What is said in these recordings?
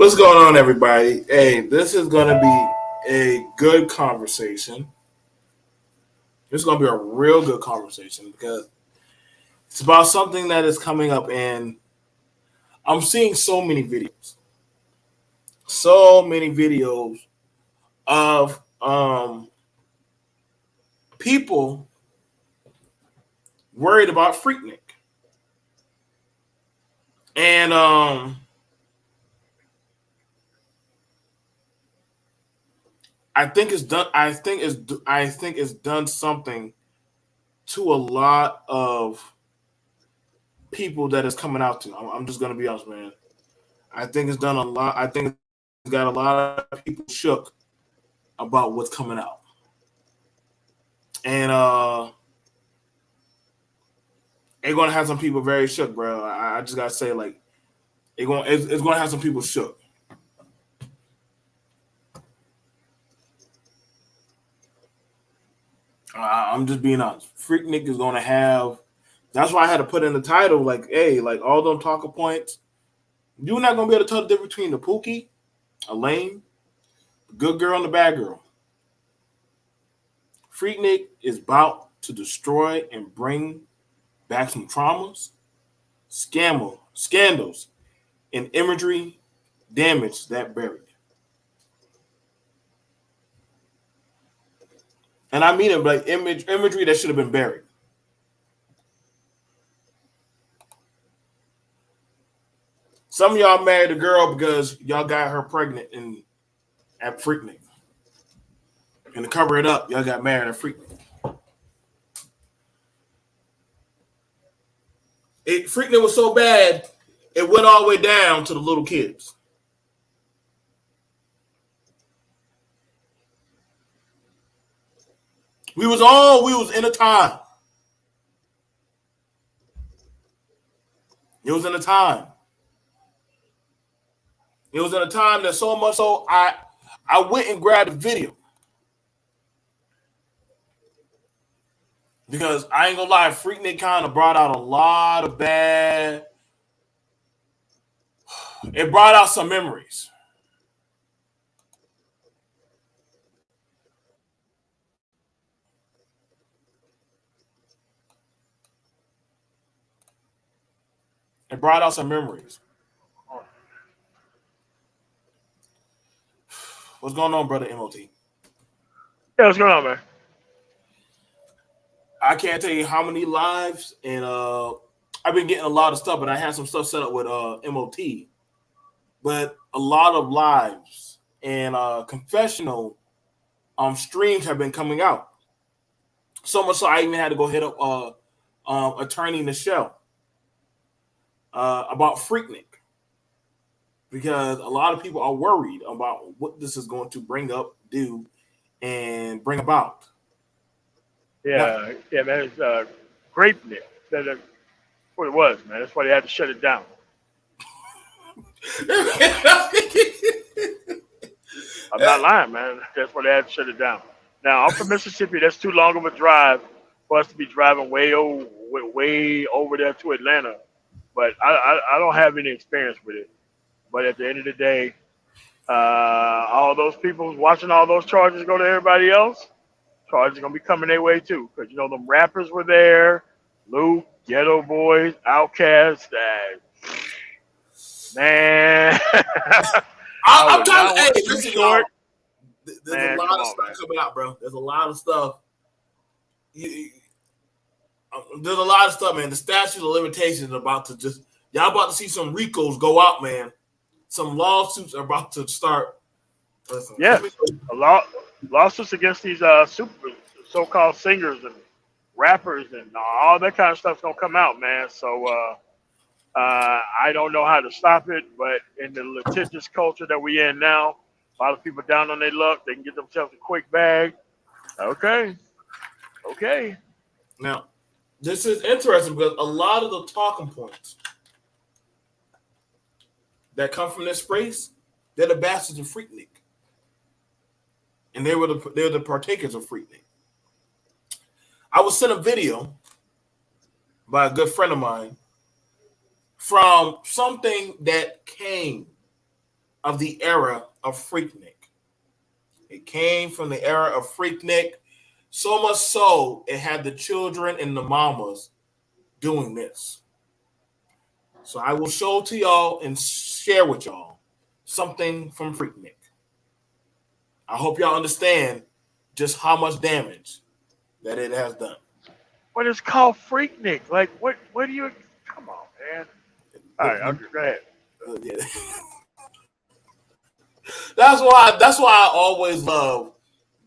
What's going on, everybody? Hey, this is going to be a good conversation. This is going to be a real good conversation because it's about something that is coming up, and I'm seeing so many videos of people worried about Freaknik, and I think it's done. I think it's done something to a lot of people that is coming out to. I'm just gonna be honest, man. I think it's done a lot. I think it's got a lot of people shook about what's coming out, and it's gonna have some people very shook, bro. I just gotta say, like, it's gonna have some people shook. I'm just being honest. Freaknik is gonna have. That's why I had to put in the title, like, hey, like all them talking points. You're not gonna be able to tell the difference between the Pookie, a lame, the good girl, and the bad girl. Freaknik is about to destroy and bring back some traumas, scandals, and imagery damage that buried. And I mean it like imagery that should have been buried. Some of y'all married a girl because y'all got her pregnant at Freaknik. And to cover it up, y'all got married at Freaknik. Freaknik was so bad, it went all the way down to the little kids. We was in a time. It was in a time. It was in a time that so much so I went and grabbed a video. Because I ain't gonna lie, Freaknik kind of brought out a lot of bad. It brought out some memories. It brought out some memories. What's going on, brother MOT? Yeah, what's going on, man? I can't tell you how many lives, and I've been getting a lot of stuff, but I had some stuff set up with MOT. But a lot of lives and confessional streams have been coming out. So much so I even had to go hit up attorney Michelle about Freaknik. Because a lot of people are worried about what this is going to do, and bring about. Yeah, yeah, man. It's grape nip. That's what it was, man. That's why they had to shut it down. I'm not lying, man. That's why they had to shut it down. Now, I'm from Mississippi. That's too long of a drive for us to be driving way over there to Atlanta. But I don't have any experience with it. But at the end of the day, all those people watching all those charges go to everybody else, charges are gonna be coming their way too. Because you know them rappers were there, Luke, Ghetto Boys, Outkast, man. I'm trying to. Hey, listen, short. There's man, a lot of stuff coming out, bro. There's a lot of stuff. There's a lot of stuff, man. The statute of limitations is about to just. Y'all about to see some RICOs go out, man. Some lawsuits are about to start. Listen, yes, lawsuits against these so-called singers and rappers and all that kind of stuff's gonna come out, man. So I don't know how to stop it, but in the litigious culture that we in now, a lot of people down on their luck, they can get themselves a quick bag. Okay. Now, this is interesting because a lot of the talking points that come from this space, they're the bastards of Freaknik. And they're the partakers of Freaknik. I was sent a video by a good friend of mine from something that came of the era of Freaknik. It came from the era of Freaknik, so much so it had the children and the mamas doing this. So I will show to y'all and share with y'all something from Freaknik. I hope y'all understand just how much damage that it has done. But it's called Freaknik. Like, what do you? Come on, man. All right, okay, go ahead. Yeah. That's why I always love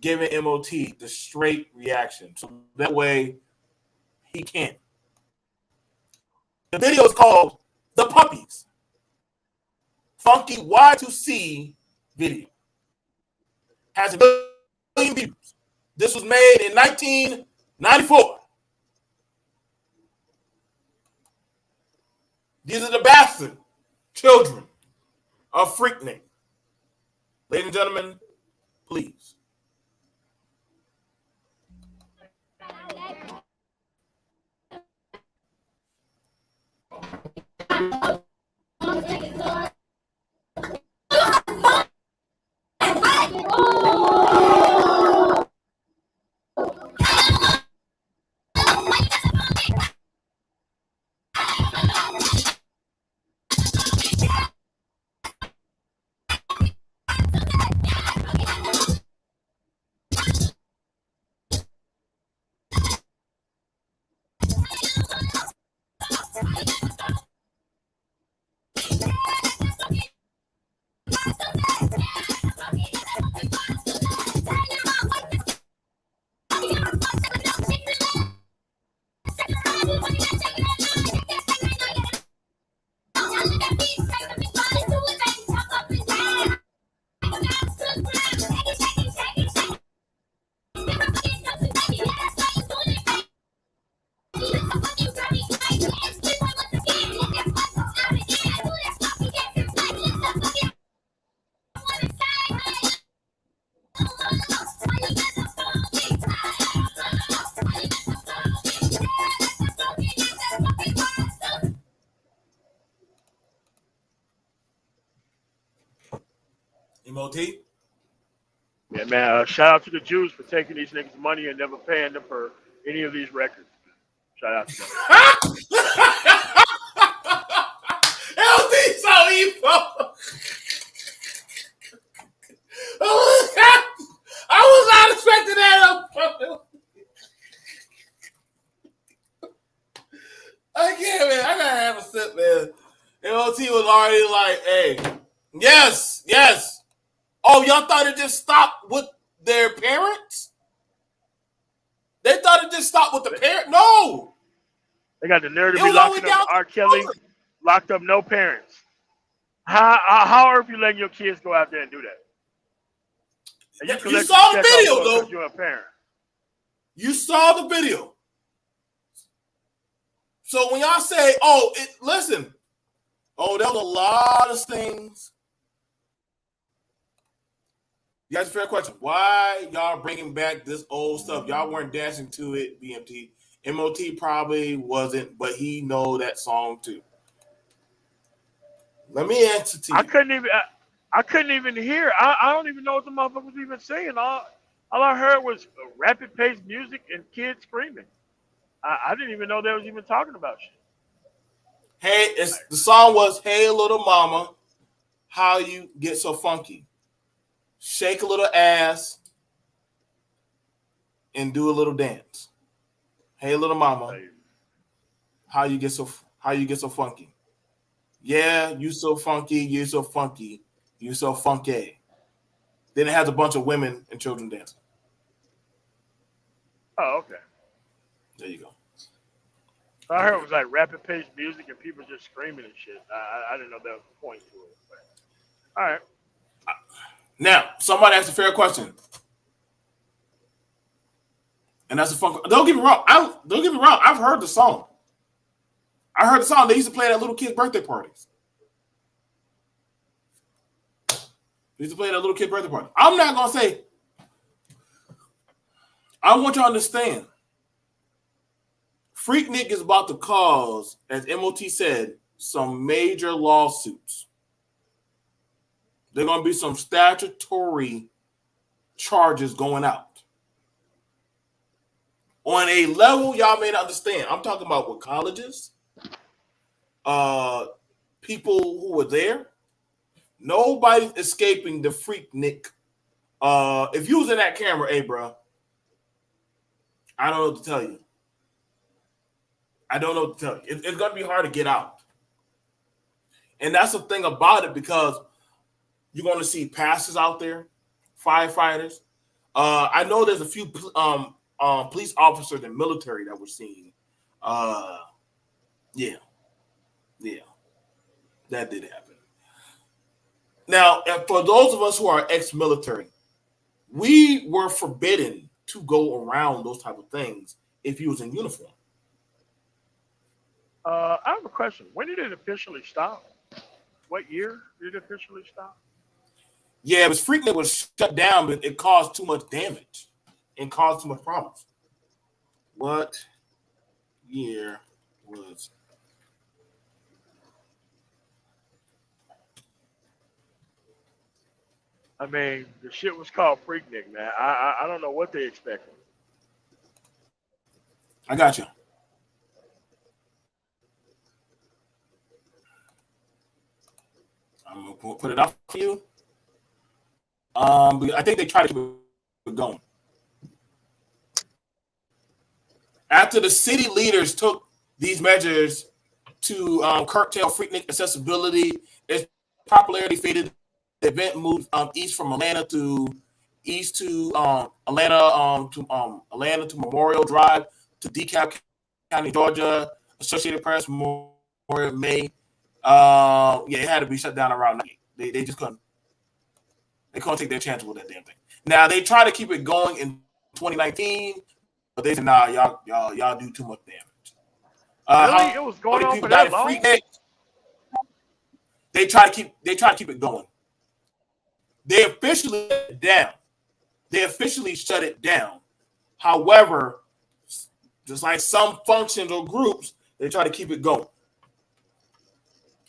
giving MOT the straight reaction. So that way he can. The video is called The Puppies. Funky Y2C video. Has a million views. This was made in 1994. These are the bastard children of Freaknik. Ladies and gentlemen, please. MOT? Yeah, man. Shout out to the Jews for taking these niggas' money and never paying them for any of these records. Shout out to them. LD so evil. I was not expecting that. I can't, man. I gotta have a sip, man. MOT was already like, hey, yes. Oh, y'all thought it just stopped with their parents? They thought it just stopped with the parent? No. They got the nerve to be locking up R. Kelly, locked up no parents. How are you letting your kids go out there and do that? And you saw the video, though. You're a parent. You saw the video. So when y'all say, listen, there was a lot of things. You guys, fair question. Why y'all bringing back this old stuff? Y'all weren't dancing to it, BMT. MOT probably wasn't, but he know that song too. Let me answer to you. I couldn't even hear. I don't even know what the motherfucker was even saying. All I heard was rapid paced music and kids screaming. I didn't even know they was even talking about shit. Hey, the song was "Hey Little Mama, How You Get So Funky." Shake a little ass and do a little dance. Hey, little mama, how you get so funky? Yeah, you so funky, you so funky, you so funky. Then it has a bunch of women and children dancing. Oh, okay. There you go. I heard it was like rapid paced music and people just screaming and shit. I didn't know that was the point to it. But, all right. Now, somebody asked a fair question. And that's a fun. Don't get me wrong. I've heard the song. I heard the song. They used to play it at little kids' birthday parties. I'm not going to say. I want you to understand. Freaknik is about to cause, as MOT said, some major lawsuits. There are going to be some statutory charges going out. On a level y'all may not understand. I'm talking about with colleges, people who were there. Nobody's escaping the Freaknik. If you was in that camera, hey, bro, I don't know what to tell you. I don't know what to tell you. It's going to be hard to get out. And that's the thing about it, because you're going to see pastors out there, firefighters. I know there's a few police officers and military that we're seeing. Yeah, that did happen. Now, for those of us who are ex-military, we were forbidden to go around those type of things if you was in uniform. I have a question. When did it officially stop? What year did it officially stop? Yeah, it was Freaknik was shut down, but it caused too much damage and caused too much problems. What year was? I mean, the shit was called Freaknik, man. I don't know what they expected. I got you. I'm gonna put it up for you. But I think they tried to keep it going. After the city leaders took these measures to curtail Freaknik accessibility, its popularity faded. The event moved east from Atlanta to Atlanta to Memorial Drive to DeKalb County, Georgia. Associated Press, Memorial May. It had to be shut down around 9. They just couldn't. They couldn't take their chances with that damn thing. Now they tried to keep it going in 2019, but they said, "Nah, y'all do too much damage." Really, it was going on for that long. They try to keep it going. They officially shut it down. They officially shut it down. However, just like some functions or groups, they try to keep it going,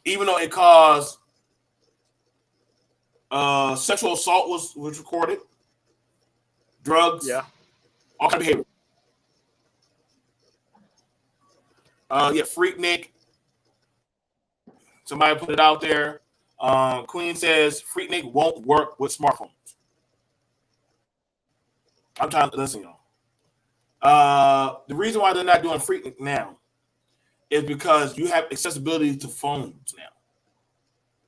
even though it caused sexual assault was recorded, drugs, all kind of behavior. Freaknik. Somebody put it out there. Queen says Freaknik won't work with smartphones. I'm trying to listen, y'all. The reason why they're not doing Freaknik now is because you have accessibility to phones now,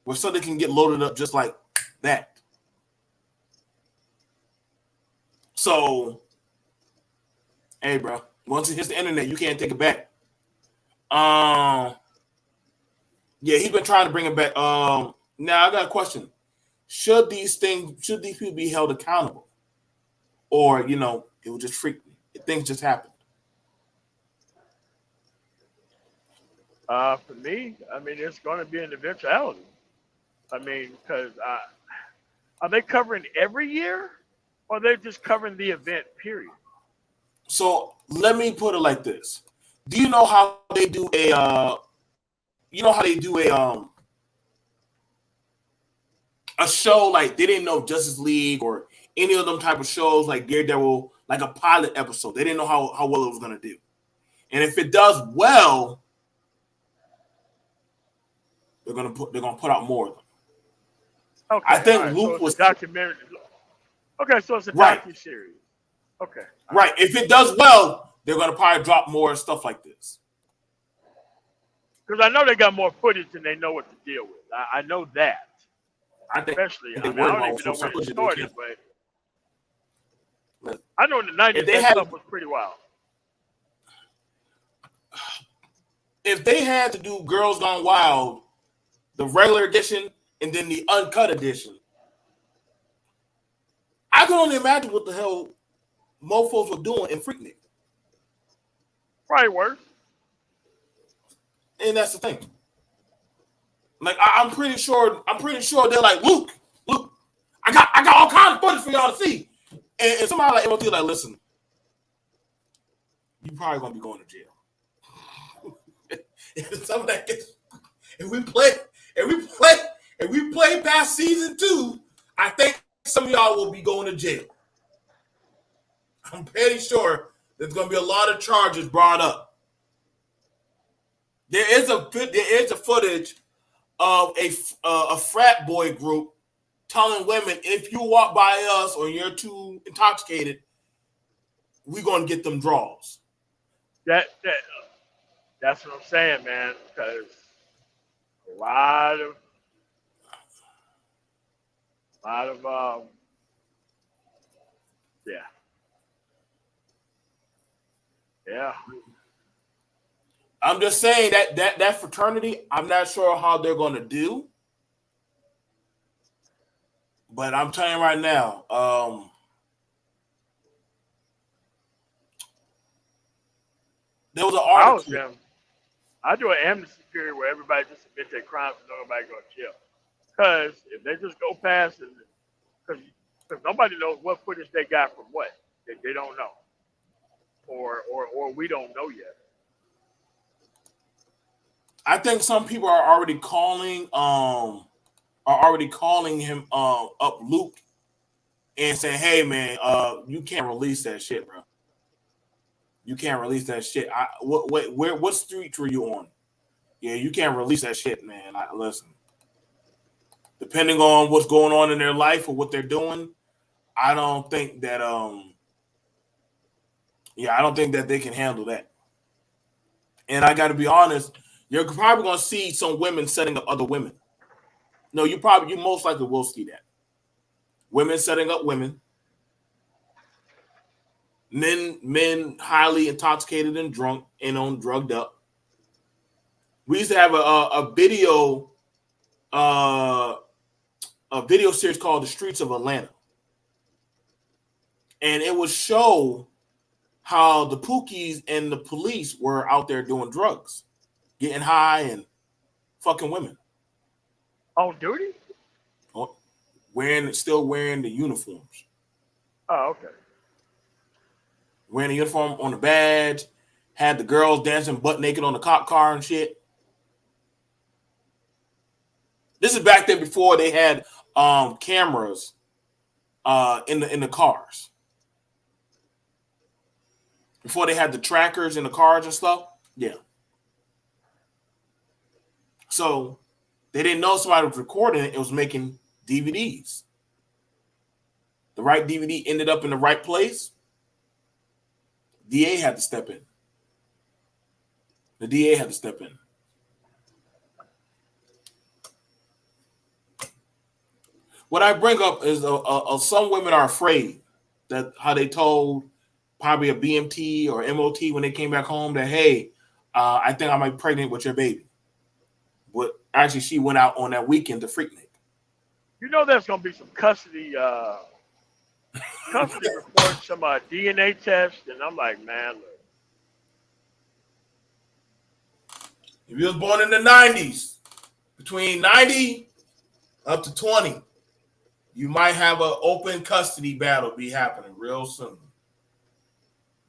where something can get loaded up just like that. So, hey, bro, once it hits the internet, you can't take it back. He's been trying to bring it back. Now I got a question: should these people be held accountable, or it was just freaky? Things just happened. For me, I mean, it's going to be an eventuality. I mean, because are they covering every year, or are they just covering the event period? So let me put it like this: do you know how they do a? A show like they didn't know Justice League or any of them type of shows like Daredevil, like a pilot episode. They didn't know how well it was going to do, and if it does well, they're gonna put out more of them. Okay, I think Luke was documentary. Okay, so it's a docu-series. Okay, right. If it does well, they're gonna probably drop more stuff like this. Because I know they got more footage than they know what to deal with. I know that. I don't even know where it started, but I know in the 90s that stuff was pretty wild. If they had to do Girls Gone Wild, the regular edition and then the uncut edition, I can only imagine what the hell mofos were doing in Freaknik. Probably worse. And that's the thing. Like I'm pretty sure they're like, Luke, I got all kinds of footage for y'all to see. And somebody like MLT like, listen, you probably gonna be going to jail. If we play if we play past season 2, I think some of y'all will be going to jail. I'm pretty sure there's going to be a lot of charges brought up. There is a footage of a frat boy group telling women, if you walk by us or you're too intoxicated, we're going to get them draws. That's what I'm saying, man. Because a lot of yeah. I'm just saying that fraternity, I'm not sure how they're going to do. But I'm telling you right now, there was an article. I do an amnesty period where everybody just admit their crimes and nobody go to jail. Because if they just go past it, because nobody knows what footage they got from what. They don't know. Or we don't know yet. I think some people are already calling him up Luke and saying, hey man, you can't release that shit, bro. You can't release that shit. What street were you on? Yeah, you can't release that shit, man. Listen. Depending on what's going on in their life or what they're doing, I don't think that they can handle that. And I got to be honest, you're probably going to see some women setting up other women. No, you most likely will see that. Women setting up women. Men highly intoxicated and drunk and drugged up. We used to have a video series called The Streets of Atlanta. And it would show how the Pookies and the police were out there doing drugs, getting high and fucking women. On duty? Still wearing the uniforms. Oh, okay. Wearing the uniform on the badge, had the girls dancing butt naked on the cop car and shit. This is back then before they had cameras in the cars. Before they had the trackers in the cars and stuff. Yeah. So they didn't know somebody was recording it. It was making DVDs. The right DVD ended up in the right place. DA had to step in. The DA had to step in. What I bring up is some women are afraid that how they told probably a BMT or MOT when they came back home that, hey, I think I might be pregnant with your baby. But actually, she went out on that weekend to Freaknik. You know there's going to be some custody reports, some DNA tests, and I'm like, man, look. If you was born in the 90s, between 90 up to 20, you might have an open custody battle be happening real soon.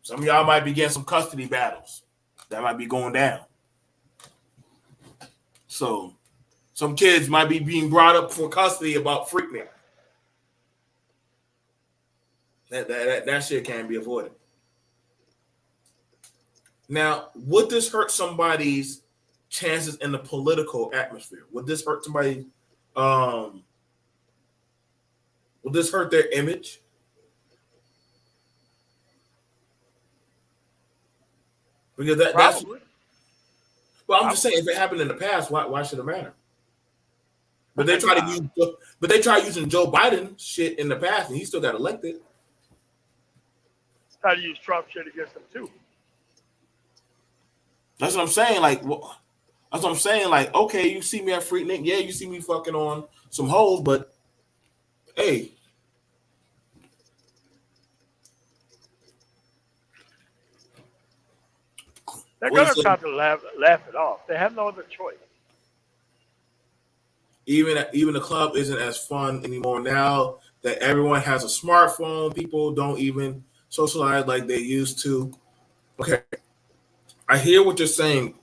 Some of y'all might be getting some custody battles that might be going down. So some kids might be being brought up for custody about Freaknik. That shit can't be avoided. Now, would this hurt somebody's chances in the political atmosphere? Would this hurt somebody? Would this hurt their image? Because that's. Well, I'm just saying, if it happened in the past, why should it matter? But they try using Joe Biden shit in the past, and he still got elected. Try to use Trump shit against him too. That's what I'm saying. Like, okay, you see me at Freaknik, yeah, you see me fucking on some hoes, but hey. They're going to try to laugh it off. They have no other choice. Even the club isn't as fun anymore now that everyone has a smartphone. People don't even socialize like they used to. Okay, I hear what you're saying.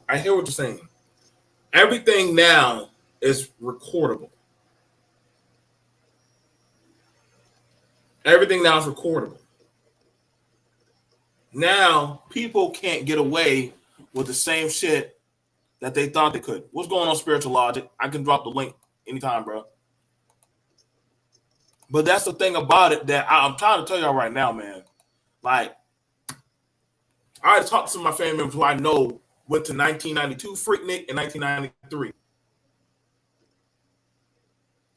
Everything now is recordable. Everything now is recordable. Now people can't get away with the same shit that they thought they could. What's going on, Spiritual Logic? I can drop the link anytime, bro. But that's the thing about it that I'm trying to tell y'all right now, man. Like, I already talked to some of my family members who I know went to 1992 Freaknik and 1993.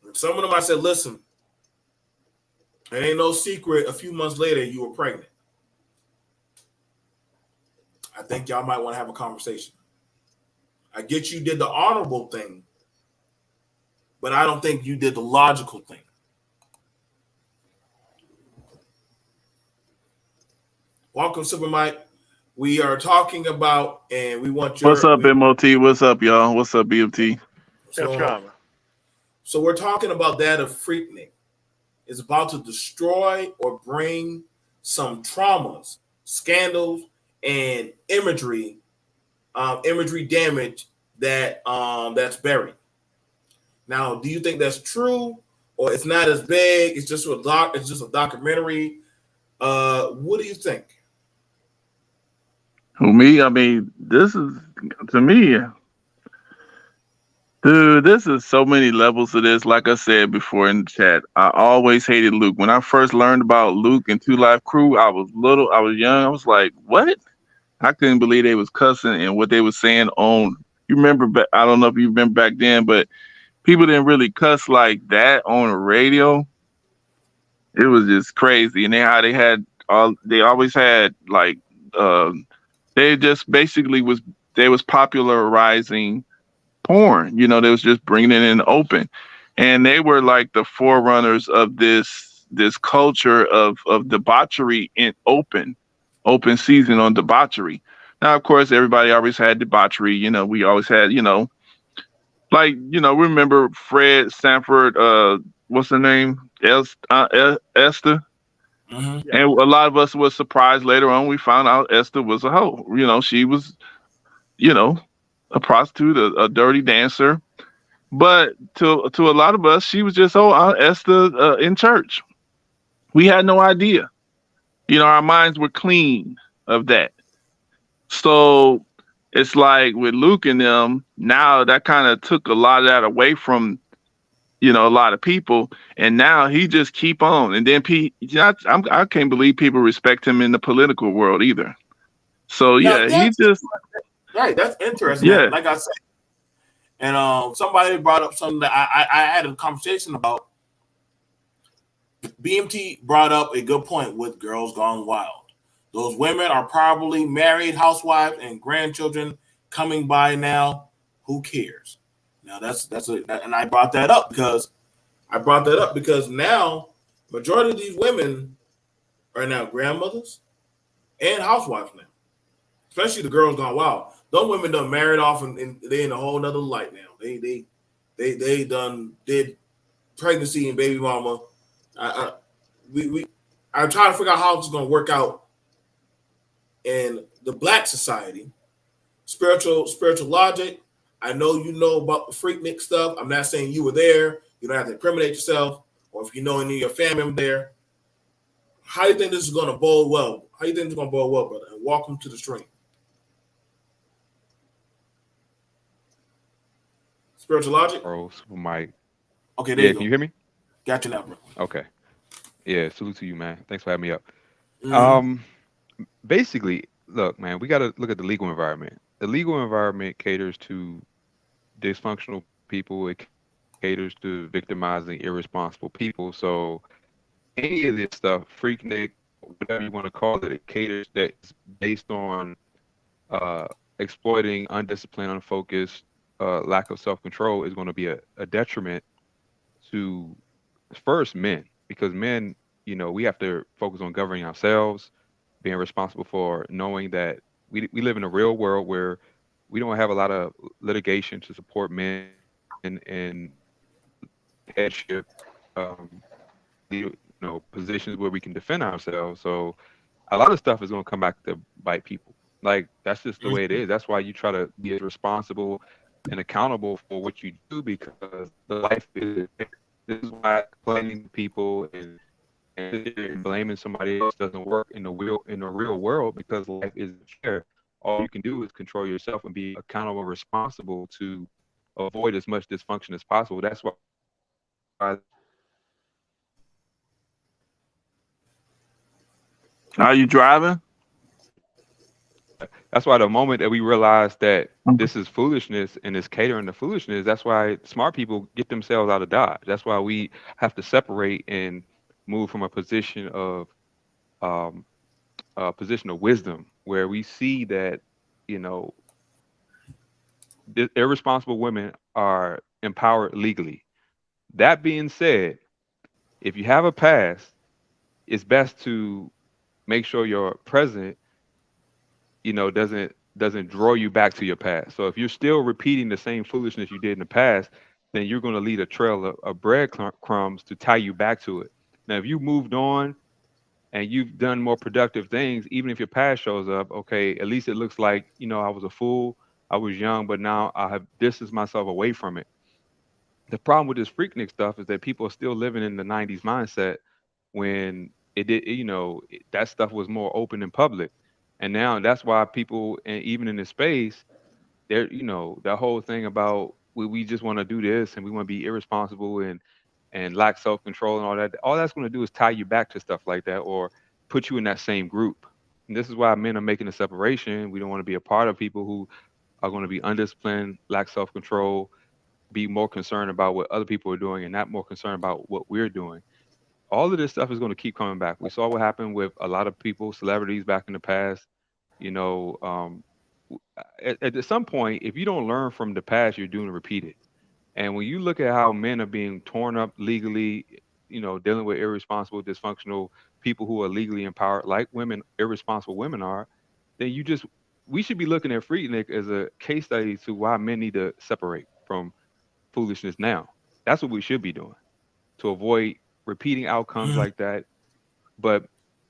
And some of them I said, listen, it ain't no secret. A few months later, you were pregnant. I think y'all might want to have a conversation. I get you did the honorable thing, but I don't think you did the logical thing. Welcome, Super Mike. We are talking about, and we want your. What's up, MOT? What's up, y'all? What's up, BMT? So we're talking about that of Freaknik. It's about to destroy or bring some traumas, scandals, and imagery damage that's buried. Now, do you think that's true, or it's not as big? It's just a documentary. What do you think? Who, me? I mean, this is, to me, dude, this is so many levels of this. Like I said before in the chat, I always hated Luke. When I first learned about Luke and Two Live Crew, I was little, I was young. I was like, what? I couldn't believe they was cussing and what they was saying on. You remember? I don't know if you remember back then, but people didn't really cuss like that on the radio. It was just crazy, and they always had like they just basically they was popularizing porn. You know, they was just bringing it in the open, and they were like the forerunners of this culture of debauchery in open season on debauchery. Now, of course, everybody always had debauchery. You know, we always had, remember Fred Sanford, what's her name? Esther. Mm-hmm. And a lot of us was surprised later on. We found out Esther was a hoe. You know, she was, a prostitute, a dirty dancer. But to a lot of us, she was just Esther in church. We had no idea. You know, our minds were clean of that. So it's like with Luke and them, now that kind of took a lot of that away from, a lot of people. And now he just keep on. And then I can't believe people respect him in the political world either. So yeah, he just right. That's interesting. Yeah, like I said, and somebody brought up something that I had a conversation about. BMT brought up a good point with Girls Gone Wild. Those women are probably married housewives and grandchildren coming by now. Who cares? Now and I brought that up because now majority of these women are now grandmothers and housewives now, especially the Girls Gone Wild. Those women done married off and they in a whole nother light now. They done did pregnancy and baby mama. I'm trying to figure out how it's going to work out in the Black society. Spiritual Logic. I know you know about the Freaknik stuff. I'm not saying you were there. You don't have to incriminate yourself, or if you know any of your family members there. How do you think this is going to bode well? How do you think it's going to bode well, brother? And welcome to the stream. Spiritual Logic. Bro, Super Mike. Okay, there you go. Can you hear me? Got you now, bro. Okay. Yeah, salute to you, man. Thanks for having me up. Mm-hmm. Basically, look, man, we got to look at the legal environment. The legal environment caters to dysfunctional people. It caters to victimizing irresponsible people. So any of this stuff, Freaknik, whatever you want to call it, it caters that's based on exploiting undisciplined, unfocused, lack of self-control is going to be a detriment to first men, because men, we have to focus on governing ourselves, being responsible for knowing that we live in a real world where we don't have a lot of litigation to support men in headship, positions where we can defend ourselves. So a lot of stuff is going to come back to bite people. Like, that's just the way it is. That's why you try to be as responsible and accountable for what you do, because the life is. This is why complaining to people and and blaming somebody else doesn't work in the real world, because life isn't fair. All you can do is control yourself and be accountable and responsible to avoid as much dysfunction as possible. That's why Are you driving? the moment that we realize that this is foolishness and it's catering to foolishness, that's why smart people get themselves out of Dodge. That's why we have to separate and move from um, a position of wisdom, where we see that, you know, irresponsible women are empowered legally. That being said, if you have a past, it's best to make sure your present, you know, doesn't draw you back to your past. So if you're still repeating the same foolishness you did in the past, then you're going to lead a trail of breadcrumbs to tie you back to it. Now, if you moved on and you've done more productive things, even if your past shows up, okay, at least it looks like, you know, I was a fool, I was young, but now I have distanced myself away from it. The problem with this Freaknik stuff is that people are still living in the 90s mindset, when it did, you know, that stuff was more open and public. And now that's why people, and even in this space, they're, you know, that whole thing about we just want to do this and we want to be irresponsible and lack self-control and all that's going to do is tie you back to stuff like that, or put you in that same group. And this is why men are making a separation. We don't want to be a part of people who are going to be undisciplined, lack self-control, be more concerned about what other people are doing and not more concerned about what we're doing. All of this stuff is going to keep coming back. We saw what happened with a lot of people, celebrities back in the past. You know, at some point, if you don't learn from the past, you're doomed to repeat it. And when you look at how men are being torn up legally, you know, dealing with irresponsible, dysfunctional people who are legally empowered, like women, irresponsible women are, then we should be looking at Freaknik as a case study to why men need to separate from foolishness now. That's what we should be doing to avoid repeating outcomes like that. But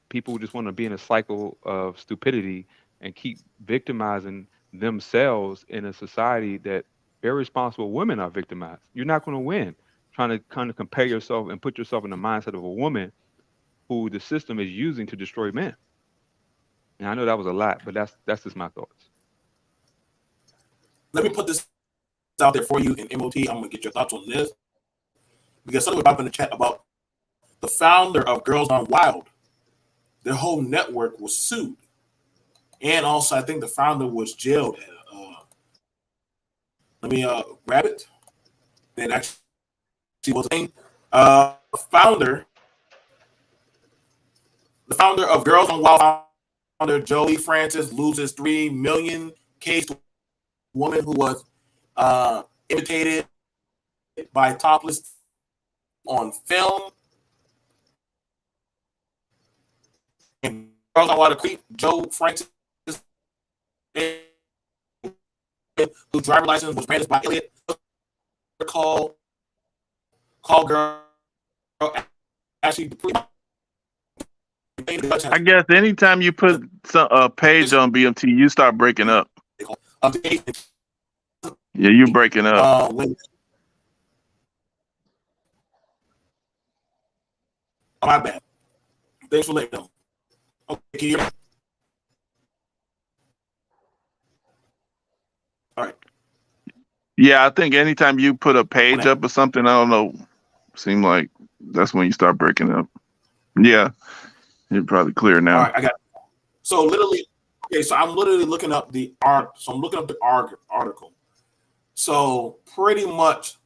people just want to be in a cycle of stupidity and keep victimizing themselves in a society that irresponsible women are victimized. You're not going to win trying to kind of compare yourself and put yourself in the mindset of a woman who the system is using to destroy men. And I know that was a lot, but that's just my thoughts. Let me put this out there for you in MOT. I'm gonna get your thoughts on this because something was up in the chat about the founder of Girls Gone Wild. Their whole network was sued, and also I think the founder was jailed. Let me grab it. That actually was a thing. Founder, the founder of Girls Gone Wild, founder Joey Francis loses $3 million case to a woman who was imitated by topless on film. And Girls Gone Wild creep Joe Francis, whose driver license was brandished by Elliot, call girl actually. I guess anytime you put a page on BMT, you start breaking up. Yeah, you're breaking up. My bad. Thanks for letting know. Okay, can you hear me? All right. Yeah, I think anytime you put a page up or something, I don't know, seem like that's when you start breaking up. Yeah, you're probably clear now. All right, I got it. So literally, okay, so I'm literally looking up the art. So I'm looking up the article. So pretty much,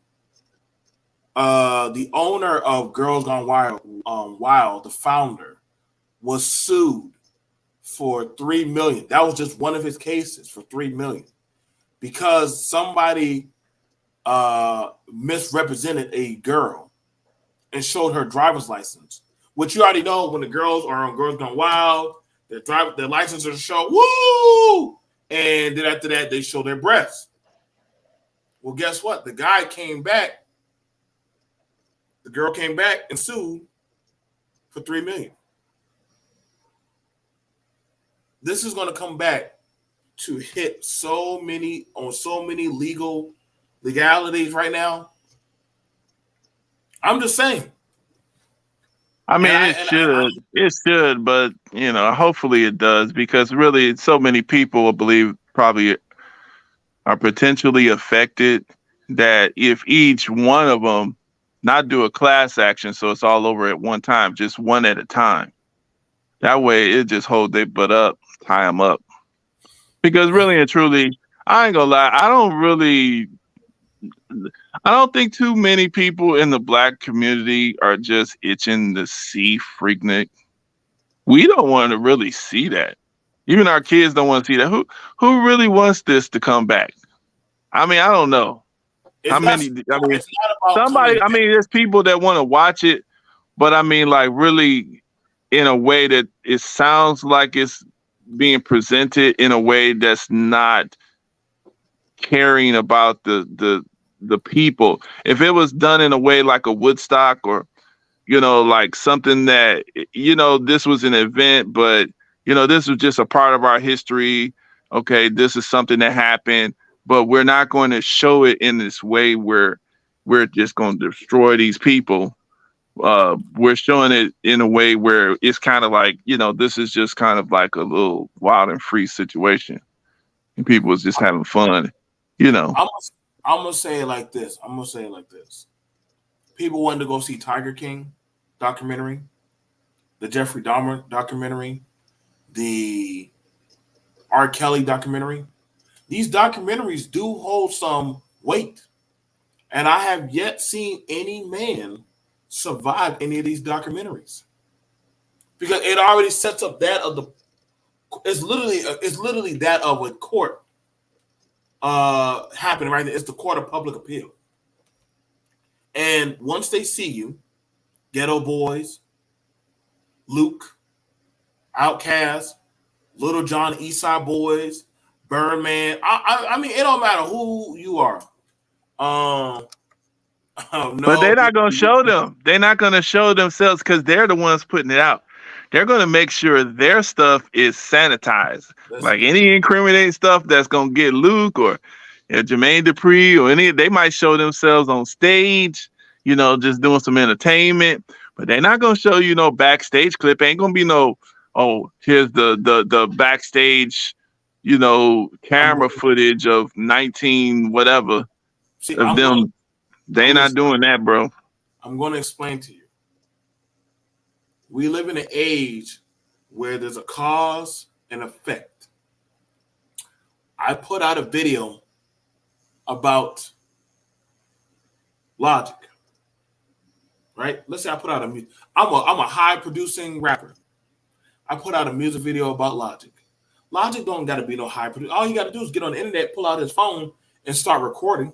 the owner of Girls Gone Wild, the founder, was sued for $3 million. That was just one of his cases for $3 million because somebody misrepresented a girl and showed her driver's license, which you already know when the girls are on Girls Gone Wild, their licenses show woo, and then after that they show their breasts. Well, guess what? The guy came back. The girl came back and sued for $3 million. This is going to come back to hit so many legalities right now. I'm just saying. I mean, And I it and I, should. It should, but hopefully it does because really, so many people, I believe, probably are potentially affected. That if each one of them not do a class action, so it's all over at one time, just one at a time. That way, it just hold their butt up, tie them up. Because really and truly, I ain't gonna lie, I don't think too many people in the black community are just itching to see Freaknik. We don't want to really see that. Even our kids don't want to see that. Who really wants this to come back? I mean, I don't know. How it's not. many? I mean, It's not about coming somebody. I back. mean, there's people that want to watch it, but I mean, like really, in a way that it sounds like it's being presented in a way that's not caring about the people. If it was done in a way like a Woodstock or like something that this was an event, but this was just a part of our history. Okay, this is something that happened, but we're not going to show it in this way where we're just going to destroy these people. We're showing it in a way where it's kind of like this is just kind of like a little wild and free situation, and people was just having fun. I'm gonna say it like this. People wanted to go see Tiger King documentary, the Jeffrey Dahmer documentary, the R. Kelly documentary. These documentaries do hold some weight, and I have yet seen any man survive any of these documentaries because it already sets up that of the. It's literally that of a court happening right there. It's the court of public appeal. And once they see you, Ghetto Boys, Luke, Outkast, Little John, Eastside Boys, Birdman. I mean, it don't matter who you are. But No, they're not going to show them. They're not going to show themselves because they're the ones putting it out. They're going to make sure their stuff is sanitized. Like any incriminating stuff that's going to get Luke or Jermaine Dupri or any, they might show themselves on stage, just doing some entertainment. But they're not going to show you no backstage clip. Ain't going to be no, oh, here's the backstage, camera footage of 19 whatever of them. They not doing that, bro. I'm going to explain to you. We live in an age where there's a cause and effect. I put out a video about Logic, right? Let's say I put out I'm a high producing rapper. I put out a music video about Logic. Logic don't got to be no high producer. All you got to do is get on the internet, pull out his phone, and start recording,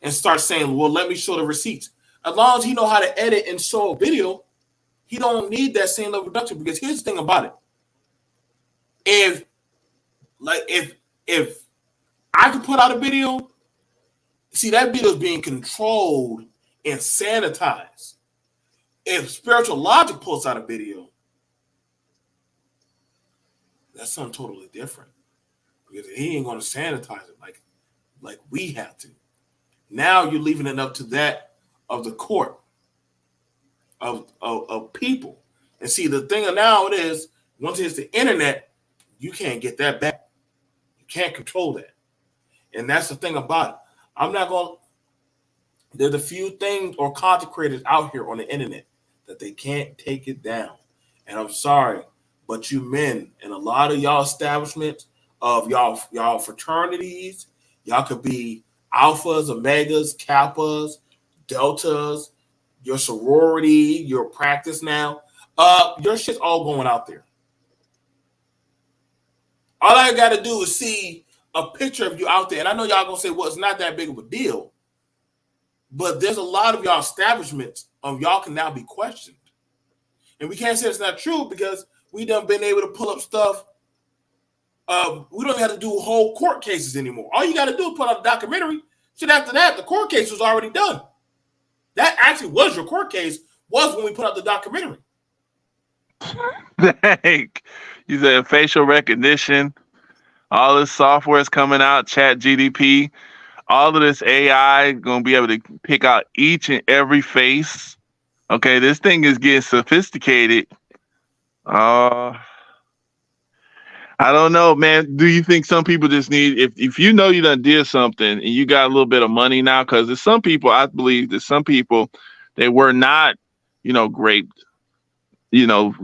and start saying, "Well, let me show the receipts." As long as he know how to edit and show a video, he don't need that same level of production. Because here's the thing about it: if I could put out a video, see that video is being controlled and sanitized. If Spiritual Logic pulls out a video, that's something totally different. Because he ain't going to sanitize it like we have to. Now you're leaving it up to that of the court of people. And see, the thing of now it is, once it's the internet, you can't get that back. You can't control that. And that's the thing about it. I'm not going to, there's a few things or content creators out here on the internet that they can't take it down. And I'm sorry, but you men and a lot of y'all establishments of y'all fraternities, y'all could be alphas, omegas, kappas, deltas, your sorority, your practice now. Your shit's all going out there. All I got to do is see a picture of you out there. And I know y'all going to say, well, it's not that big of a deal. But there's a lot of y'all establishments of y'all can now be questioned. And we can't say it's not true because we done been able to pull up stuff. We don't have to do whole court cases anymore. All you got to do is put out a documentary. Shit, after that, the court case was already done. That actually was your court case, was when we put out the documentary. Like, you said facial recognition, all this software is coming out, Chat GDP, all of this AI going to be able to pick out each and every face Okay, this thing is getting sophisticated. Uh, I don't know, man. Do you think some people just need if you know you done did something and you got a little bit of money now? Because there's some people, I believe that some people they were not, great, you know,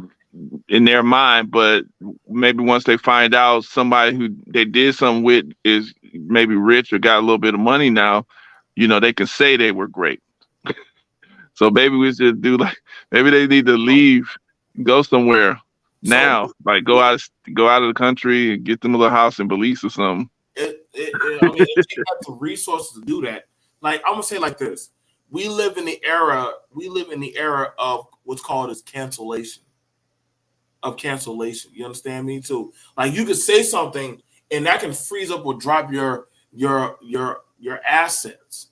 in their mind, but maybe once they find out somebody who they did something with is maybe rich or got a little bit of money now, they can say they were great. So maybe we should do like maybe they need to leave, go somewhere So now, like go out of the country and get them a little house in Belize or something. I mean, if they have the resources to do that, like I'm gonna say like this: we live in the era. We live in the era of what's called as cancellation. Of cancellation, you understand me? So, like, you could say something, and that can freeze up or drop your assets,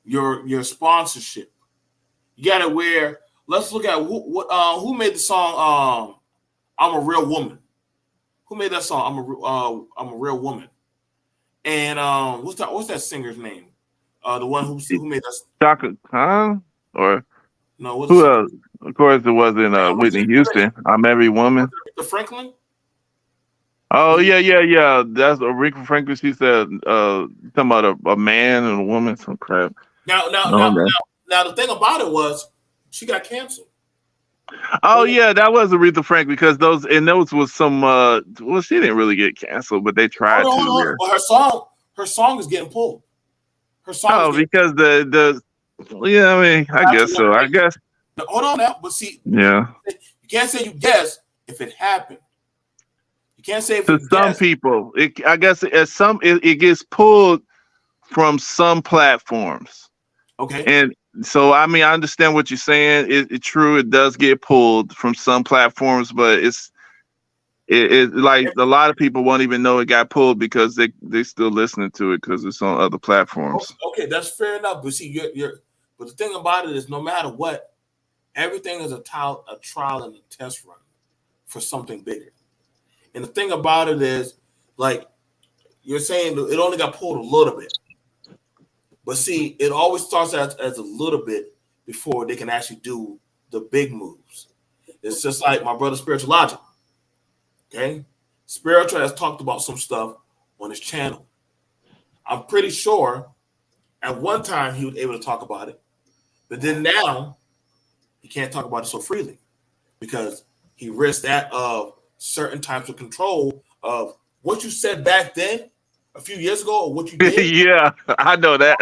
your sponsorship. You got to where. Let's look at who made the song. I'm a real woman. Who made that song? I'm a real woman. And what's that singer's name? The one who made that. Chaka Khan or No, what's who the else? Of course, it wasn't Whitney Houston. I'm every woman. The Franklin? Oh yeah. That's Aretha Franklin. She said, talking about a man and a woman. Some crap. Now, now, Oh, now, man. now, now, the thing about it was she got canceled. Oh Well, yeah, that was Aretha Franklin because those was some. Well, she didn't really get canceled, but they tried hold on, to. hold on. Yeah. Well, her song is getting pulled. Her song is Oh, getting because the yeah. I mean, I guess so. I guess. hold on now. But see, Yeah. you can't say you guess if it happened. You can't say if To you some guess. people, I guess it gets pulled from some platforms. Okay. And so, I mean, I understand what you're saying. It's true. It does get pulled from some platforms, but it like a lot of people won't even know it got pulled because they still listening to it because it's on other platforms. Okay, that's fair enough. But see, but the thing about it is, no matter what, everything is a trial and a test run for something bigger. And the thing about it is, like you're saying, it only got pulled a little bit. But see, it always starts as a little bit before they can actually do the big moves. It's just like my brother Spiritual Logic. Okay? Spiritual has talked about some stuff on his channel. I'm pretty sure at one time he was able to talk about it, but then now he can't talk about it so freely because he risks that of certain types of control of what you said back then a few years ago or what you did. Yeah, I know that.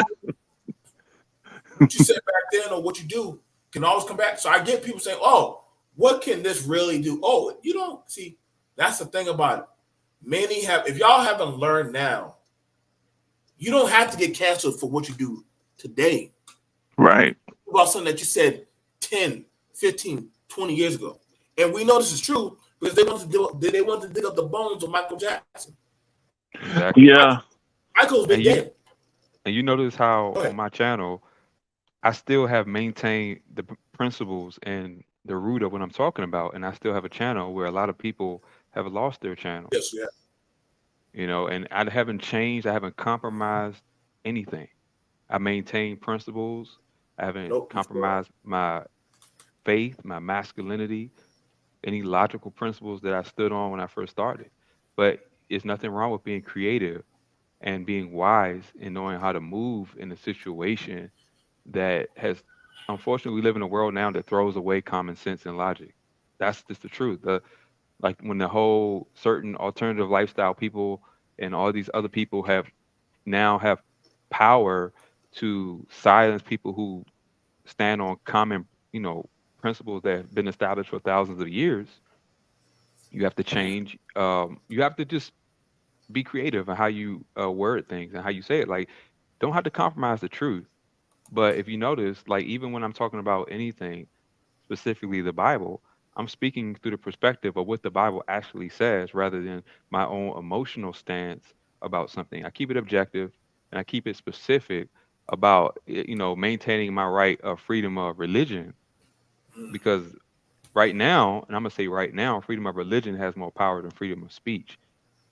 What you said back then or what you do can always come back. So I get people saying, "Oh, what can this really do?" Oh, you don't see. That's the thing about it. Many have. If y'all haven't learned now, you don't have to get canceled for what you do today. Right. About something that you said 10, 15, 20 years ago, and we know this is true because they want to dig up the bones of Michael Jackson. Exactly. Yeah. Michael's been And you dead. and you notice how Go on ahead. my channel I still have maintained the principles and the root of what I'm talking about, and I still have a channel where a lot of people have lost their channels. Yes, yeah. And I haven't changed, I haven't compromised anything. I maintain principles. I haven't Nope. compromised my faith, my masculinity, any logical principles that I stood on when I first started. But it's nothing wrong with being creative and being wise and knowing how to move in a situation that has, unfortunately, we live in a world now that throws away common sense and logic. That's just the truth. Like when the whole certain alternative lifestyle people and all these other people have power to silence people who stand on common, principles that have been established for thousands of years. You have to change. You have to just be creative in how you word things and how you say it. Like, don't have to compromise the truth. But if you notice, like even when I'm talking about anything, specifically the Bible, I'm speaking through the perspective of what the Bible actually says rather than my own emotional stance about something. I keep it objective and I keep it specific about maintaining my right of freedom of religion because right now, and I'm gonna say right now, freedom of religion has more power than freedom of speech.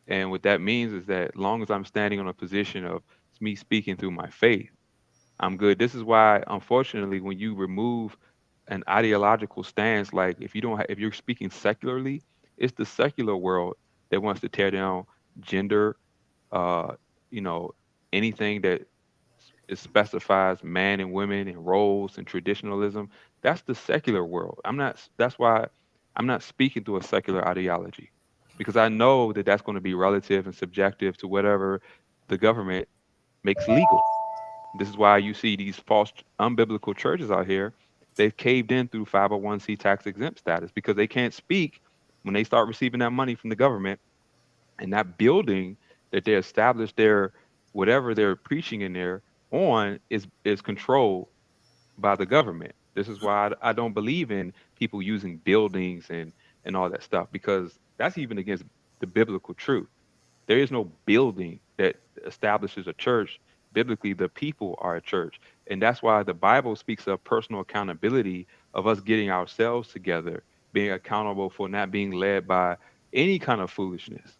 And what that means is that long as I'm standing on a position of me speaking through my faith, I'm good. This is why, unfortunately, when you remove an ideological stance. Like if you don't, if you're speaking secularly, it's the secular world that wants to tear down gender, uh, you know, anything that it specifies man and women and roles and traditionalism. That's the secular world. I'm not. That's why I'm not speaking to a secular ideology, because I know that that's going to be relative and subjective to whatever the government makes legal. This is why you see these false, unbiblical churches out here. They've caved in through 501c tax exempt status because they can't speak when they start receiving that money from the government, and that building that they established their whatever they're preaching in there on is controlled by the government. This is why I don't believe in people using buildings and all that stuff, because that's even against the biblical truth. There is no building that establishes a church. Biblically, the people are a church. And that's why the Bible speaks of personal accountability, of us getting ourselves together, being accountable for not being led by any kind of foolishness,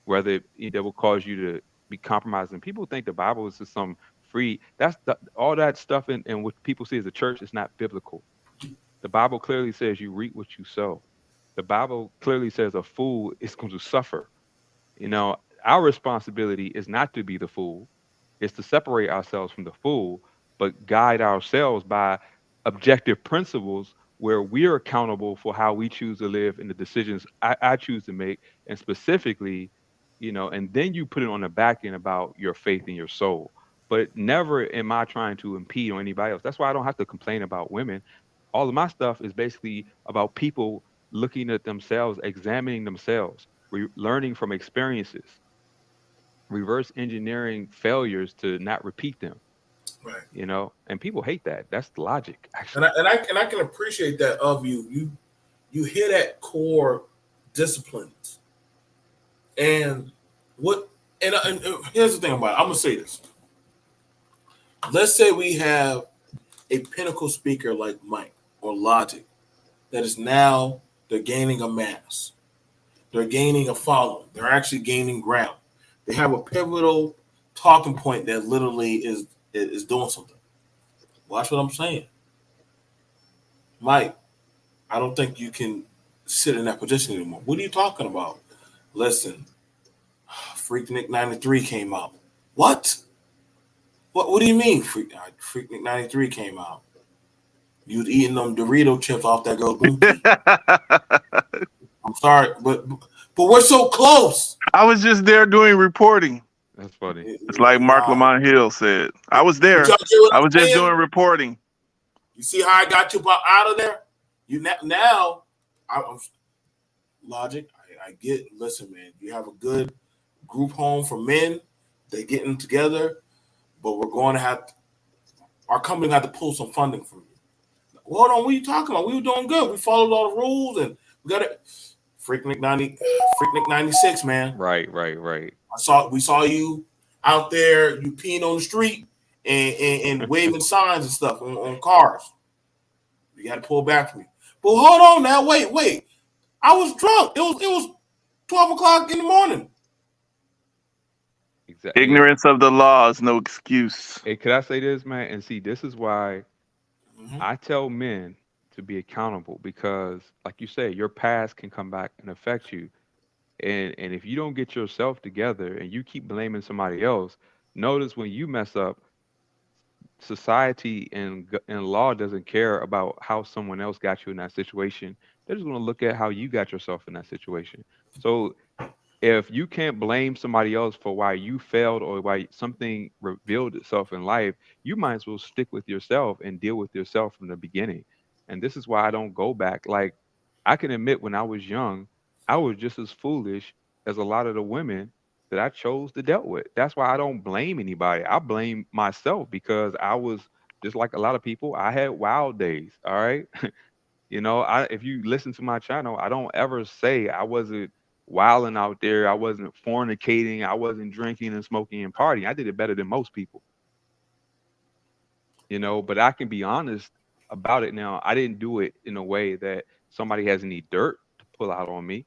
whether that will cause you to be compromised. And people think the Bible is just some free, all that stuff, and what people see as a church is not biblical. The Bible clearly says you reap what you sow. The Bible clearly says a fool is going to suffer. You know, our responsibility is not to be the fool, it's to separate ourselves from the fool, but guide ourselves by objective principles where we're accountable for how we choose to live and the decisions I choose to make. And specifically, and then you put it on the back end about your faith and your soul. But never am I trying to impede on anybody else. That's why I don't have to complain about women. All of my stuff is basically about people looking at themselves, examining themselves, learning from experiences, reverse engineering failures to not repeat them. Right. And people hate that. That's the logic, And actually. I can appreciate that of you. You hit at core disciplines. And what and here's the thing about it. I'm gonna say this. Let's say we have a pinnacle speaker like Mike or Logic that is now they're gaining a mass. They're gaining a following. They're actually gaining ground. They have a pivotal talking point that literally is doing something. Watch what I'm saying. Mike, I don't think you can sit in that position anymore. What are you talking about? Listen, Freaknik 93 came out. What? What do you mean Freaknik 93 came out? You was eating them Dorito chips off that girl's booty. I'm sorry, but we're so close. I was just there doing reporting. That's funny. It's like Mark Nah. Lamont Hill said. I was But there. y'all get what I I'm was just saying? doing reporting. You see how I got you out of there? You now, I'm Logic. I get. Listen, man. You have a good group home for men. They're getting together, but we're going to have our company got to pull some funding from you. Well, hold on, what are you talking about? We were doing good. We followed all the rules, and we got it. Freaknik 96, man. Right, right, right. We saw you out there, you peeing on the street and waving signs and stuff on cars. You got to pull back from me. But hold on now, wait. I was drunk. It was 12 o'clock in the morning. Exactly. Ignorance of the law is no excuse. Hey, could I say this, man? And see, this is why Mm-hmm. I tell men to be accountable, because, like you say, your past can come back and affect you. And if you don't get yourself together and you keep blaming somebody else, notice when you mess up, society and law doesn't care about how someone else got you in that situation. They're just going to look at how you got yourself in that situation. So if you can't blame somebody else for why you failed or why something revealed itself in life, you might as well stick with yourself and deal with yourself from the beginning. And this is why I don't go back. Like, I can admit when I was young, I was just as foolish as a lot of the women that I chose to deal with. That's why I don't blame anybody. I blame myself, because I was just like a lot of people. I had wild days. All right. If you listen to my channel, I don't ever say I wasn't wilding out there. I wasn't fornicating. I wasn't drinking and smoking and partying. I did it better than most people, but I can be honest about it now. I didn't do it in a way that somebody has any dirt to pull out on me.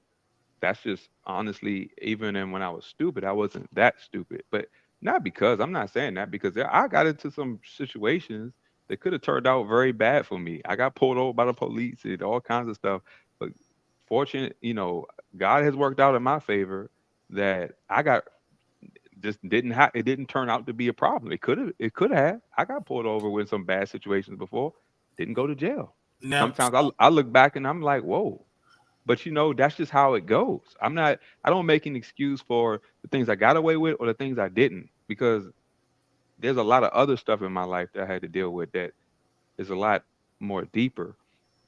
That's just honestly, even in when I was stupid, I wasn't that stupid. But not because I'm not saying that, because I got into some situations that could have turned out very bad for me. I got pulled over by the police and all kinds of stuff. But fortunate, God has worked out in my favor that I got just didn't have it didn't turn out to be a problem. It could have. I got pulled over with some bad situations before. Didn't go to jail. Now, Sometimes I look back and I'm like, whoa. But that's just how it goes. I don't make an excuse for the things I got away with or the things I didn't, because there's a lot of other stuff in my life that I had to deal with that is a lot more deeper.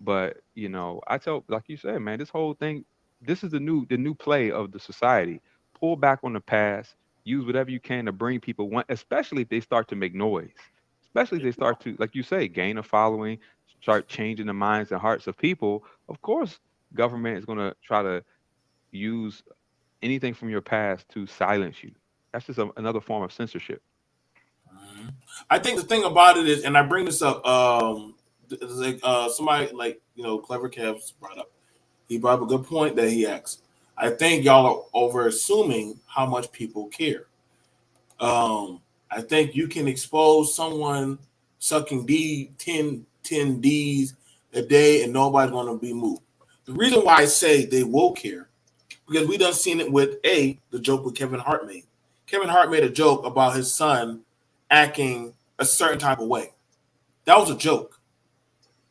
But I tell, like you said, man, this whole thing, this is the new play of the society. Pull back on the past, use whatever you can to bring people one, especially if they start to make noise, especially if they start to, like you say, gain a following, start changing the minds and hearts of people. Of course, government is going to try to use anything from your past to silence you. That's just another form of censorship. I think the thing about it is, and I bring this up, like somebody like Clever Kev brought up. He brought up a good point that he asked. I think y'all are over assuming how much people care. I think you can expose someone sucking 10 D's a day and nobody's going to be moved. The reason why I say they will care, because we done seen it with the joke with Kevin Hart made. Kevin Hart made a joke about his son acting a certain type of way. That was a joke.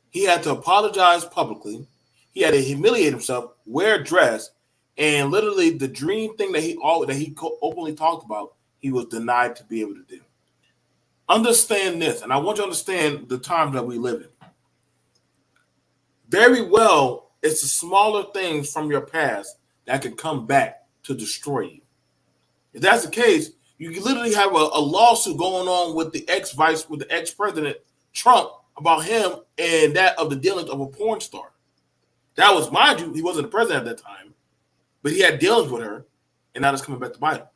He had to apologize publicly. He had to humiliate himself, wear a dress, and literally the dream thing that he openly talked about, he was denied to be able to do. Understand this, and I want you to understand the times that we live in. Very well, it's the smaller things from your past that can come back to destroy you. If that's the case, you literally have a lawsuit going on with the ex-president Trump about him and that of the dealings of a porn star. That was, mind you, he wasn't the president at that time, but he had dealings with her, and now it's coming back to bite him.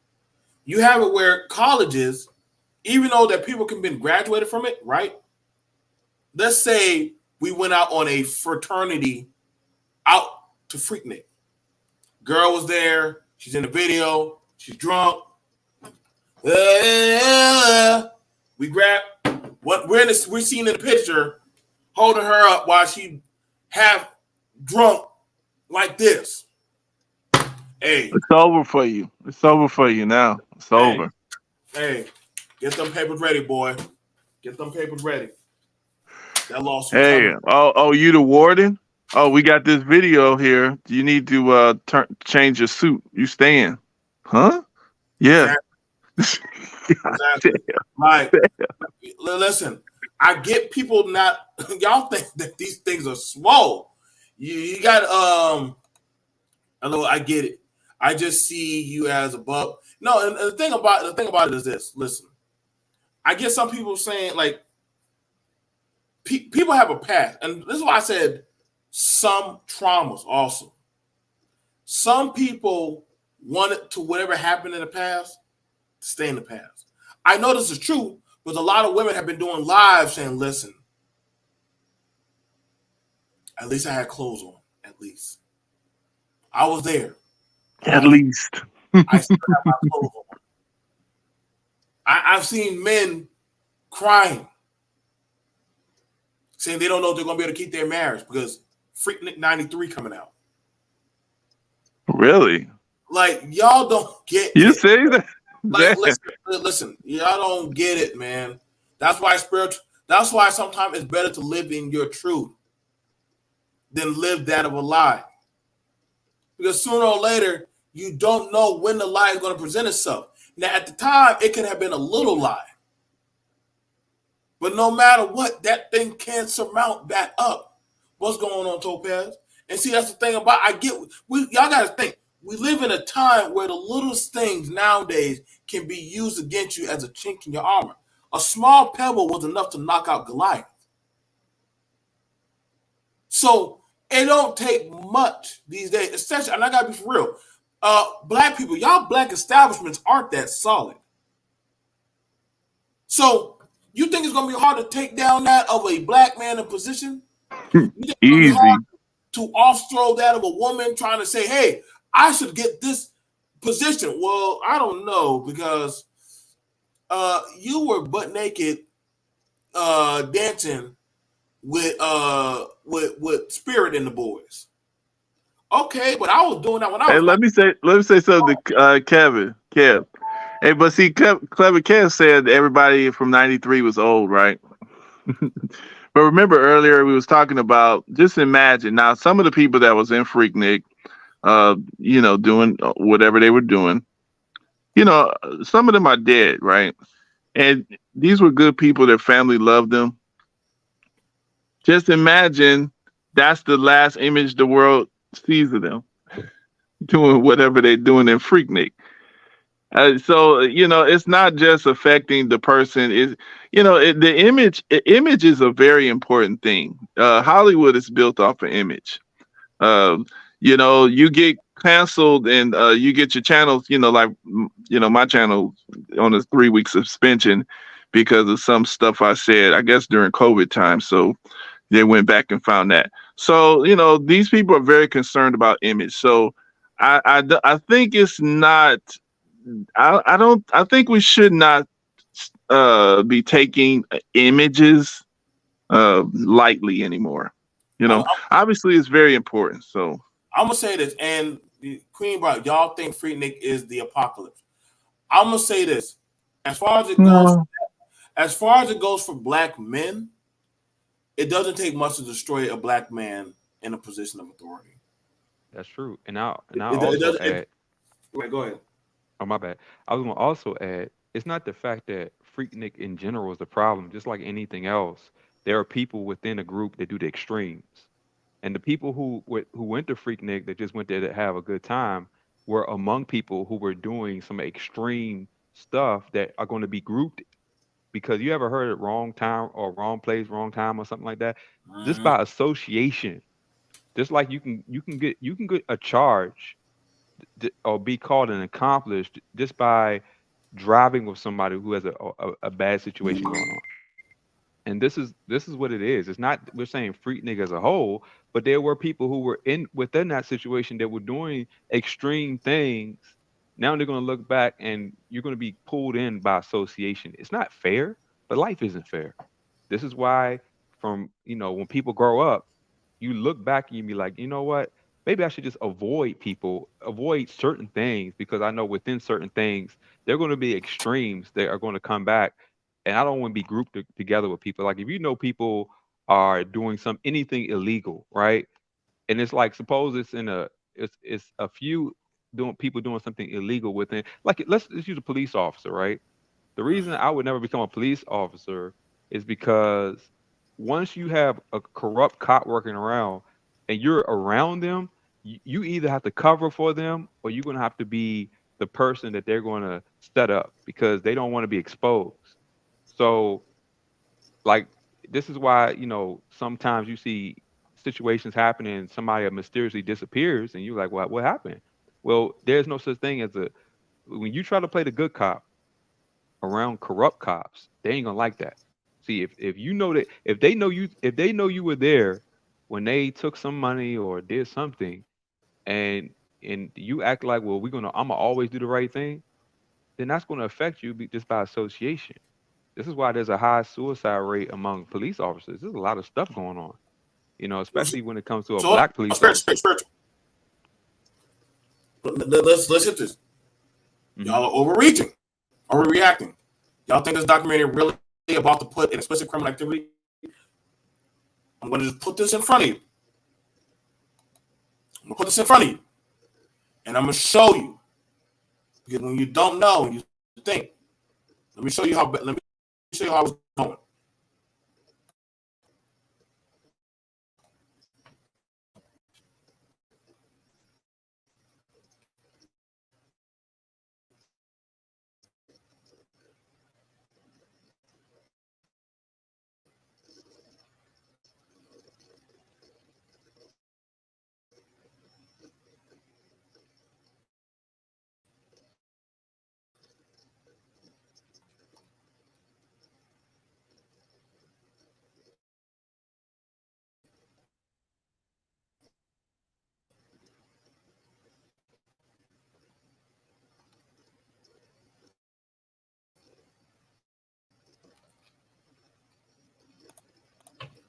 You have it where colleges, even though that people can be graduated from it, right? Let's say we went out on a fraternity out to Freaknik. Girl was there. She's in the video. She's drunk. We grab what we're seeing in the picture, holding her up while she half drunk like this. Hey, it's over for you. It's over for you now. It's over. Hey, get them papers ready, boy. Get them papers ready. That lawsuit. Hey, you the warden? Oh, we got this video here. You need to change your suit. You staying? Huh? Yeah. Exactly. Like, listen, I get people not. Y'all think that these things are small. You got Hello, I get it. I just see you as above. No, and the thing about it is this. Listen, I get some people saying like people have a past, and this is why I said some traumas also. Some people want it to whatever happened in the past to stay in the past. I know this is true, but a lot of women have been doing live saying, "Listen, at least I had clothes on. At least I was there. At least I still have my clothes on." I've seen men crying, saying they don't know if they're going to be able to keep their marriage because Freaknik 93 coming out. Really? Like, y'all don't get you it. say that? Like, listen, y'all don't get it, man. That's why sometimes it's better to live in your truth than live that of a lie. Because sooner or later, you don't know when the lie is going to present itself. Now, at the time, it could have been a little lie. But no matter what, that thing can surmount back up. What's going on, Topaz? And see, that's the thing about y'all got to think. We live in a time where the littlest things nowadays can be used against you as a chink in your armor. A small pebble was enough to knock out Goliath. So it don't take much these days, especially, and I gotta be for real. Black people, y'all black establishments aren't that solid. So you think it's gonna be hard to take down that of a black man in position? You think it's gonna be hard to off-throw that of a woman trying to say, "Hey, I should get this position"? Well, I don't know, because you were butt naked dancing with Spirit and the boys. Okay, but I was doing that when I Hey, was like, let me say something to Kevin. Kev. Hey, but see, Clever Kev said everybody from '93 was old, right? But remember earlier we was talking about, just imagine now some of the people that was in Freaknik, doing whatever they were doing. Some of them are dead, right? And these were good people. Their family loved them. Just imagine that's the last image the world sees of them doing whatever they're doing in Freaknik. So it's not just affecting the person. Is the image is a very important thing. Hollywood is built off of image. You get canceled and you get your channels. My channel on a 3-week suspension because of some stuff I said, I guess during COVID time. So they went back and found that. So these people are very concerned about image. So I think it's not. I don't. I think we should not be taking images lightly anymore. I'm, Obviously, it's very important. So I'm gonna say this, and Queen Bride, y'all think Freaknik is the apocalypse. I'm gonna say this: as far as it goes, no, as far as it goes for black men, it doesn't take much to destroy a black man in a position of authority. That's true. And I It also doesn't. add, Wait, go ahead. oh my bad. I was gonna also add, it's not the fact that Freaknik in general is the problem. Just like anything else, there are people within a group that do the extremes. And the people who went to Freaknik that just went there to have a good time were among people who were doing some extreme stuff that are going to be grouped, because you ever heard of wrong time or wrong place, wrong time or something like that? Just Mhm. by association. Just like you can get a charge or be called an accomplished just by driving with somebody who has a bad situation going on. And this is what it is. It's not we're saying Freaknik as a whole, but there were people who were in within that situation that were doing extreme things. Now they're going to look back and you're going to be pulled in by association. It's not fair, but life isn't fair. This is why, from when people grow up, you look back and you be like, you know what? Maybe I should just avoid people, avoid certain things, because I know within certain things they're going to be extremes that are going to come back, and I don't want to be grouped together with people. Like if people are doing anything illegal, right? And it's like suppose it's a few doing people doing something illegal within, like let's use a police officer, right? The reason I would never become a police officer is because once you have a corrupt cop working around and you're around them, you either have to cover for them or you're going to have to be the person that they're going to set up because they don't want to be exposed. So, like, this is why, sometimes you see situations happening and somebody mysteriously disappears and you're like, what happened? Well, there's no such thing as when you try to play the good cop around corrupt cops, they ain't gonna like that. See, if you know that if they know you were there when they took some money or did something, and you act like, well, I'm gonna always do the right thing, then that's gonna affect you just by association. This is why there's a high suicide rate among police officers. There's a lot of stuff going on, especially when it comes to a So black police spiritual, officer. spiritual. Let's hit this. Hmm. Y'all are overreaching, overreacting. Y'all think this documentary really about to put an explicit criminal activity? I'm going to just put this in front of you. I'm going to put this in front of you, and I'm going to show you. Because when you don't know, you think. Let me show you how. Let me show you how I was going.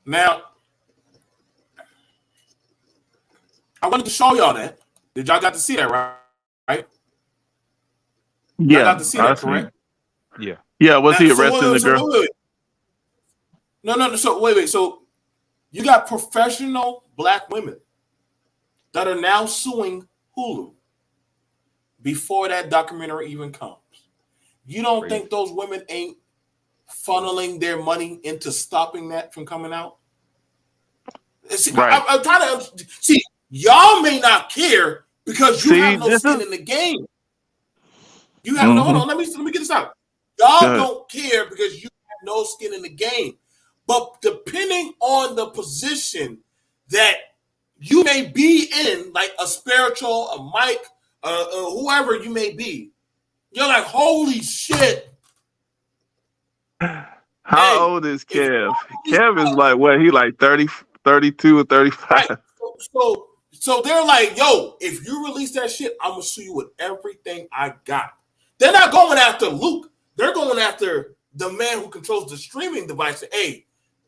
Now, I wanted to show y'all that. Did y'all got to see that, right? Y'all Yeah, got to see I that, seen. correct? Yeah. Yeah, was Now, he so arresting the girl? wait. No. So wait. So you got professional black women that are now suing Hulu before that documentary even comes. You don't Crazy. think those women ain't funneling their money into stopping that from coming out? See, Right. I'm trying to see. Y'all may not care because you See, have no this skin is. in the game. You have no. Hold Mm-hmm. on. Let me get this out. Y'all Good. don't care because you have no skin in the game. But depending on the position that you may be in, like a spiritual, a mic, whoever you may be, you're like, holy shit. How Hey, old is if Kev? you Kev is like what? He like 30, 32 or 35. right, so they're like, yo, if you release that shit, I'm gonna sue you with everything I got. They're not going after Luke. They're going after the man who controls the streaming device. Hey,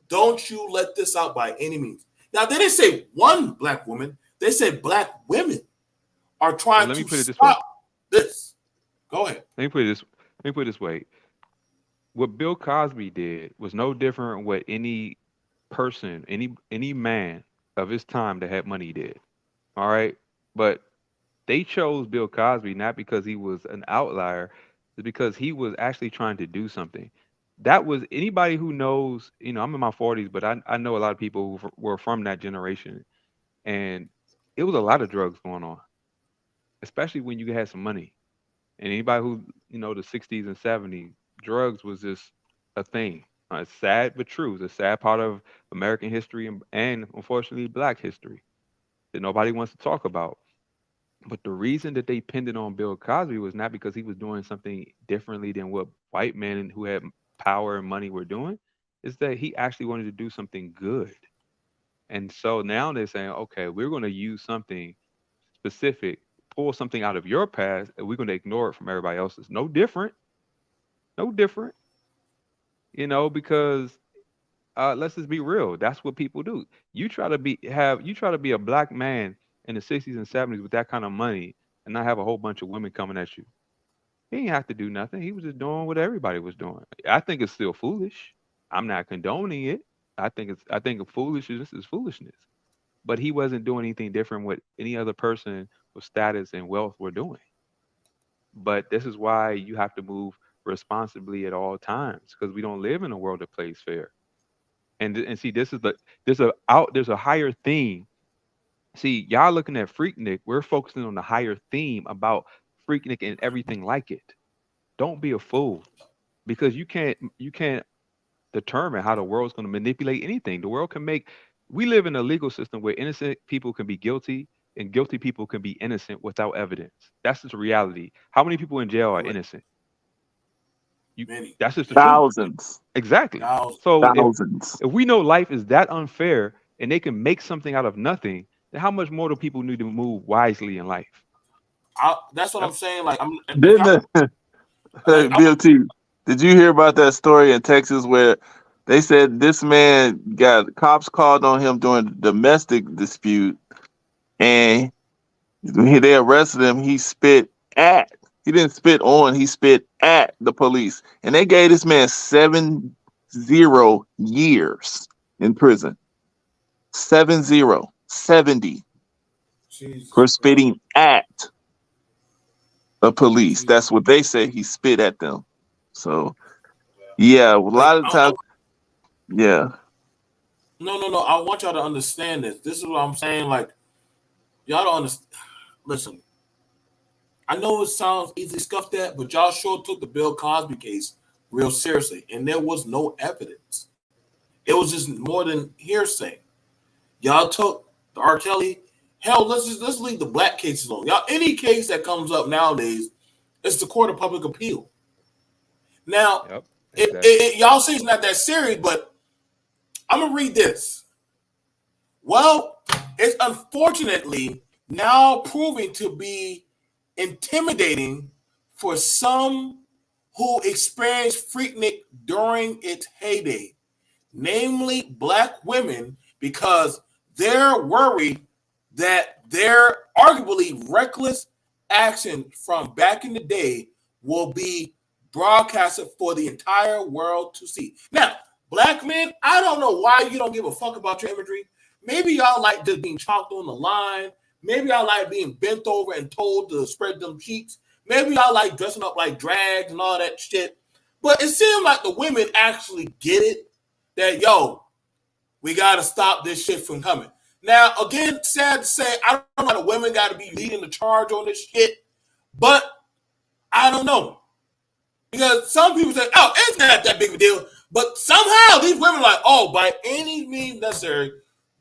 don't you let this out by any means. Now, they didn't say one black woman. They said black women are Well, trying let me to put it this way. stop this. Go ahead. Let me put it this. Let me put it this way. What Bill Cosby did was no different than what any person, any man of his time that had money did. All right, but they chose Bill Cosby not because he was an outlier, it's because he was actually trying to do something. That was anybody who knows. I'm in my 40s, but I know a lot of people who were from that generation, and it was a lot of drugs going on, especially when you had some money. And anybody who the 60s and 70s, drugs was just a thing. It's sad but true. It's a sad part of American history and unfortunately Black history that nobody wants to talk about. But the reason that they pinned it on Bill Cosby was not because he was doing something differently than what white men who had power and money were doing. Is that he actually wanted to do something good. And so now they're saying, okay, we're going to use something specific, pull something out of your past, and we're going to ignore it from everybody else's. No different. No different. Because let's just be real. That's what people do. You try to be a black man in the 60s and 70s with that kind of money and not have a whole bunch of women coming at you. He didn't have to do nothing. He was just doing what everybody was doing. I think it's still foolish. I'm not condoning it. I think foolishness is foolishness. But he wasn't doing anything different what any other person with status and wealth were doing. But this is why you have to move responsibly at all times because we don't live in a world that plays fair. And see, there's a higher theme. See, y'all looking at Freaknik, we're focusing on the higher theme about Freaknik and everything like it. Don't be a fool because you can't determine how the world's going to manipulate anything. The world can make. We live in a legal system where innocent people can be guilty and guilty people can be innocent without evidence. That's just reality. How many people in jail are Right. innocent? Many. That's just the truth. Thousands. Exactly. Thousands. So Thousands. if we know life is that unfair and they can make something out of nothing, then how much more do people need to move wisely in life? That's what I'm saying. Like, Didn't like, BLT, did you hear about that story in Texas where they said this man got cops called on him during a domestic dispute and they arrested him. He didn't spit on, he spit at the police. And they gave this man 70 years in prison. 70 Jesus for Christ. spitting at the police. That's what they say. He spit at them. So yeah, a Like, lot of times, yeah. no. I want y'all to understand this. This is what I'm saying. Like, y'all don't understand. Listen, I know it sounds easy scuffed at, but y'all sure took the Bill Cosby case real seriously, and there was no evidence. It was just more than hearsay. Y'all took the R. Kelly. Hell, let's leave the black cases alone. Y'all, any case that comes up nowadays, it's the court of public appeal. Now, Yep. Exactly. y'all say it's not that serious, but I'm gonna read this. Well, it's unfortunately now proving to be intimidating for some who experienced Freaknik during its heyday. namely black women, because they're worried that their arguably reckless action from back in the day will be broadcasted for the entire world to see. Now, black men, I don't know why you don't give a fuck about your imagery. Maybe y'all like just being chalked on the line. Maybe y'all like being bent over and told to spread them cheeks. Maybe y'all like dressing up like drags and all that shit. But it seemed like the women actually get it that, yo, we got to stop this shit from coming. Now, again, sad to say, I don't know the women got to be leading the charge on this shit, but I don't know. Because some people say, oh, it's not that big of a deal. But somehow these women are like, oh, by any means necessary,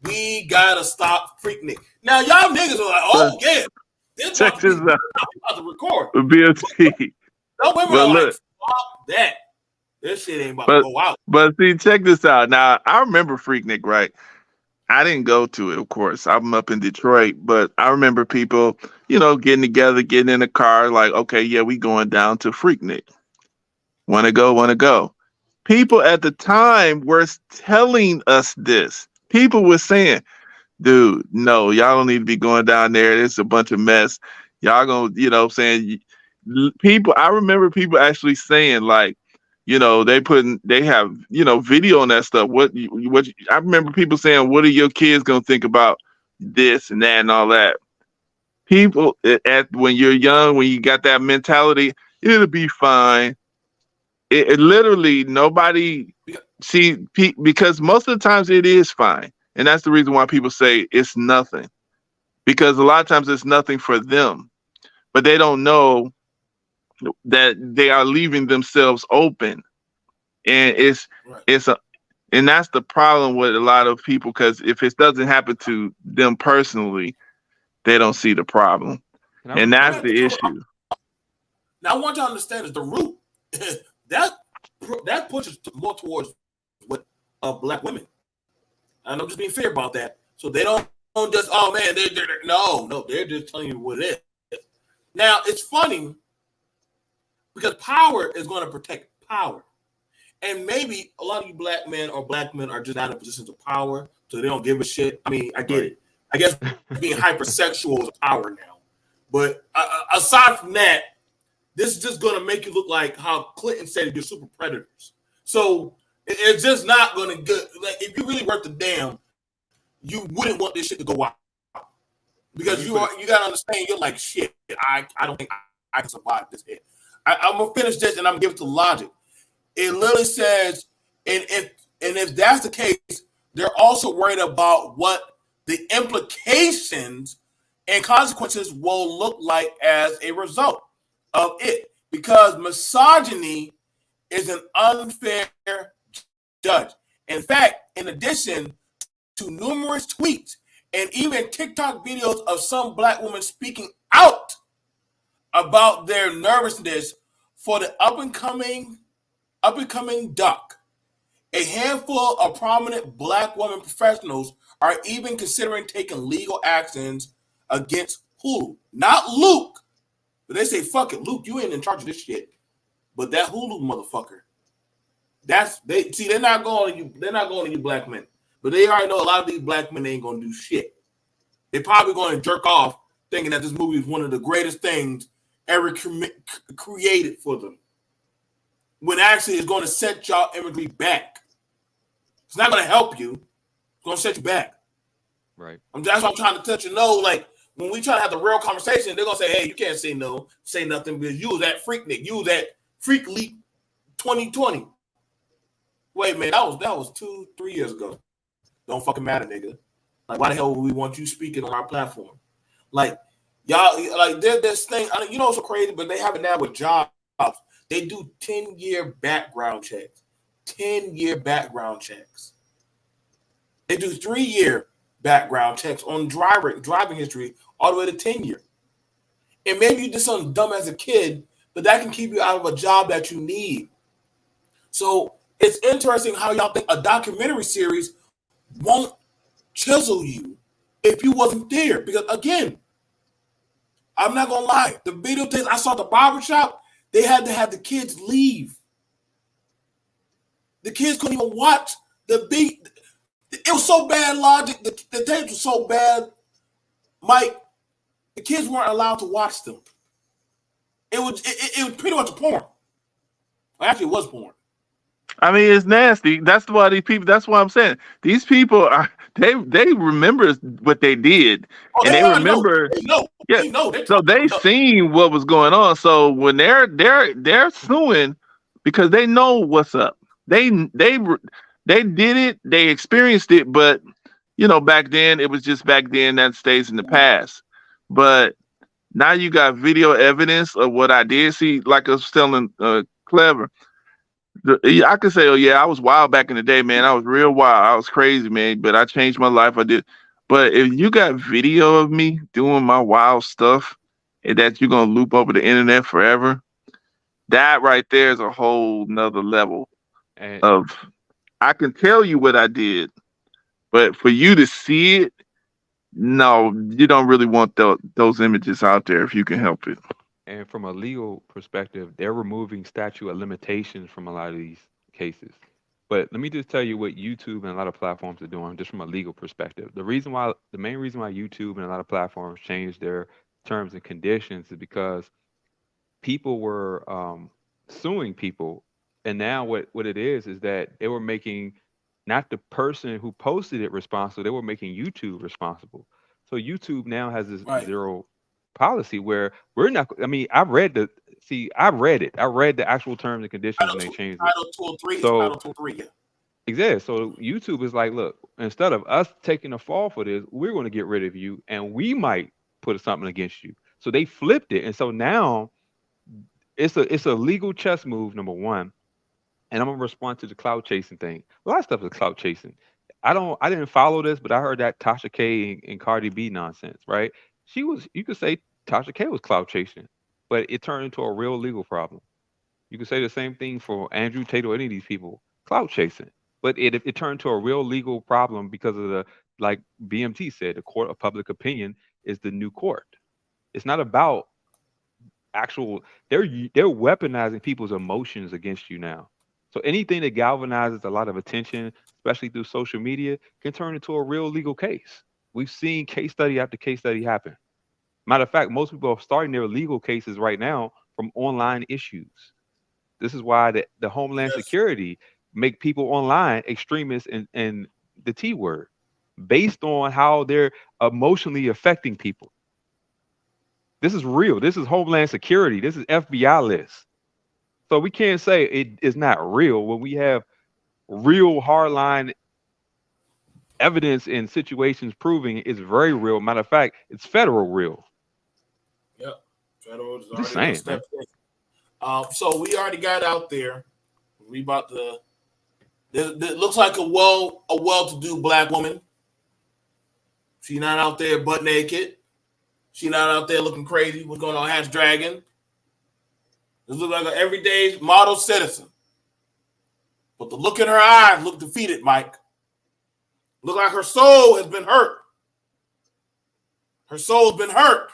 we got to stop Freaknik. Now, y'all niggas are like, oh, yeah. Check this out. About to record. BLT. No women are like, fuck that. This shit ain't about to go out. But see, check this out. Now, I remember Freaknik, right? I didn't go to it, of course. I'm up in Detroit, but I remember people, getting together, getting in a car, like, okay, yeah, we going down to Freaknik. Want to go. People at the time were telling us this. People were saying, dude, no, y'all don't need to be going down there. It's a bunch of mess. Y'all gonna, saying people. I remember people actually saying like, they have, video on that stuff. I remember people saying, what are your kids gonna think about this and that and all that? People when you're young, when you got that mentality, it'll be fine. It literally nobody see because most of the times it is fine. And that's the reason why people say it's nothing, because a lot of times it's nothing for them, but they don't know that they are leaving themselves open. And and that's the problem with a lot of people, because if it doesn't happen to them personally, they don't see the problem. And that's the issue. Now, I want you to understand is the root that pushes more towards what black women. And I'm just being fair about that. So they don't just, oh man, they're just telling you what it is. Now, it's funny because power is going to protect power. And maybe a lot of you black men are just not in positions of power, so they don't give a shit. I mean, I get it. I guess being hypersexual is power now. But aside from that, this is just going to make you look like how Clinton said you're super predators. So it's just not going to get, like, if you really worth the damn, you wouldn't want this shit to go out. Because you got to understand, you're like, shit, I don't think I can survive this hit. I'm going to finish this and I'm going to give it to logic. It literally says, and if that's the case, they're also worried about what the implications and consequences will look like as a result of it. Because misogyny is an unfair judge. In fact, in addition to numerous tweets and even TikTok videos of some black women speaking out about their nervousness for the up and coming duck, a handful of prominent black women professionals are even considering taking legal actions against Hulu. Not Luke, but they say, fuck it, Luke, you ain't in charge of this shit. But that Hulu motherfucker, they're not going to you. They're not going to you black men. But they already know a lot of these black men ain't going to do shit. They're probably going to jerk off thinking that this movie is one of the greatest things ever created for them. When actually it's going to set y'all imagery back. It's not going to help you. It's going to set you back. Right. That's what I'm trying to let you know. Like, when we try to have the real conversation, they're going to say, hey, you can't say no, say nothing, because you was at Freaknik. You was at Freak League 2020. Wait, man, that was 2-3 years ago. Don't fucking matter, nigga. Like, why the hell would we want you speaking on our platform? Like, y'all, like, there's this thing, you know, it's so crazy, but they have it now with jobs. They do 10-year background checks. 10-year background checks. They do 3-year background checks on driving history all the way to 10-year. And maybe you did something dumb as a kid, but that can keep you out of a job that you need. So it's interesting how y'all think a documentary series won't chisel you if you wasn't there. Because again, I'm not gonna lie, the video tapes I saw at the barbershop, they had to have the kids leave. The kids couldn't even watch The beat, it was so bad. Logic, the tapes were so bad. Mike, the kids weren't allowed to watch them. It was pretty much porn. Well, actually, it was porn. I mean, it's nasty. That's why these people. That's why I'm saying these people are. They remember what they did, Oh, and they they already know. remember. They know. Yeah. They know. They're So talking they about seen what was going on. So when they're suing because they know what's up. They did it. They experienced it. But back then it was just back then. That stays in the past. But now you got video evidence of what I did see. Like I was telling Clever. I could say, oh yeah, I was wild back in the day, man. I was real wild. I was crazy, man. But I changed my life. I did. But if you got video of me doing my wild stuff, and that you're gonna loop over the internet forever, that right there is a whole nother level And of. I can tell you what I did, but for you to see it, no, you don't really want those images out there if you can help it. and from a legal perspective, they're removing statute of limitations from a lot of these cases. But let me just tell you what YouTube and a lot of platforms are doing, just from a legal perspective. The main reason why YouTube and a lot of platforms changed their terms and conditions is because people were suing people, and now what it is that they were making not the person who posted it responsible, they were making YouTube responsible. So YouTube now has this right. zero policy where we're not. I mean, I read the actual terms and conditions when they changed it. Title 203. It's So Title 203. Yeah. exactly. So YouTube is like, look, instead of us taking the fall for this, we're going to get rid of you, and we might put something against you. So they flipped it, and so now it's a legal chess move, number one. And I'm gonna respond to the cloud chasing thing. A lot of stuff is cloud chasing. I didn't follow this, but I heard that Tasha K and Cardi B nonsense, right? You could say Tasha K was cloud chasing, but it turned into a real legal problem. You could say the same thing for Andrew Tate or any of these people, cloud chasing. But it turned to a real legal problem because of like BMT said, the court of public opinion is the new court. It's not about actual they're weaponizing people's emotions against you now. So anything that galvanizes a lot of attention, especially through social media, can turn into a real legal case. We've seen case study after case study happen. Matter of fact, most people are starting their legal cases right now from online issues. This is why the Homeland Yes. Security make people online extremists and the T word based on how they're emotionally affecting people. This is real. This is Homeland Security. This is FBI list. So we can't say it is not real when we have real hardline evidence in situations proving it's very real. Matter of fact, it's federal real. Yep. Federal is Just already saying, man. stepped in. So we already got out there. We about to. It looks like a well-to-do black woman. She's not out there butt naked. She's not out there looking crazy. What's going on? Hatch Dragon. This looks like an everyday model citizen. But the look in her eyes look defeated, Mike. Look like her soul has been hurt. Her soul's been hurt.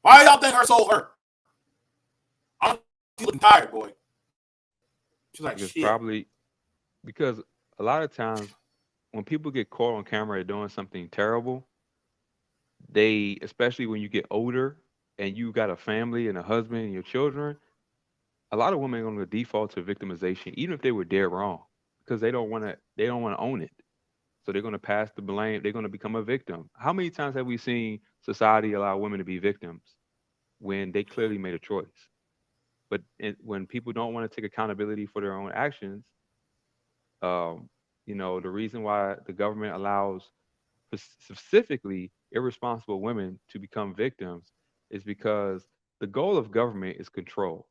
Why y'all think her soul hurt? She's looking tired, boy. She's like, It's shit. probably because a lot of times when people get caught on camera doing something terrible, especially when you get older and you got a family and a husband and your children, a lot of women are going to default to victimization, even if they were dead wrong, because they don't want to own it. So they're going to pass the blame. They're going to become a victim. How many times have we seen society allow women to be victims when they clearly made a choice? But when people don't want to take accountability for their own actions, the reason why the government allows specifically irresponsible women to become victims is because the goal of government is control.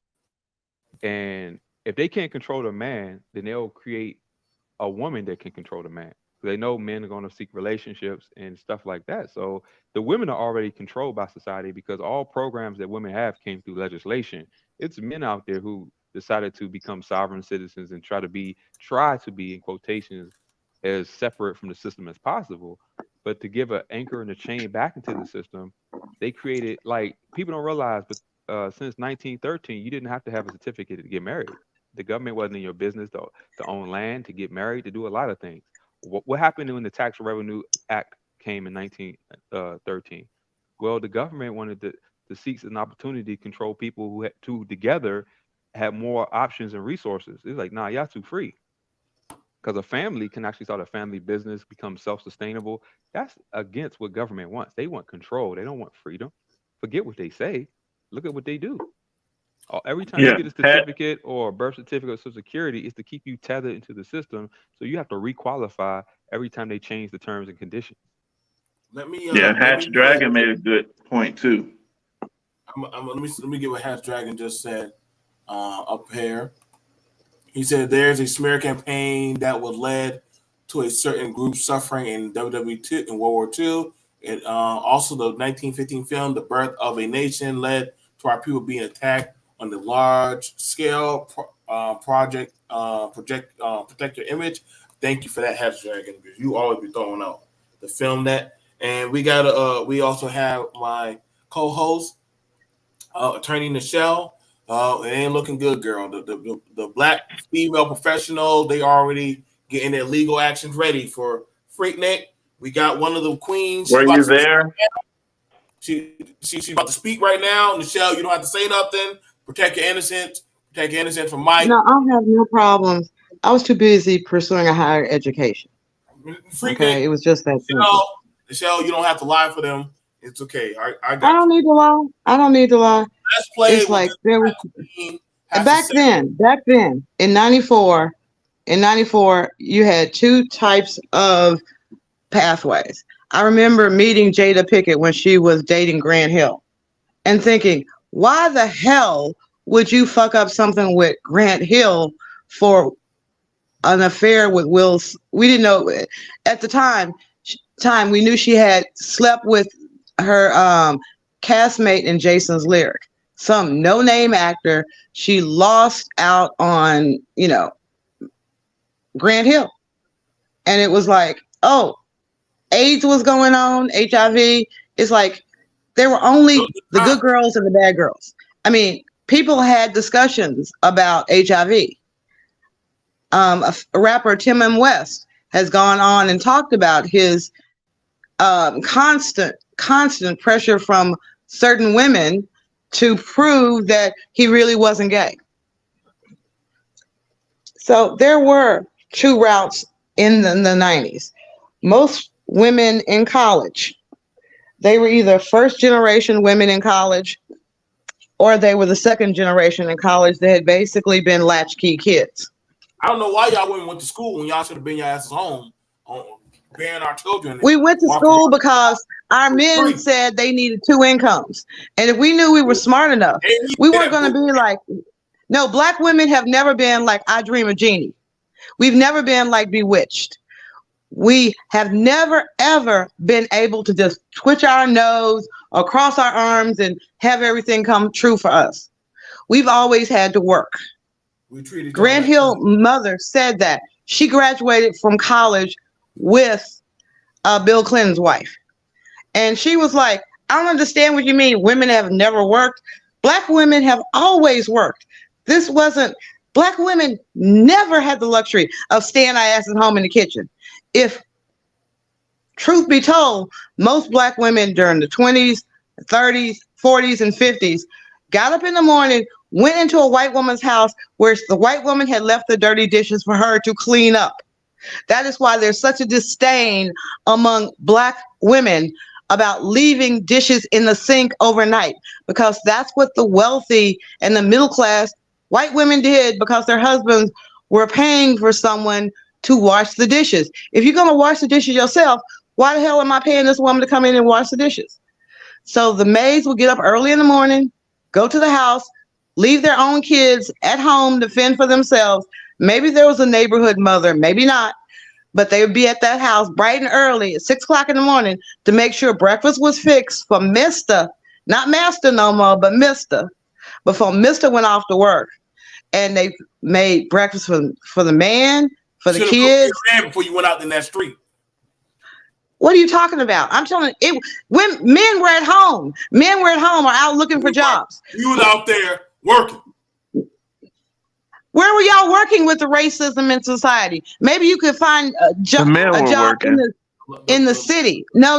And if they can't control the man, then they'll create a woman that can control the man. They know men are going to seek relationships and stuff like that. So the women are already controlled by society because all programs that women have came through legislation. It's men out there who decided to become sovereign citizens and try to be in quotations as separate from the system as possible. But to give an anchor and a chain back into the system, they created, like, people don't realize, but since 1913, you didn't have to have a certificate to get married. The government wasn't in your business to own land, to get married, to do a lot of things. What happened when the Tax Revenue Act came in 1913? Well, the government wanted to seek an opportunity to control people who had two together had more options and resources. It's like, nah, y'all too free. Because a family can actually start a family business, become self-sustainable. That's against what government wants. They want control. They don't want freedom. Forget what they say. Look at what they do. Every time you Yeah, get a certificate or a birth certificate or Social Security, it's to keep you tethered into the system. So you have to requalify every time they change the terms and conditions. Let me yeah. let Hatch me Dragon made a good point too. let me get what Hatch Dragon just said up here. He said there's a smear campaign that was led to a certain group suffering in WW2 in World War II. And also the 1915 film, The Birth of a Nation, led to our people being attacked on the large scale project Protect Your Image. Thank you for that, Hatch Dragon, because you always be throwing out the film that. And we we also have my co-host, Attorney Nichelle. It ain't looking good, girl. The black female professional, they already getting their legal actions ready for Freaknik. We got one of the queens. Were you there? She's about to speak right now. Nichelle, you don't have to say nothing. Protect your innocence. Protect your innocence from Mike. No, I have no problems. I was too busy pursuing a higher education. Freaknik. Okay, it was just that simple. Nichelle, you don't have to lie for them. It's okay. I got I don't need to lie. I don't need to lie. Let's play. It's like there was back then in '94. In '94, you had two types of pathways. I remember meeting Jada Pickett when she was dating Grant Hill and thinking, why the hell would you fuck up something with Grant Hill for an affair with Will? We didn't know at the time we knew she had slept with her castmate in Jason's Lyric, some no-name actor. She lost out on, Grant Hill. And it was like, oh, AIDS was going on, HIV. It's like there were only the good girls and the bad girls. I mean, people had discussions about HIV. A rapper, Tim M. West, has gone on and talked about his constant pressure from certain women to prove that he really wasn't gay. So there were two routes in the 90s. Most women in college, they were either first generation women in college or they were the second generation in college that had basically been latchkey kids. I don't know why y'all women went to school when y'all should have been your asses home bearing our children. We went to school because our men said they needed two incomes. And if we knew we were smart enough, we weren't going to be like, no, black women have never been like I Dream of Jeannie. We've never been like Bewitched. We have never, ever been able to just twitch our nose or cross our arms and have everything come true for us. We've always had to work. Grant Hill mother said that. She graduated from college with Bill Clinton's wife. And she was like, I don't understand what you mean. Women have never worked. Black women have always worked. Black women never had the luxury of staying our asses home in the kitchen. If truth be told, most black women during the 20s, 30s, 40s, and 50s got up in the morning, went into a white woman's house where the white woman had left the dirty dishes for her to clean up. That is why there's such a disdain among black women about leaving dishes in the sink overnight, because that's what the wealthy and the middle class white women did because their husbands were paying for someone to wash the dishes. If you're going to wash the dishes yourself, why the hell am I paying this woman to come in and wash the dishes? So the maids would get up early in the morning, go to the house, leave their own kids at home to fend for themselves. Maybe there was a neighborhood mother, maybe not, but they would be at that house bright and early at 6 o'clock in the morning to make sure breakfast was fixed for Mr., not Master no more, but Mr. Before Mr. went off to work. And they made breakfast for the man, for the kids. Before you went out in that street. What are you talking about? I'm telling you, when men were at home. Men were at home or out looking for jobs. You was out there working. Where were y'all working with the racism in society? Maybe you could find a The men were job working. in the city. No.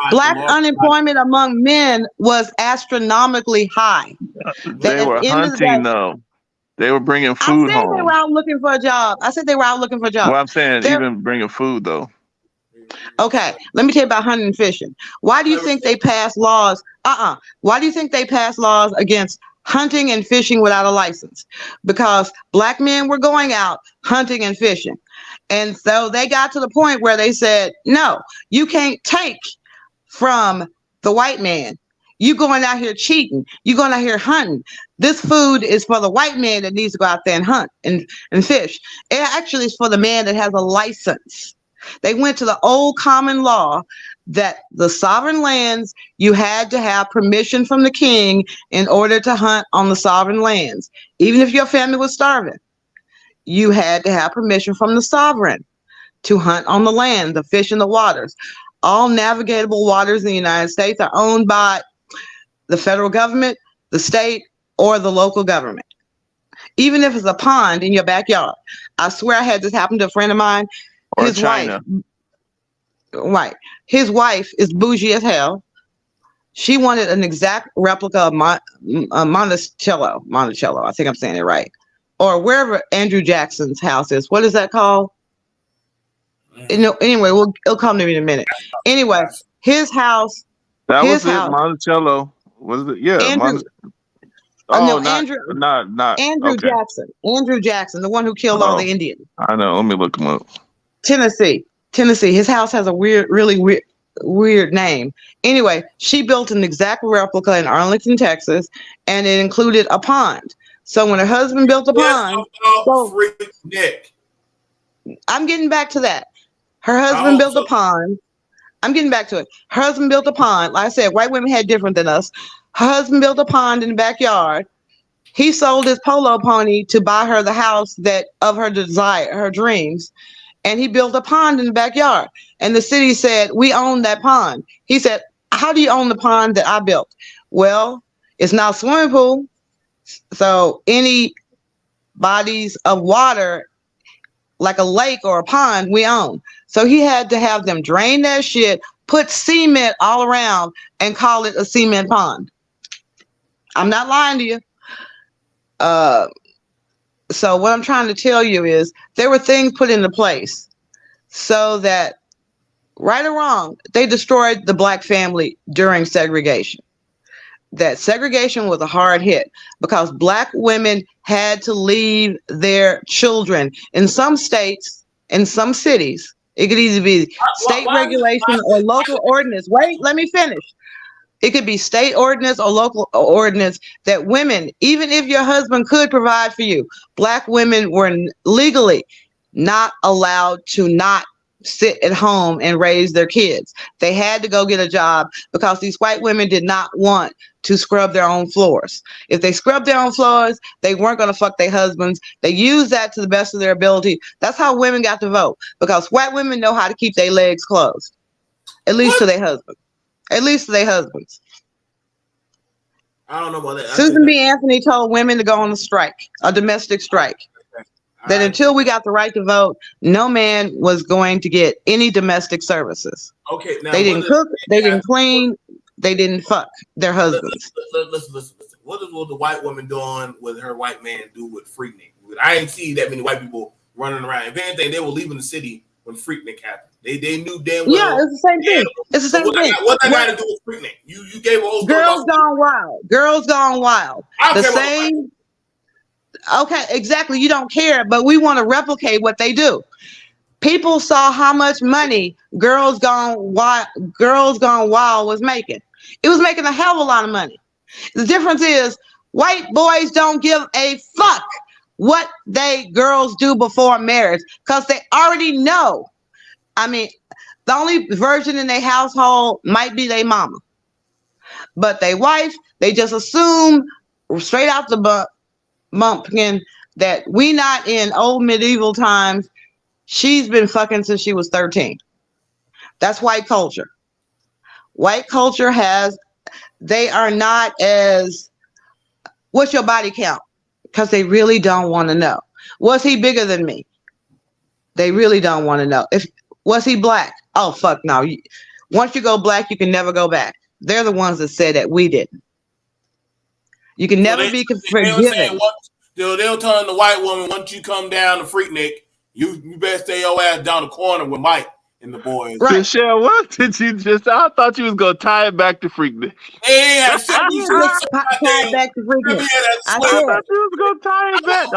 Black unemployment among men was astronomically high. They At were the end of the hunting day, though. They were bringing I food said they were home. out looking for a job. Well, I'm saying They're, even bringing food though. okay, let me tell you about hunting and fishing. Why do you think they passed laws? Why do you think they passed laws against hunting and fishing without a license? Because black men were going out hunting and fishing. And so they got to the point where they said, no, you can't take from the white man. You going out here cheating. You going out here hunting. This food is for the white man that needs to go out there and hunt and fish. It actually is for the man that has a license. They went to the old common law that the sovereign lands, you had to have permission from the king in order to hunt on the sovereign lands. Even if your family was starving, you had to have permission from the sovereign to hunt on the land, the fish in the waters. All navigable waters in the United States are owned by the federal government, the state, or the local government. Even if it's a pond in your backyard. I swear I had this happen to a friend of mine. Or His China. wife, his wife is bougie as hell. She wanted an exact replica of Monticello. I think I'm saying it right. Or wherever Andrew Jackson's house is. What is that called? Anyway, it'll come to me in a minute. Anyway, his house. That his was it, house. Monticello. Was it? Yeah. Andrew, Andrew Andrew okay. Jackson. Andrew Jackson, the one who killed all the Indians. I know. Let me look him up. Tennessee. His house has a really weird name. Anyway, she built an exact replica in Arlington, Texas, and it included a pond. So when her husband built a pond, Freaknik. I'm getting back to that. Her husband built a pond. I'm getting back to it. Her husband built a pond. Like I said, white women had different than us. Her husband built a pond in the backyard. He sold his polo pony to buy her the house that of her desire, her dreams. And he built a pond in the backyard. And the city said, we own that pond. He said, how do you own the pond that I built? Well, it's not a swimming pool. So any bodies of water, like a lake or a pond, we own. So he had to have them drain that shit, put cement all around, and call it a cement pond. I'm not lying to you. So what I'm trying to tell you is there were things put into place so that, right or wrong, they destroyed the black family during segregation. That segregation was a hard hit because black women had to leave their children. In some states, in some cities, it could either be state regulation or local ordinance. Wait, let me finish. It could be state ordinance or local ordinance that women, even if your husband could provide for you, black women were legally not allowed to not sit at home and raise their kids. They had to go get a job because these white women did not want to scrub their own floors. If they scrubbed their own floors, they weren't going to fuck their husbands. They used that to the best of their ability. That's how women got to vote, because white women know how to keep their legs closed, at least to their husbands. At least to their husbands. I don't know about that. Susan B. Anthony told women to go on a strike, a domestic strike. That until we got the right to vote, no man was going to get any domestic services. Okay, now they didn't cook, they didn't clean, they didn't fuck their husbands. Listen. What is the white woman doing with her white man do with Freaknik? I didn't see that many white people running around. If anything, they were leaving the city when Freaknik happened. They knew damn well. Yeah, it's the same thing. It's the same thing. What that got to do with Freaknik? You gave a whole Girls Gone Wild. Girls Gone Wild. The same. Okay, exactly. You don't care, but we want to replicate what they do. People saw how much money Girls Gone Wild was making. It was making a hell of a lot of money. The difference is white boys don't give a fuck what girls do before marriage because they already know. I mean, the only virgin in their household might be their mama. But their wife, they just assume straight out the bumpkin that we not in old medieval times. She's been fucking since she was 13. That's white culture. White culture they are not as, what's your body count? because they really don't want to know. Was he bigger than me? They really don't want to know. Was he black? Oh fuck no. Once you go black, you can never go back. They're the ones that said that, we didn't. You can never be forgiven. They'll tell the white woman, once you come down to Freaknik, you better stay your ass down the corner with Mike and the boys. Right. Michelle, what did you just? I thought you was gonna tie it back to Freaknik. Yeah, tie it back to Freaknik. I thought you was gonna tie it back.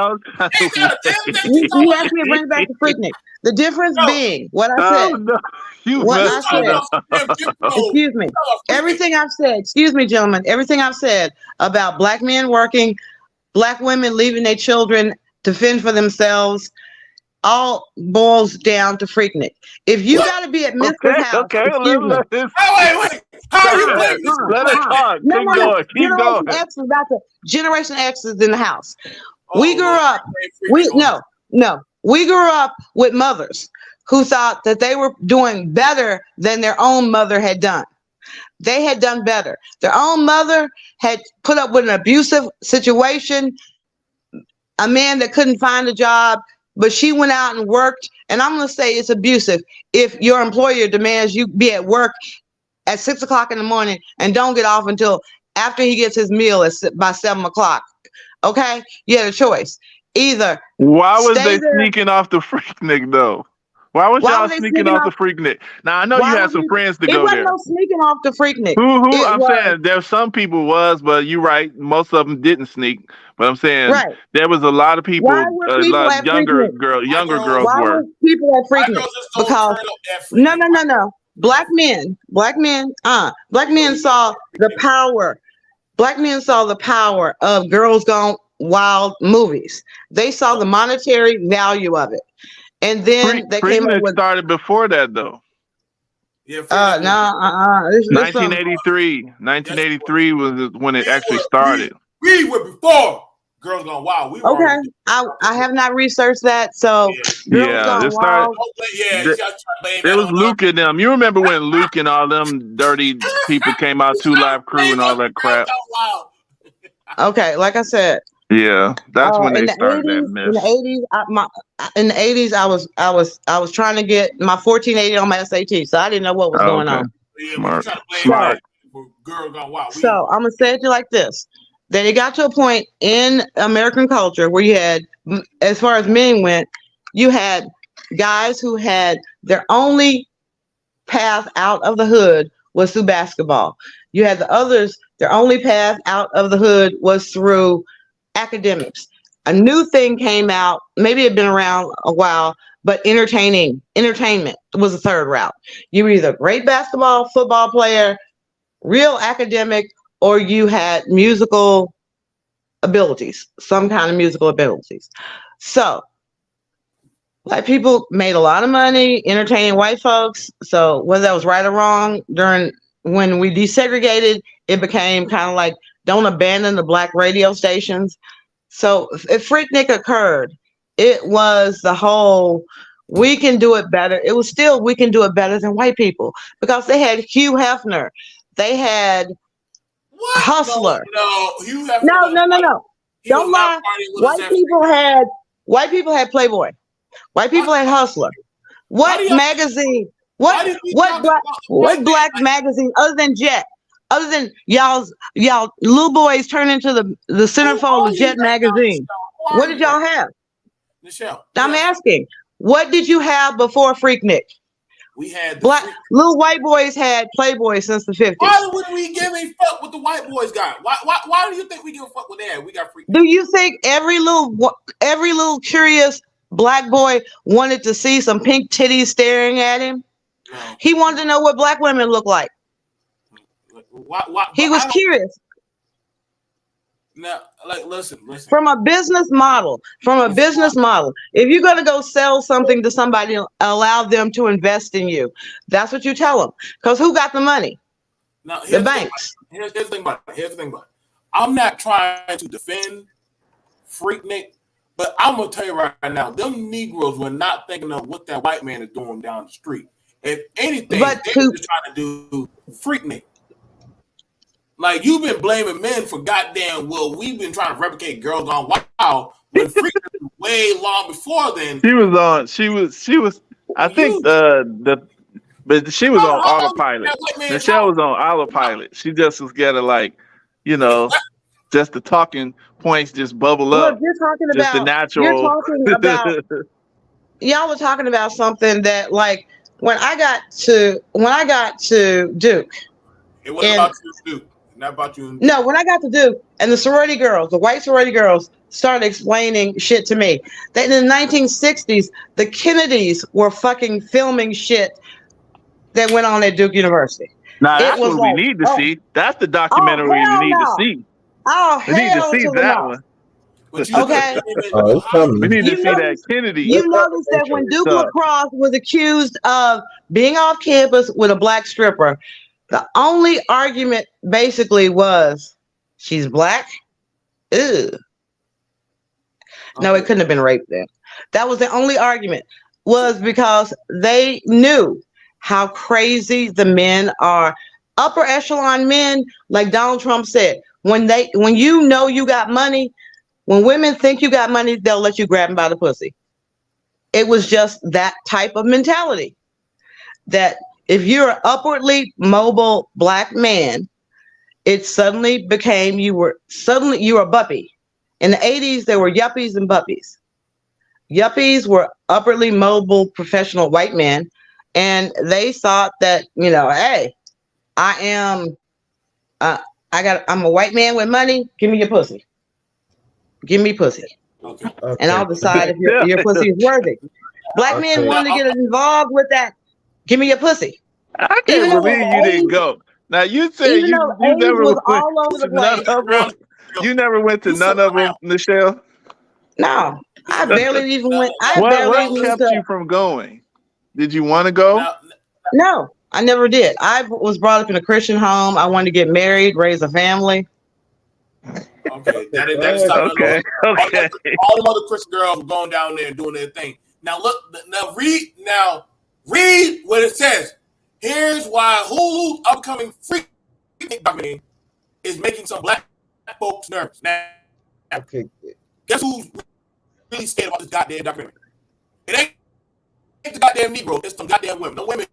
You asked me to bring it back to Freaknik. The difference being what I said. Excuse me. Everything I've said. Excuse me, gentlemen. Everything I've said about black men working, black women leaving their children to fend for themselves, all boils down to Freaknik. If you got to be at Mr. House, wait. How are you playing? Let it talk. Keep going. Generation X is in the house. We grew up. We grew up with mothers who thought that they were doing better than their own mother had done. They had done better. Their own mother had put up with an abusive situation, a man that couldn't find a job, but she went out and worked. And I'm going to say it's abusive if your employer demands you be at work at 6 o'clock in the morning and don't get off until after he gets his meal by 7 o'clock. Okay? You had a choice. Either. Why was they sneaking off the Freaknik though? Why was y'all sneaking off the Freaknik? Now I know you had some friends to go there. It wasn't no sneaking off the Freaknik. Who? I'm saying there's some people was, but you're right. Most of them didn't sneak. But I'm saying there was a lot of people, a lot of younger girls were. Why were people at Freaknik? Because no. Black men saw the power. Black men saw the power of Girls Gone Wild movies. They saw the monetary value of it. And then they came up with started before that though. Yeah, 1983. 1983 was when it actually started. We were before Girls Gone Wild. Okay. I have not researched that. So it started. It was Luke and them. You remember when Luke and all them dirty people came out, 2 Live Crew and all that crap? Okay, like I said. Yeah, that's when they started that mess. In the 80s, I was trying to get my 1480 on my SAT, so I didn't know what was going on. Smart. So I'm gonna say it to you like this: that it got to a point in American culture where you had, as far as men went, you had guys who had their only path out of the hood was through basketball. You had the others, their only path out of the hood was through academics. A new thing came out, maybe it had been around a while, but entertainment was the third route. You were either a great basketball, football player, real academic, or you had musical abilities, some kind of musical abilities. So black people made a lot of money entertaining white folks. So whether that was right or wrong, when we desegregated, it became kind of like, don't abandon the black radio stations. So if Freaknik occurred, it was the whole, we can do it better. It was still, we can do it better than white people, because they had Hugh Hefner. They had Hustler. Hugh Hefner. No. Don't lie. White people had Playboy. White people had Hustler. What magazine? What black magazine other than Jet? Other than y'all little boys turn into the centerfold of Jet magazine. What did y'all have? Michelle, I'm asking, what did you have before Freaknik? We had little white boys had Playboy since the 50s. Why would we give a fuck what the white boys got? Why do you think we give a fuck what they had? We got Freaknik. Do you think every little curious black boy wanted to see some pink titties staring at him? No. He wanted to know what black women look like. He was curious. Now, listen. From a business model, if you're going to go sell something to somebody, allow them to invest in you. That's what you tell them. Because who got the money? Now, the banks. Here's the thing about it. I'm not trying to defend Freaknik, but I'm going to tell you right now, them Negroes were not thinking of what that white man is doing down the street. If anything, they were just trying to do Freaknik. Like, you've been blaming men for goddamn, well, we've been trying to replicate Girls Gone Wild now. When Freaknik was way long before then. She was on. She was. I think but she was on autopilot. Michelle was on autopilot. She just was getting like, you know, just the talking points just bubble Look, up. you're talking Just the about. natural. You're talking about. Y'all were talking about something that, like, when I got to Duke. It wasn't about you, Duke. Not about you. No, when I got to Duke, and the sorority girls, the white sorority girls, started explaining shit to me. That in the 1960s, the Kennedys were fucking filming shit that went on at Duke University. Now It that's was what we like, need to oh, see. That's the documentary we hell need to no. see. Oh, We need to hell see to the that no. one. But you Okay. Oh, it's We coming. need to You see that notice, Kennedy. you notice that when Duke stuff. Lacrosse was accused of being off campus with a black stripper, the only argument basically was she's black. Ew. No, it couldn't have been rape then. That was the only argument, was because they knew how crazy the men are. Upper echelon men, like Donald Trump said, when you know you got money, when women think you got money, they'll let you grab them by the pussy. It was just that type of mentality. That if you're an upwardly mobile black man, it suddenly became you were a buppy. In the 80s, there were yuppies and buppies. Yuppies were upwardly mobile professional white men, and they thought that, hey, I'm a white man with money. Give me your pussy. Give me pussy. Okay. And I'll decide if your pussy is worthy. Black men wanted to get involved with that. Give me your pussy. I can't believe you didn't go. Now you said Even you though never AIDS was went all over the to none place. of them. You never went to none of them, Michelle. No, I barely even went. What kept you from going? Did you want to go? No, I never did. I was brought up in a Christian home. I wanted to get married, raise a family. Okay, that is okay. All the other Christian girls were going down there and doing their thing. Now look, read what it says. Here's why Hulu's upcoming Freaknik documentary is making some black folks nervous. Now, guess who's really scared about this goddamn documentary? It ain't the goddamn Negro. It's some goddamn women. The women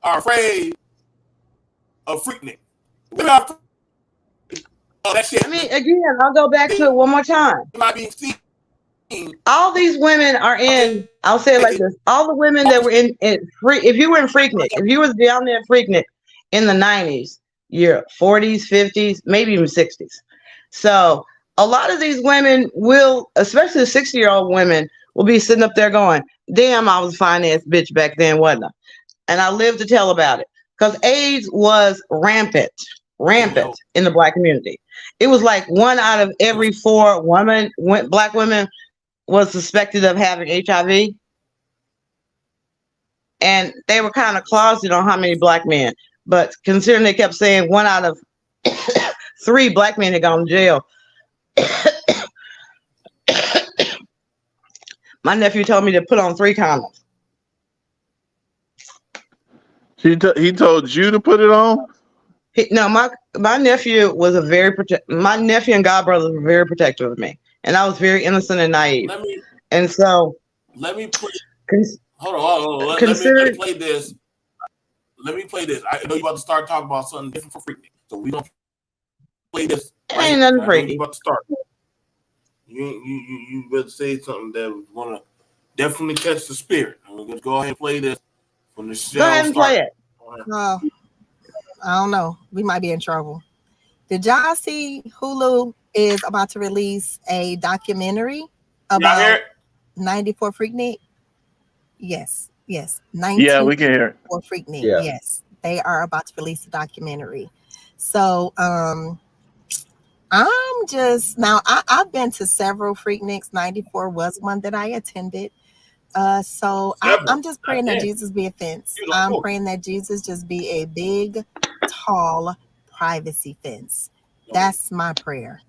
are afraid of Freaknik. Women are afraid of that shit. I mean, again, I'll go back to it one more time. All these women are in. I'll say it like this: all the women that were in if you were in Freaknik, if you was down there in Freaknik in the 90s, your 40s, 50s, maybe even 60s. So a lot of these women will, especially the 60-year-old women, will be sitting up there going, damn, I was a fine-ass bitch back then, wasn't I? And I live to tell about it. Because AIDS was rampant in the black community. It was like 1 out of every 4 black women was suspected of having HIV. And they were kind of closeted on how many black men. But considering they kept saying 1 out of 3 black men had gone to jail. My nephew told me to put on 3 condoms. He told you to put it on? No, my nephew was my nephew and god brothers were very protective of me. And I was very innocent and naive. Let me play. Hold on. Let me play this. Let me play this. I know you about to start talking about something different for Freaknik. So we don't play this. Ain't nothing freaky. You about to start. You better say something that was gonna definitely catch the spirit. Let's go ahead and play this from the show. Go ahead and play it. I don't know. We might be in trouble. Did y'all see Hulu is about to release a documentary about 94 Freaknik? Yes. 94 yeah, we can hear it. Freaknik. Yeah. Yes, they are about to release a documentary. So I'm just now. I've been to several Freakniks. 94 was one that I attended. So I'm just praying that Jesus be a fence. I'm praying that Jesus just be a big, tall privacy fence. That's my prayer.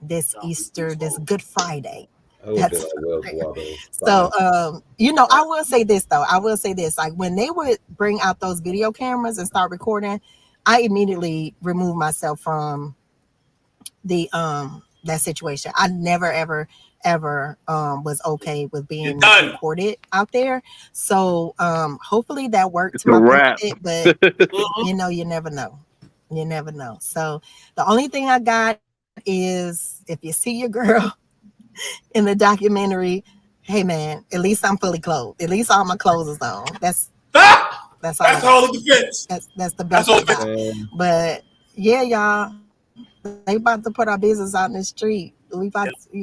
This Easter, this Good Friday. That's so I will say this though. Like when they would bring out those video cameras and start recording, I immediately remove myself from the that situation. I never ever was okay with being recorded out there. So hopefully that worked to my benefit, but you know, you never know. You never know. So the only thing I got is if you see your girl in the documentary, hey man, at least I'm fully clothed. At least all my clothes is on. That's all the defense. That's the best I got. But yeah, y'all, they about to put our business out in the street.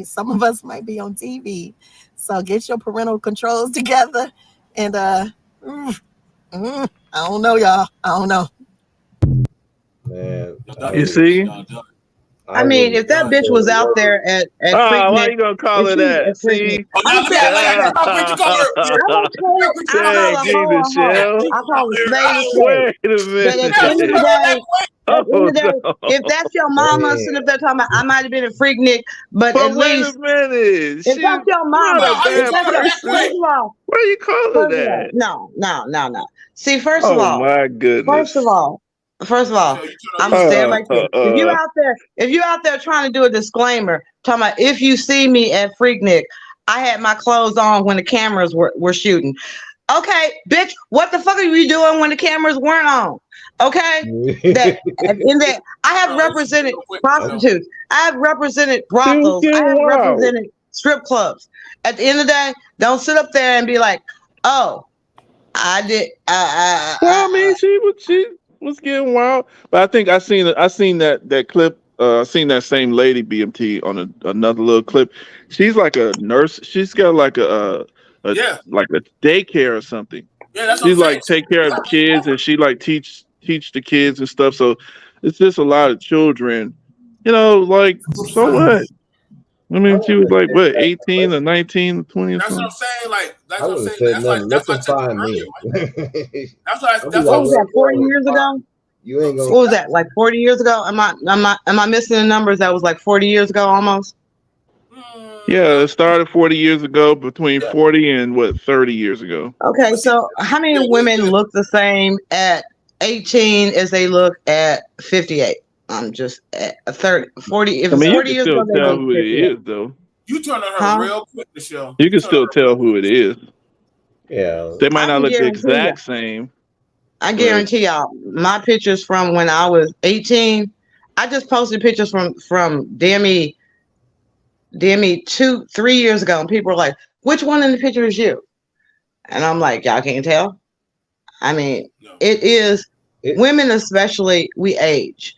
Some of us might be on TV. So get your parental controls together. And I don't know, y'all. I don't know. Man, you see? I mean, if that bitch was out there at Freaknik, why you gonna call her that? See? I don't call her spade. Wait a minute. But at the end of the day, if that's your mama sitting up there talking about, I might have been a Freaknik, but at least if that's your mama, first of all, why you call her that? No. See, first of all, my goodness. First of all, I'm gonna stand like this. If you out there trying to do a disclaimer, talking about if you see me at Freaknik, I had my clothes on when the cameras were shooting. Okay, bitch, what the fuck are you doing when the cameras weren't on? Okay, I have represented prostitutes. I have represented brothels. I have represented strip clubs. At the end of the day, don't sit up there and be like, "Oh, I did." She was getting wild, but I think I seen that clip. I seen that same lady BMT on another little clip. She's like a nurse. She's got like a daycare or something. Yeah, that's she's like take care of the kids, and she like teach the kids and stuff. So it's just a lot of children. You know, like so what? I mean, she was like what, 18 or 19 or 20 or that's something. What I'm saying. Like that's I what I'm saying. That's what find me. That's what was that 40 years ago? You ain't gonna. What was that, like 40 years ago? Am I missing the numbers? That was like 40 years ago almost. Yeah, it started 40 years ago, between 40 and 30 years ago. Okay, so how many women look the same at 18 as they look at 58? I'm just at 30, 40. If it's 40 years ago, they tell who it is, though. You turn on her real quick to show. You can still tell who it is. Yeah, they might not look the exact same. I guarantee y'all, my pictures from when I was 18. I just posted pictures from Demi 2-3 years ago, and people were like, "Which one in the picture is you?" And I'm like, "Y'all can't tell." I mean, it is women, especially, we age.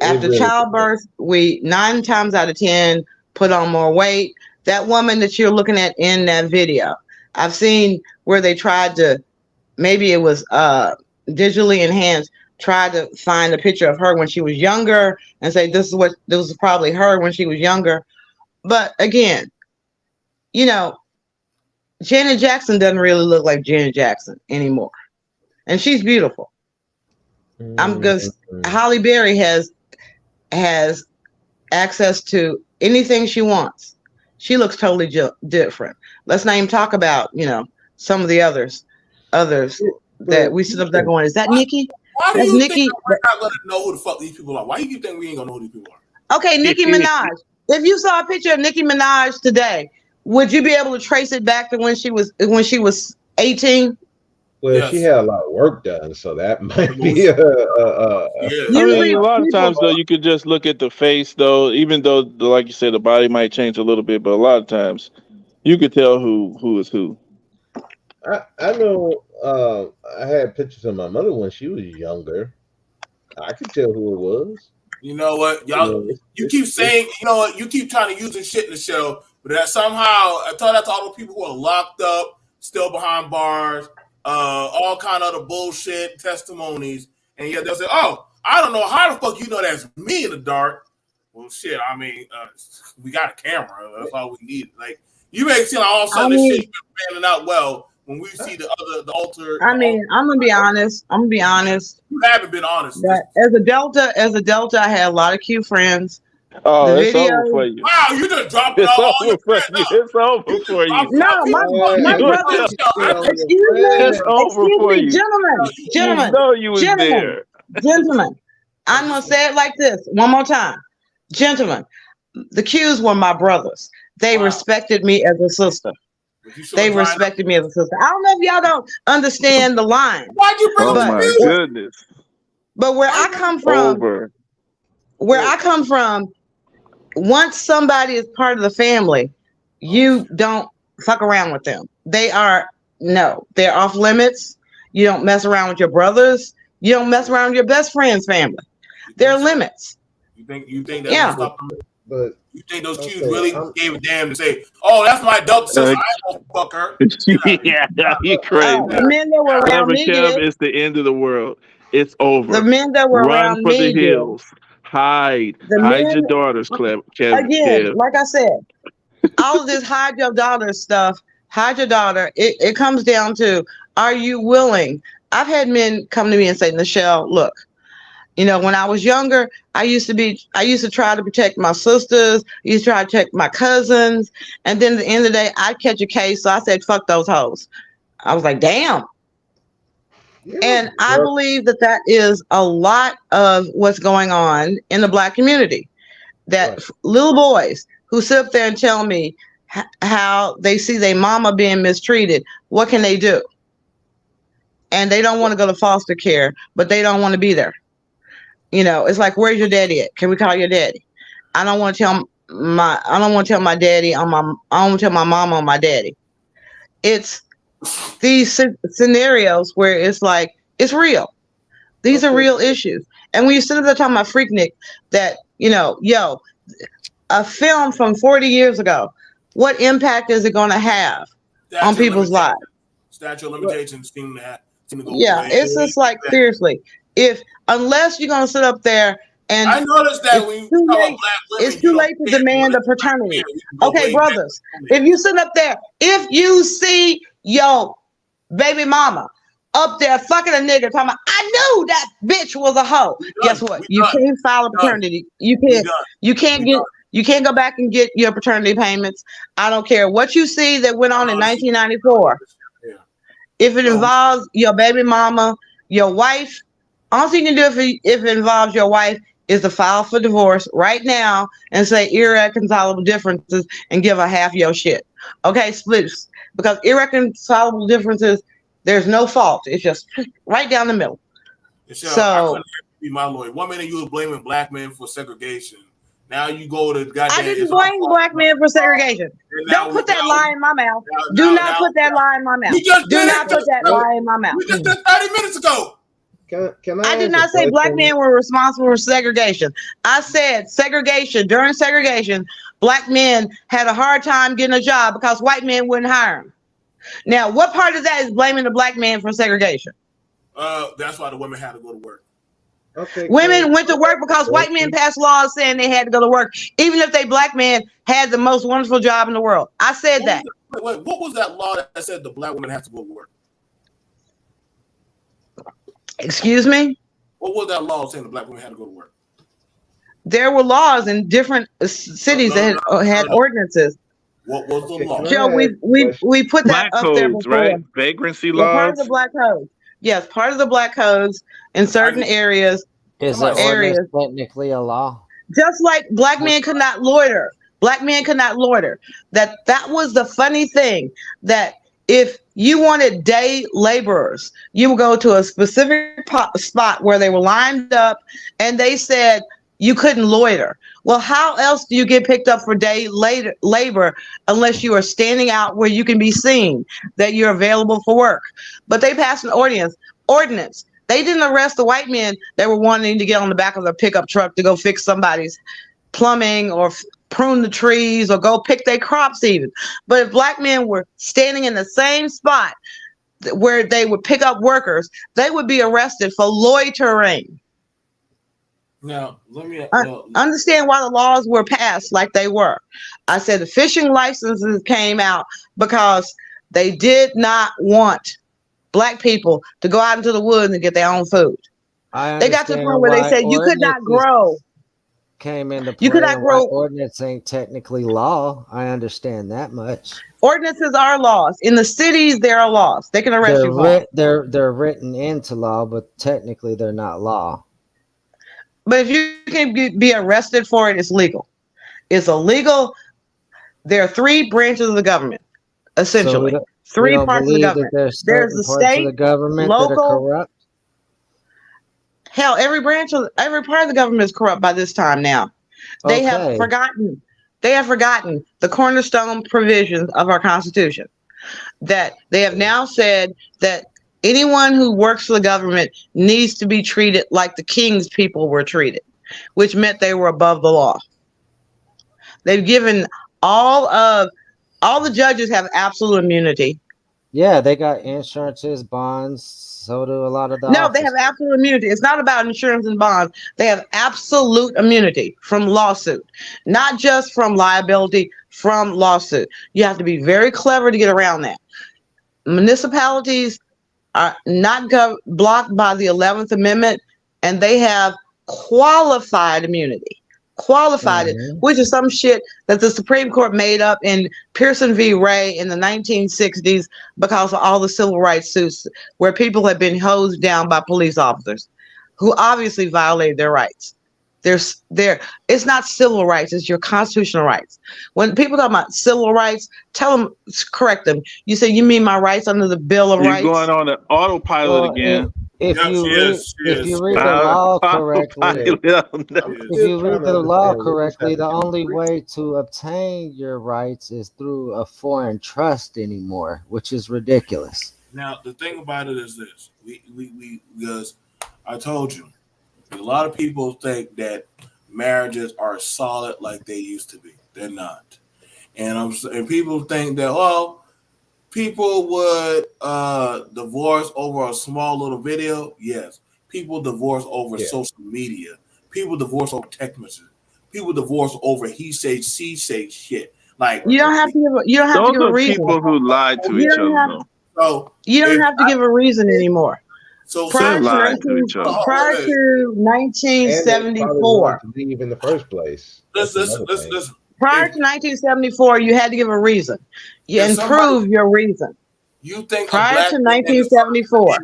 After really childbirth, we 9 times out of 10 put on more weight. That woman that you're looking at in that video, I've seen where they tried to, maybe it was digitally enhanced, tried to find a picture of her when she was younger and say this was probably her when she was younger. But again, you know, Janet Jackson doesn't really look like Janet Jackson anymore, and she's beautiful. Halle Berry has access to anything she wants. She looks totally different. Let's not even talk about, you know, some of the others that we sit up there going, is that Nicki? Why do you think we're not gonna know who the fuck these people are? Why do you think we ain't gonna know who these people are? Okay, Nicki Minaj. If you saw a picture of Nicki Minaj today, would you be able to trace it back to when she was 18? Well, she had a lot of work done, so that might be I mean, a lot of times though, you could just look at the face, though. Even though, like you said, the body might change a little bit, but a lot of times, you could tell who is who. I know. I had pictures of my mother when she was younger. I could tell who it was. You know what, y'all? You keep saying, you know what? You keep trying to use this shit in the show, but that somehow I tell that to all the people who are locked up, still behind bars. All kind of other bullshit testimonies, and yet they'll say, "Oh, I don't know how the fuck you know that's me in the dark." Well, shit. I mean, we got a camera. That's all we need. Like you make it seem like all of a sudden this shit been panning out well when we see the alter. I mean, I'm gonna be honest. You haven't been honest. As a Delta, I had a lot of cute friends. Oh, it's over for you. Wow, you just dropped it all your friends. It's over for you. No, my brother. It's over for you. Gentlemen. You know you was there. Gentlemen. I'm gonna say it like this one more time. Gentlemen, the Qs were my brothers. They respected me as a sister. They respected me as a sister. I don't know if y'all don't understand the line. Why'd you bring Oh my goodness. But where I come from, once somebody is part of the family, you don't fuck around with them. They're off limits. You don't mess around with your brothers. You don't mess around with your best friend's family. There are limits. You think that? Yeah. But you think those Qs really gave a damn to say, "Oh, that's my adult sister. I ain't gonna fuck her." Yeah, you crazy. The men that were around me did. It's the end of the world. It's over. The men that were Run around for me the hills. Hide your daughters, Kev. Like I said, all of this hide your daughter stuff. Hide your daughter. It comes down to, are you willing? I've had men come to me and say, Nichelle, look, when I was younger, I used to try to protect my sisters, I used to try to protect my cousins, and then at the end of the day, I'd catch a case, so I said, fuck those hoes. I was like, damn. Yeah, and I believe that is a lot of what's going on in the Black community. That little boys who sit up there and tell me how they see their mama being mistreated, what can they do? And they don't want to go to foster care, but they don't want to be there. It's like, where's your daddy at? Can we call your daddy? I don't want to tell my daddy I don't want to tell my mama on my daddy. It's these scenarios where it's like, it's real. These are real issues. And when you sit up there talking about Freaknik, that, a film from 40 years ago, what impact is it going to have on people's lives? Statute of limitations seem to go away. It's just like, seriously, unless you're going to sit up there and I noticed that when you talk about Black women, it's too late to demand a paternity. Okay, brothers, if you sit up there, if you see your baby mama up there fucking a nigga talking about, I knew that bitch was a hoe. Guess what? You can't file a paternity. You can't go back and get your paternity payments. I don't care what you see that went on in 1994. If it involves your baby mama, your wife, all you can do if it involves your wife is to file for divorce right now and say irreconcilable differences and give her half your shit. Okay, splits. Because irreconcilable differences, there's no fault. It's just right down the middle. So, I be my lawyer. 1 minute you were blaming Black men for segregation. Now you go to goddamn. I didn't blame Black men for segregation. Don't put that lie in my mouth. Do not put that lie in my mouth. Do not put that lie in my mouth. We just did 30 minutes ago. I did not say Black men were responsible for segregation. I said during segregation, Black men had a hard time getting a job because white men wouldn't hire them. Now, what part of that is blaming the Black man for segregation? That's why the women had to go to work. Okay, women went to work because white men passed laws saying they had to go to work, even if they Black men had the most wonderful job in the world. I said that. What was that law that said the Black women have to go to work? Excuse me? What was that law saying the Black women had to go to work? There were laws in different cities that had ordinances. What was the law? Joe, we put that Black up codes, there before. Right? Vagrancy laws. Part of the Black codes. Yes, part of the Black codes in certain areas. Is it ordinance technically a law? Just like Black men could not loiter. Black men could not loiter. That was the funny thing, that if you wanted day laborers, you would go to a specific spot where they were lined up and they said you couldn't loiter. Well, how else do you get picked up for day labor unless you are standing out where you can be seen that you're available for work? But they passed an ordinance. They didn't arrest the white men that were wanting to get on the back of their pickup truck to go fix somebody's plumbing or prune the trees or go pick their crops even. But if Black men were standing in the same spot where they would pick up workers, they would be arrested for loitering. Now, let me understand why the laws were passed like they were. I said the fishing licenses came out because they did not want Black people to go out into the woods and get their own food. They got to the point where they said you could not grow. Came into play. You could not grow. Ordinance ain't technically law. I understand that much. Ordinances are laws. In the cities, there are laws. They can arrest you for. They're written into law, but technically they're not law. But if you can be arrested for it, it's legal. It's illegal. There are three branches of the government, essentially. So Three we don't parts of the believe that government. there's There's certain the parts of state, the government that are local. corrupt. Hell, every part of the government is corrupt by this time now. They have forgotten. They have forgotten the cornerstone provisions of our Constitution. That they have now said that anyone who works for the government needs to be treated like the king's people were treated, which meant they were above the law. They've given all the judges have absolute immunity. Yeah, they got insurances, bonds. So do a lot of the No, they have officers. absolute immunity. It's not about insurance and bonds. They have absolute immunity from lawsuit, not just from liability, from lawsuit. You have to be very clever to get around that. Municipalities are not blocked by the 11th Amendment, and they have qualified immunity. Qualified it, which is some shit that the Supreme Court made up in Pearson v. Ray in the 1960s because of all the civil rights suits where people had been hosed down by police officers who obviously violated their rights. It's not civil rights, it's your constitutional rights. When people talk about civil rights, tell them, correct them. You say, you mean my rights under the Bill of Rights? You're going on the autopilot again. If you read the law correctly, the only way to obtain your rights is through a foreign trust anymore, which is ridiculous. Now the thing about it is this: we because I told you, a lot of people think that marriages are solid like they used to be. They're not, and people think that people would divorce over a small little video. Yes. People divorce over social media. People divorce over text messages. People divorce over he say, she say shit. Like you don't have to give a reason. People who lie to each other. So you don't have to give a reason anymore. So prior to 1974, to leave in the first place. Listen. Prior to 1974, you had to give a reason. And prove your reason. You think prior to 1974?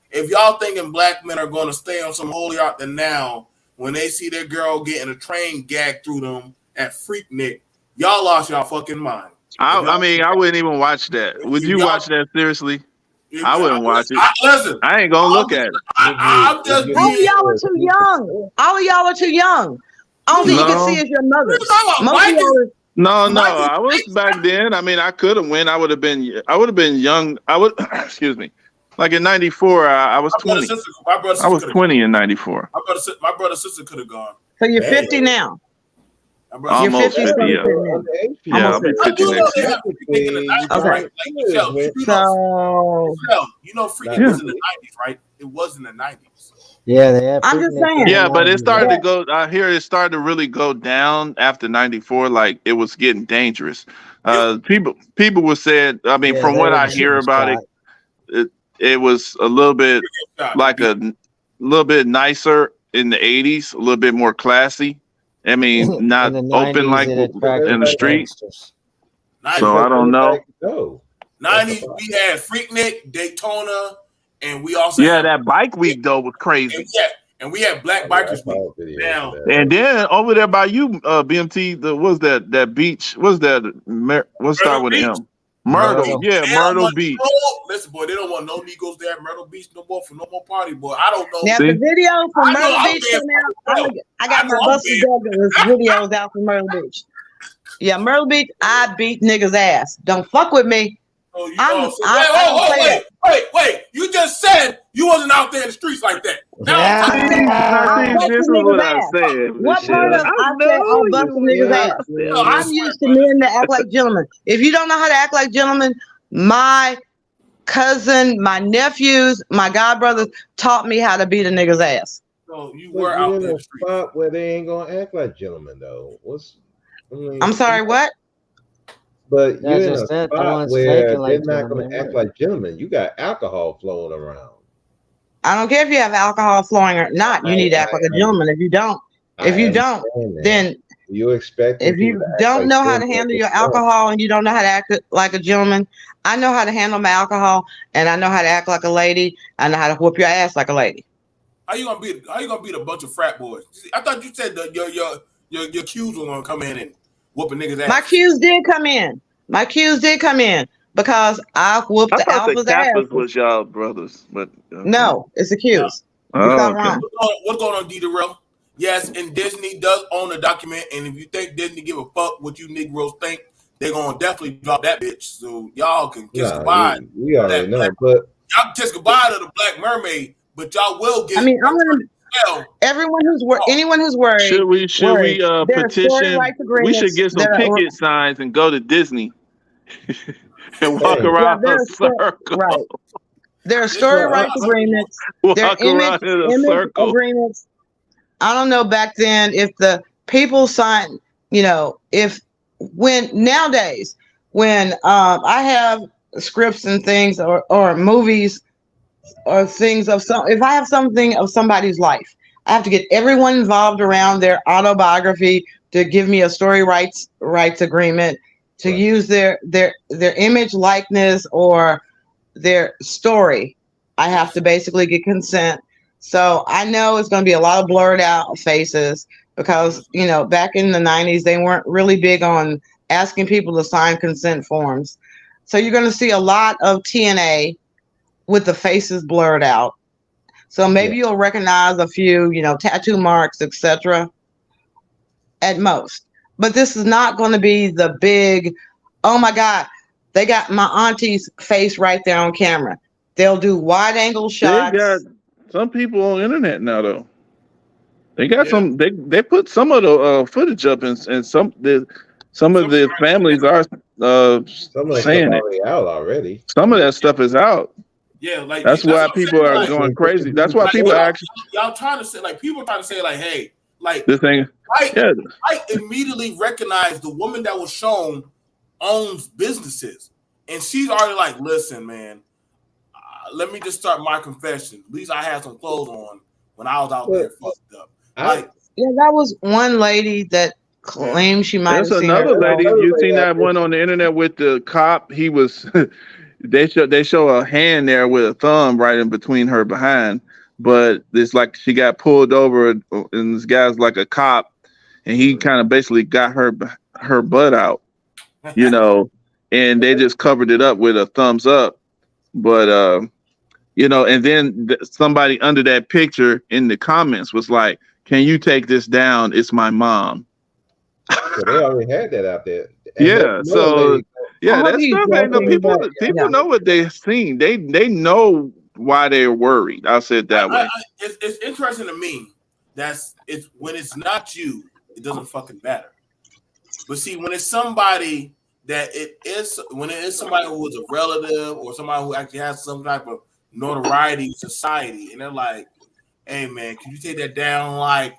If y'all thinking black men are going to stay on some holy art, then now when they see their girl getting a train gagged through them at Freaknik, y'all lost y'all fucking mind. I mean, I wouldn't even watch that. Would you watch that seriously? I wouldn't watch it. Listen, I ain't gonna look at it. I'm just all of y'all are too young. All of y'all are too young. Only you can see is your mother. No, I was back then. I mean, I could have went. I would have been young. Excuse me. Like in '94, I was 20. I was 20 in '94. My brother and sister could have gone. So you're 50 now. Almost 50. Yeah, I'll be 50 next year. Okay. So you know, Freaknik was in the '90s, right? It was in the '90s. Yeah, I'm just saying. Yeah, but it started to go. I hear it started to really go down after '94. Like it was getting dangerous. People were saying. I mean, from what I hear about it was a little bit like a little bit nicer in the '80s, a little bit more classy. I mean, not open like in the street. So I don't know. '90s, we had Freaknik, Daytona, and we also that bike week though was crazy. And we had Black Bikers Week now. And then over there by you, BMT, what's that beach? What's that? What's start with M? Myrtle, Myrtle Beach. Listen, boy, they don't want no Negroes there at Myrtle Beach no more for no more party, boy. I don't know. Now the video from Myrtle Beach came out. I got my Buster Douglas videos out from Myrtle Beach. Yeah, Myrtle Beach, I beat niggas' ass. Don't fuck with me. Wait. You just said you wasn't out there in the streets like that. This is what I said. What part of I said I'm busting niggas' ass? I'm used to men that act like gentlemen. If you don't know how to act like gentlemen, my cousin, my nephews, my godbrothers taught me how to beat a nigga's ass. So you were out there in a spot where they ain't gonna act like gentlemen, though. I'm sorry, what? But you're in a spot where they're not going to act like gentlemen. You got alcohol flowing around. I don't care if you have alcohol flowing or not. You need to act like a gentleman. If you don't, then you expect. If you don't know how to handle your alcohol and you don't know how to act like a gentleman, I know how to handle my alcohol and I know how to act like a lady. I know how to whoop your ass like a lady. How you gonna beat a bunch of frat boys? I thought you said that your Qs were gonna come in whooping niggas ass. My cues did come in. My cues did come in because I whooped I the thought the alphas' ass. Kappas was y'all brothers, but okay. No, it's the cues. You Oh, got okay. wrong. What's going on, D-Darrell? Yes, and Disney does own a document, and if you think Disney give a fuck what you Negroes think, they're gonna definitely drop that bitch. So y'all can kiss goodbye. We already know, but y'all can kiss goodbye to the Black Mermaid, but y'all will get. I mean, I'm gonna. Anyone who's worried. Should we petition? We should get some picket signs and go to Disney and walk around a circle. Right. There are story rights agreements. There are image agreements. I don't know back then if the people signed, when nowadays, when I have scripts and things or movies or things if I have something of somebody's life, I have to get everyone involved around their autobiography to give me a story rights agreement to use their image, likeness, or their story. I have to basically get consent. So I know it's going to be a lot of blurred out faces because, back in the 90s, they weren't really big on asking people to sign consent forms. So you're going to see a lot of TNA with the faces blurred out. So maybe you'll recognize a few, tattoo marks, etc. at most. But this is not going to be the big, oh my God, they got my auntie's face right there on camera. They'll do wide angle shots. They got some people on the internet now, though. They got some. They put some of the footage up, and some of the families are saying it. Out already. Some of that stuff is out. Yeah, like that's why people are going crazy. That's why people actually. Y'all trying to say people trying to say hey, this thing. I immediately recognized the woman that was shown owns businesses, and she's already listen, man. Let me just start my confession. At least I had some clothes on when I was out there fucked up. That was one lady that claimed she might have seen another lady. You seen that one on the internet with the cop? He was. They show a hand there with a thumb right in between her behind, but it's like she got pulled over, and this guy's like a cop, and he kind of basically got her butt out, and they just covered it up with a thumbs up, but and then somebody under that picture in the comments was like, "Can you take this down? It's my mom." So they already had that out there. And that stuff ain't no people know what they've seen. They know why they're worried. I'll say it that way. It's interesting to me it's when it's not you, it doesn't fucking matter. But see, when it's somebody when it is somebody who is a relative or somebody who actually has some type of notoriety in society, and they're like, "Hey man, can you take that down?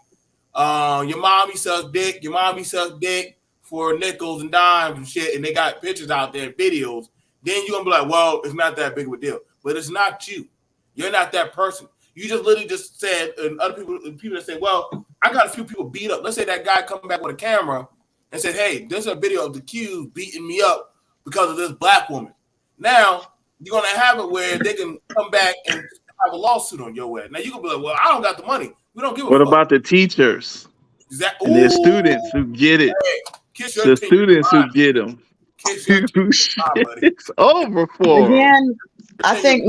Your mommy sucks dick for nickels and dimes and shit," and they got pictures out there, videos. Then you're gonna be like, "Well, it's not that big of a deal." But it's not you. You're not that person. You just literally just said, and other people that say, "Well, I got a few people beat up." Let's say that guy come back with a camera and said, "Hey, there's a video of the Qs beating me up because of this black woman." Now you're gonna have it where they can come back and have a lawsuit on your way. Now you can be like, "Well, I don't got the money. We don't give a fuck." What about the teachers? And the students who get it? The students who get them. It's over for again. I think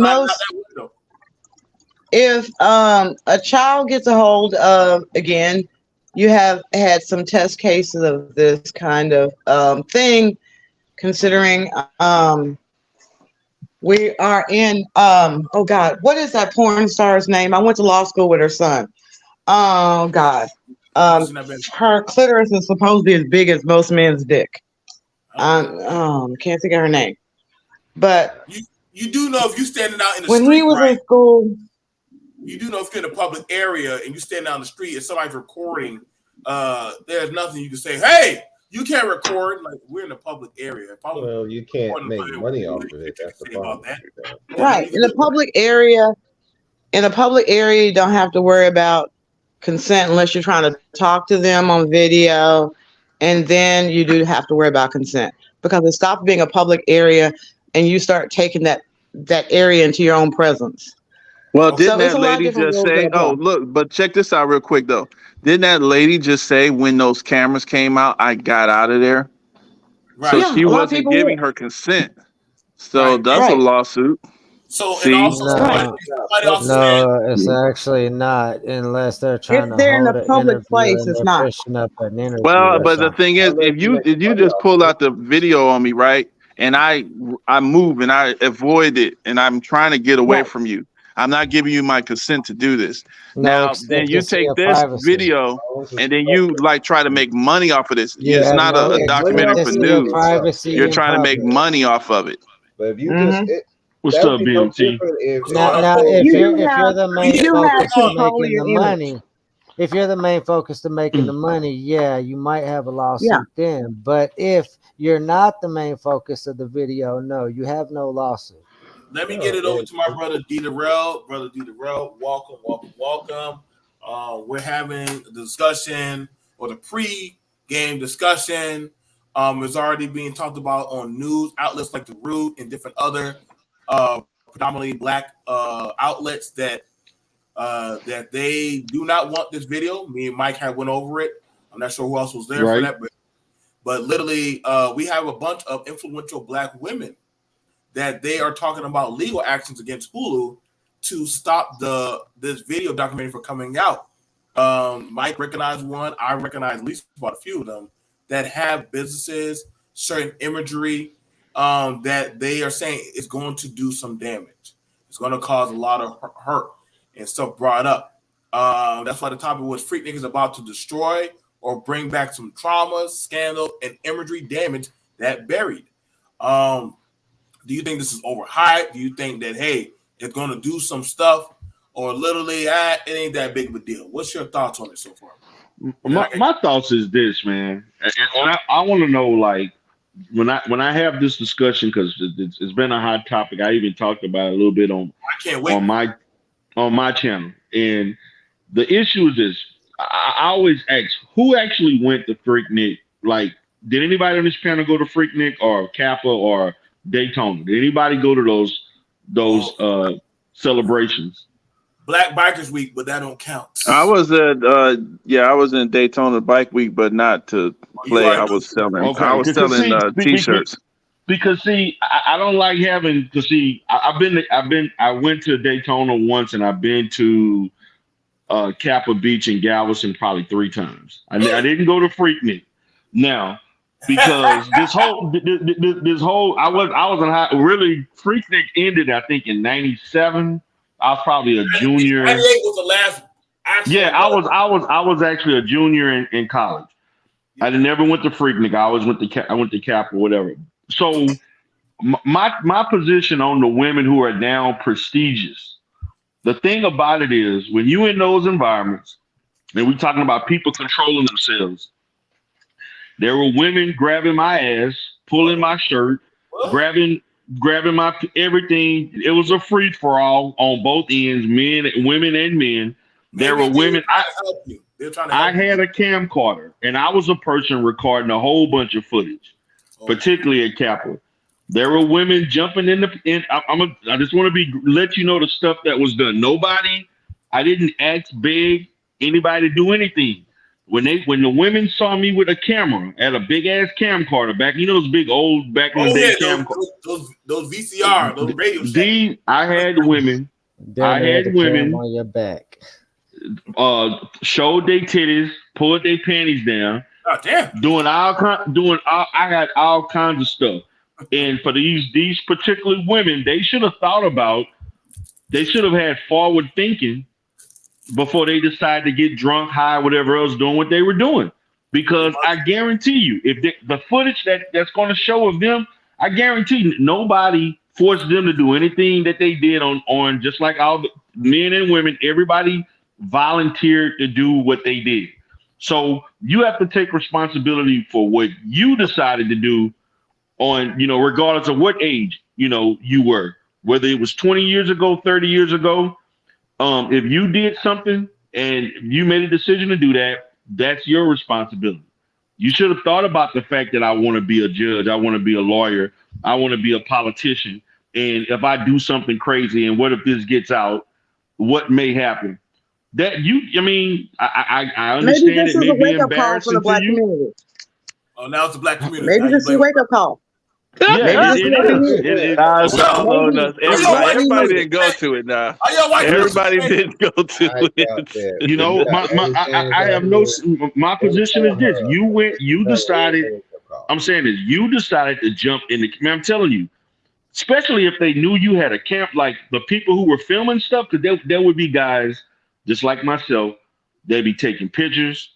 if a child gets a hold of, again, you have had some test cases of this kind of thing, considering we are in oh God, what is that porn star's name? I went to law school with her son. Oh God. Her clitoris is supposed to be as big as most men's dick. Can't think of her name. But you do know if you standing out in the when street, he was in school, you do know if you're in a public area and you stand out in the street and somebody's recording, there's nothing you can say, "Hey, you can't record." Like, we're in a public area. Well, you can't make money off of it. That's the problem. Right. In a public area, you don't have to worry about consent unless you're trying to talk to them on video, and then you do have to worry about consent because it stops being a public area and you start taking that area into your own presence. Well, Okay. didn't So it's that a lot of lady different just rules say, that oh, apply. look, but check this out real quick, though. Didn't that lady just say when those cameras came out, I got out of there? So Right. Yeah, she a lot of wasn't people giving would. her consent. So Right. that's a Right. lawsuit. So and See? also somebody No, else said, no, it's actually not unless they're If trying to they're in a hold an public interview place, and it's they're not. pushing up an interview Well, or but the something. thing is, Unless you're if making you money just off pull of it. out the video on me, right, and I move and I avoid it, and I'm trying to get away Right. from you. I'm not giving you my consent to do this. No Now, then you expectancy take of this privacy. video As long as and it's then you like try to make money off of this. You It's have not no a make money documentary off for of expectancy it, of it's news. privacy You're something. in trying to make public. money off of it. But if you Hmm. What's that would up, be no BOT? different if so Now, let's now, say You if you're the main do have focus to control of making your the image. money, if you're the main focus to making the money, yeah, you might have a Yeah. lawsuit then. But if you're not the main focus of the video, no, you have no lawsuit. let me get no, it over to my brother D Darrell. Brother D Darrell, welcome, welcome, welcome. We're having the discussion or the pre-game discussion. It's already being talked about on news outlets like The Root and different other predominantly black outlets that they do not want this video. Me and Mike had went over it. I'm not sure who else was there for Right. that, but literally we have a bunch of influential black women that they are talking about legal actions against Hulu to stop this video documentary from coming out. Mike recognized one. I recognize at least about a few of them that have businesses, certain imagery that they are saying is going to do some damage. It's going to cause a lot of hurt and stuff brought up. That's why the topic was Freaknik is about to destroy or bring back some traumas, scandal, and imagery damage that buried. Do you think this is overhyped? Do you think that, hey, it's going to do some stuff, or literally, it ain't that big of a deal? What's your thoughts on it so far? My thoughts is this, man, and I want to know, like, when I have this discussion, because it's been a hot topic. I even talked about it a little bit on I can't wait. on my channel, and the issue is this. I always ask, who actually went to Freaknik? Like, did anybody on this panel go to Freaknik or Kappa or Daytona? Did anybody go to those celebrations? Black Bikers Week, but that don't count. I was I was in Daytona Bike Week, but not to play. I was selling t-shirts. Because see, I don't like having, because see, I went to Daytona once, and I've been to Kappa Beach and Galveston probably 3 times. I didn't go to Freaknik now, because this whole I was in high, really. Freaknik ended, I think, in '97. I was probably a junior. 98 was the last. Yeah, I was actually a junior in college. I never went to Freaknik. I always went to Cap or whatever. So my position on the women who are now prestigious. The thing about it is, when you in those environments, and we're talking about people controlling themselves, there were women grabbing my ass, pulling my shirt, grabbing my everything. It was a free for all on both ends, women and men. There were women. I had a camcorder, and I was a person recording a whole bunch of footage, particularly at Kappa. There were women jumping in the. I just want to let you know the stuff that was done. I didn't ask, beg anybody to do anything. When the women saw me with a camera at a big ass camcorder back, those big old back in the day camcorders, those VCR, those radio shacks. I had women. On your back. Showed their titties, pulled their panties down. Oh, damn. I had all kinds of stuff. And for these particular women, they should have had forward thinking before they decide to get drunk, high, whatever else, doing what they were doing. Because I guarantee you, if the footage that's going to show of them, I guarantee you, nobody forced them to do anything that they did on just like all the men and women, everybody volunteered to do what they did. So you have to take responsibility for what you decided to do on, regardless of what age, you were, whether it was 20 years ago, 30 years ago. If you did something and you made a decision to do that, that's your responsibility. You should have thought about the fact that I want to be a judge. I want to be a lawyer. I want to be a politician. And if I do something crazy, and what if this gets out? what may happen. That I mean, I Maybe understand this it is may a be wake up call for the embarrassing to black you. community. Oh, now it's the black community. Maybe Now you this is a blame. wake up call. Yeah, Maybe this is it what we is. need. Nah, Well, no, no. Maybe this is what we Everybody need. didn't go to it now. are y'all white people Everybody saying- didn't go to I got that. You know, I have no. My position is this: you decided. I'm saying is you decided to jump in the. Man, I'm telling you, especially if they knew you had a camp, like the people who were filming stuff, because there would be guys just like myself. They'd be taking pictures.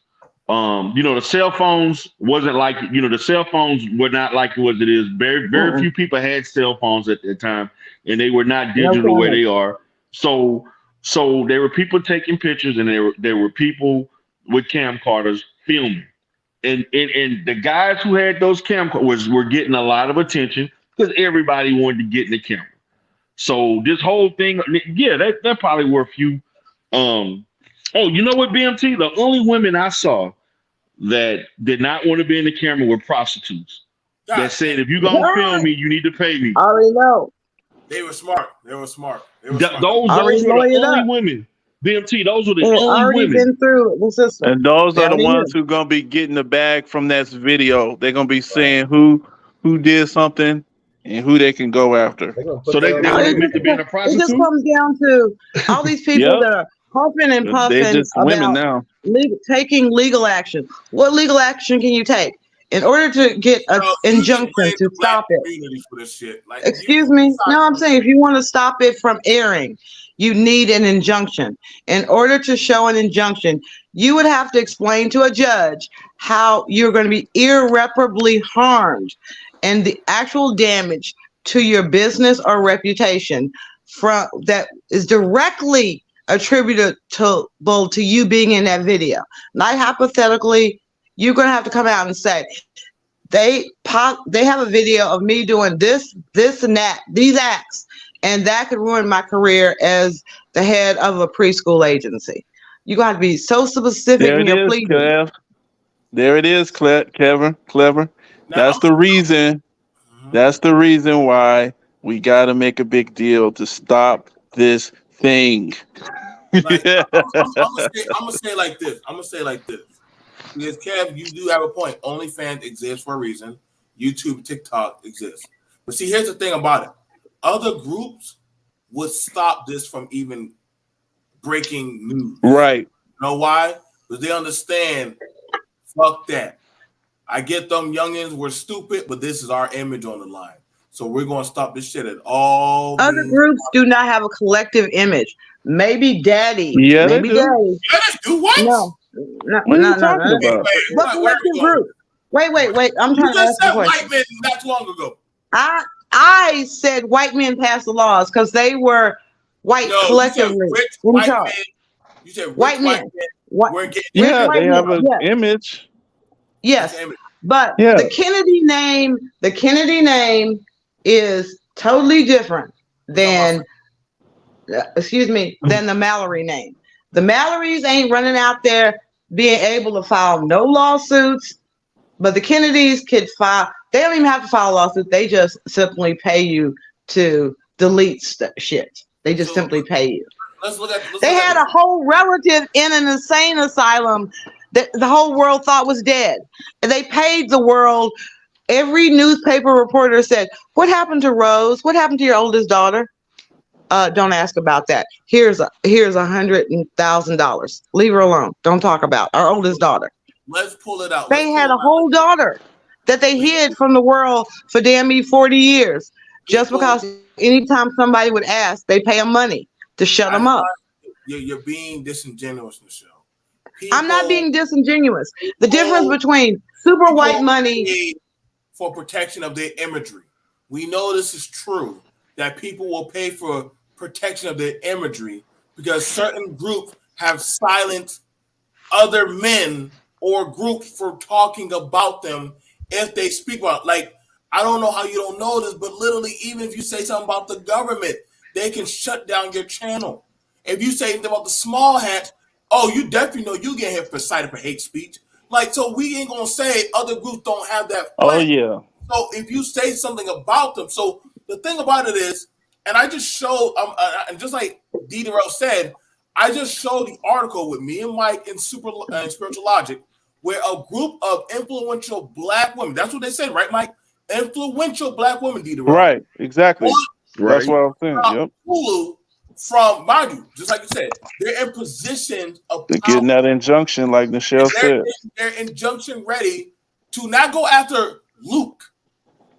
The cell phones wasn't like the cell phones were not like what it is. Very few people had cell phones at that time, and they were not No digital the way comment. they are. So there were people taking pictures, and there were people with camcorders filming, and the guys who had those camcorders were getting a lot of attention because everybody wanted to get in the camera. So this whole thing, yeah, that probably were a few. Oh, you know what, BMT? The only women I saw that did not want to be in the camera were prostitutes. God, That said, if you're gonna film me, you need to pay me. I already know. they were smart. They were smart. Those Already were the lawyered only up. women. BMT, those were the They only already women. been through the system. And those They are the already ones knew. who gonna be getting the bag from that video. They're gonna be saying who did something and who they can go after. So they No, were it meant to be in a just prostitute. comes down to all these people Yep. that are huffing and They're puffing just women about now. taking legal action. What legal action can you take in order to get an You just injunction blame to the black stop it? community for this shit. Like, Excuse me? No, I'm saying if you want to stop it from airing, you need an injunction. In order to show an injunction, you would have to explain to a judge how you're going to be irreparably harmed and the actual damage to your business or reputation from that is directly attributable to you being in that video. Not hypothetically, you're going to have to come out and say, they have a video of me doing this and that, these acts, and that could ruin my career as the head of a preschool agency. You're going to have to be so specific There in it your is, pleading. Kev. There it is, Kevin. Clever. now, That's the reason. That's the reason why we got to make a big deal to stop this thing. like, I'm gonna say it like this. Because Kev, you do have a point. OnlyFans exists for a reason. YouTube, TikTok exists. But see, here's the thing about it. Other groups would stop this from even breaking news. Right. You know why? Because they understand, fuck that. I get them youngins, we're stupid, but this is our image on the line. So we're going to stop this shit at all. Other groups do not have a collective image. Maybe daddy. Yeah, maybe they do. daddy. Yeah, do what? No. What are you talking about? What collective group? Wait. I'm trying You to ask just a said question. white men not too long ago. I said white men passed the laws because they were white No, collectively you said rich in white charge. men. You said rich White men. we're getting Yeah, white they men, have an yes. image. Yes, image. but Yeah. the Kennedy name is totally different than than the Mallory name. The Mallorys ain't running out there being able to file no lawsuits, but the Kennedys could file. They don't even have to file a lawsuit. They just simply pay you to delete shit. They just simply pay you. They had a whole relative in an insane asylum that the whole world thought was dead. And they paid the world. Every newspaper reporter said, "What happened to Rose? What happened to your oldest daughter?" Don't ask about that. Here's $100,000. Leave her alone. Don't talk about our oldest daughter. Let's pull it out. They had a whole daughter that they hid from the world for damn me 40 years. Just because anytime somebody would ask, they pay them money to shut them up. You're being disingenuous, Michelle. I'm not being disingenuous. The difference between super white money for protection of their imagery. We know this is true, that people will pay for protection of their imagery because certain groups have silenced other men or groups for talking about them if they speak about. Like, I don't know how you don't know this, but literally, even if you say something about the government, they can shut down your channel. If you say anything about the small hats, oh, you definitely know you get hit for cited for hate speech. Like, so we ain't gonna say other groups don't have that. Oh yeah. So if you say something about them, so the thing about it is, And I just showed, and just like D. Darrell said, I just showed the article with me and Mike in Spiritual Logic, where a group of influential black women, that's what they said, right, Mike? Influential black women, D. Darrell. Right, exactly. That's what I'm saying. Yep. Hulu from, mind you, just like you said, they're in positions of They're getting that injunction, like Nichelle said. They're injunction ready to not go after Luke.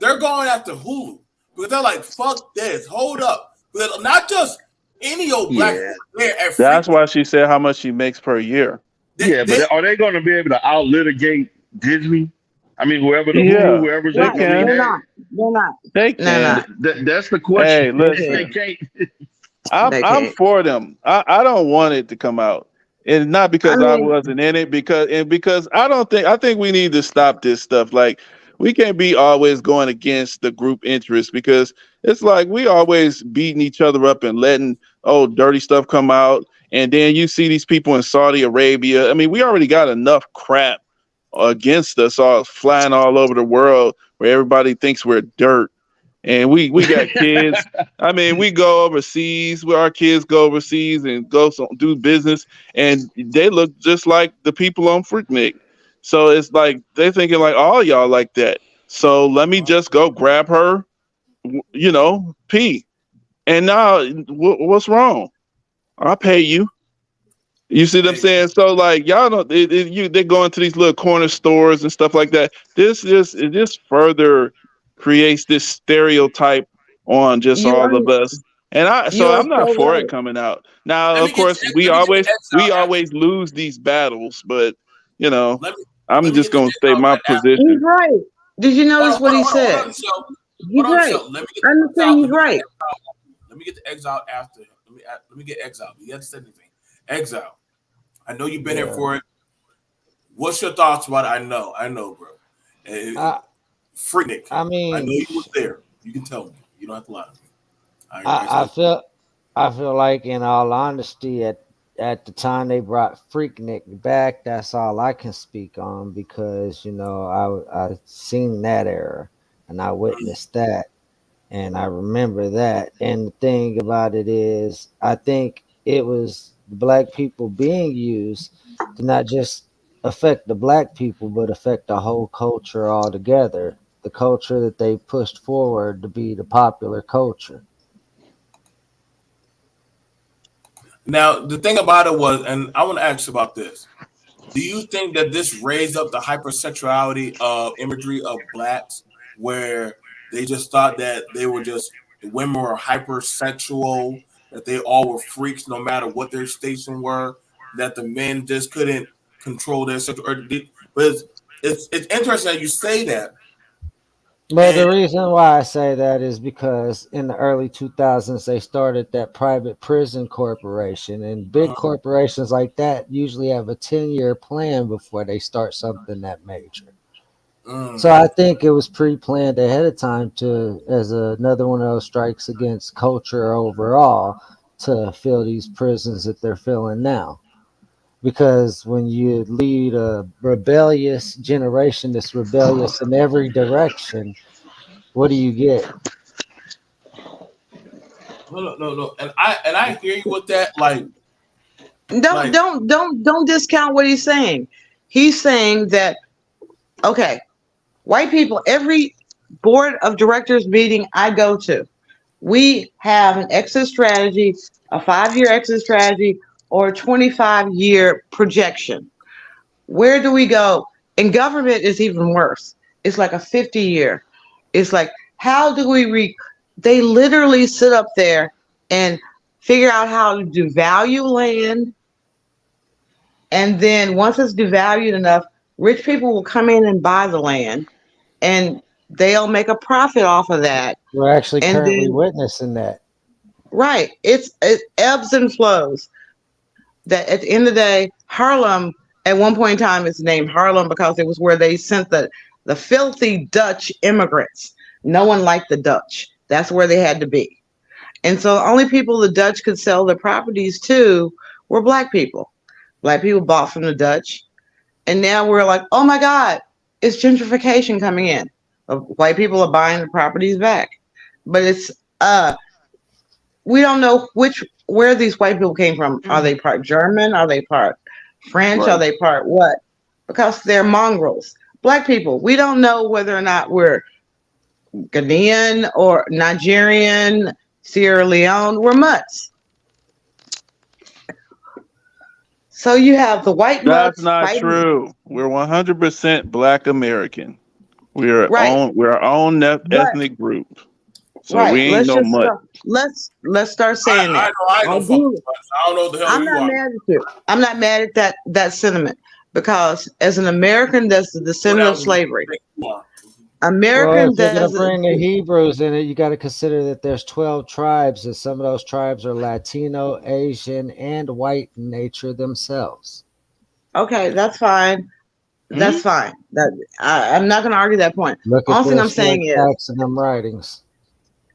They're going after Hulu because they're like, fuck this, hold up. But not just any old black there at That's why she said how much she makes per year. But are they going to be able to out litigate Disney? I mean, whoever the Hulu, whoever's they're not. They're not. They can. That's the question. Hey, listen. They can't. I'm for them. I don't want it to come out. And not because I wasn't in it, because I think we need to stop this stuff. Like, we can't be always going against the group interest, because it's like we always beating each other up and letting dirty stuff come out. And then you see these people in Saudi Arabia. I mean, we already got enough crap against us all flying all over the world where everybody thinks we're dirt. And we got kids. I mean, we go overseas, where our kids go overseas and do business, and they look just like the people on Freaknik. So it's like they're thinking like all y'all like that. So let me just go grab her, pee. And now what's wrong? I'll pay you. You see what I'm saying? So like y'all know they're going to these little corner stores and stuff like that. This further creates this stereotype on just all of us. And I'm not for it coming out. Now, of course, we always lose these battles, but I'm just gonna state my position. He's right. Did you notice what he said? He's right. I'm saying he's right. Let me get the Exile after. Let me get Exile. You have to say anything. Exile. I know you've been here for it. What's your thoughts about it? I know, bro. Freaknik. I mean, I know you was there. You can tell me. You don't have to lie to me. I feel like, in all honesty, at the time they brought Freaknik back, that's all I can speak on, because I seen that era and I witnessed that and I remember that. And the thing about it is, I think it was the black people being used to not just affect the black people, but affect the whole culture altogether. The culture that they pushed forward to be the popular culture. Now, the thing about it was, and I want to ask you about this. Do you think that this raised up the hypersexuality of imagery of blacks, where they just thought that the women were hypersexual, that they all were freaks no matter what their station were, that the men just couldn't control their sexual? But it's interesting that you say that. But the reason why I say that is because in the early 2000s, they started that private prison corporation, and big corporations like that usually have a 10-year plan before they start something that major. So I think it was pre-planned ahead of time as another one of those strikes against culture overall, to fill these prisons that they're filling now. Because when you lead a rebellious generation that's rebellious in every direction, what do you get? No. And I hear you with that. Like, don't discount what he's saying. He's saying that, okay, white people, every board of directors meeting I go to, we have an exit strategy, a 5-year exit strategy, or a 25-year projection. Where do we go? In government, it's even worse. It's like a 50-year. It's like, how do we they literally sit up there and figure out how to devalue land. And then once it's devalued enough, rich people will come in and buy the land, and they'll make a profit off of that. We're actually currently witnessing that. Right. It ebbs and flows. That at the end of the day, Harlem, at one point in time, it's named Harlem because it was where they sent the filthy Dutch immigrants. No one liked the Dutch. That's where they had to be. And so the only people the Dutch could sell their properties to were black people. Black people bought from the Dutch. And now we're like, oh my God, it's gentrification coming in. White people are buying the properties back. But it's we don't know where these white people came from. Are they part German? Are they part French? Right. Are they part what? Because they're mongrels. Black people, we don't know whether or not we're Ghanaian or Nigerian, Sierra Leone. We're mutts. So you have the white That's mutts not fighting. true. We're 100% Black American. We're Right. our own But ethnic group. So we right, ain't no mutt. let's start saying that. I know fucking much. I don't know what the hell I'm you not are. mad at you. I'm not mad at that sentiment because as an American that's the descendant of slavery, Well, American if you're going that's to bring the Hebrews in it, you got to consider that there's 12 tribes, and some of those tribes are Latino, Asian, and white in nature themselves. okay. That's fine. That's fine. I'm not going to argue that point. Look at Only thing their I'm saying is, facts and them writings.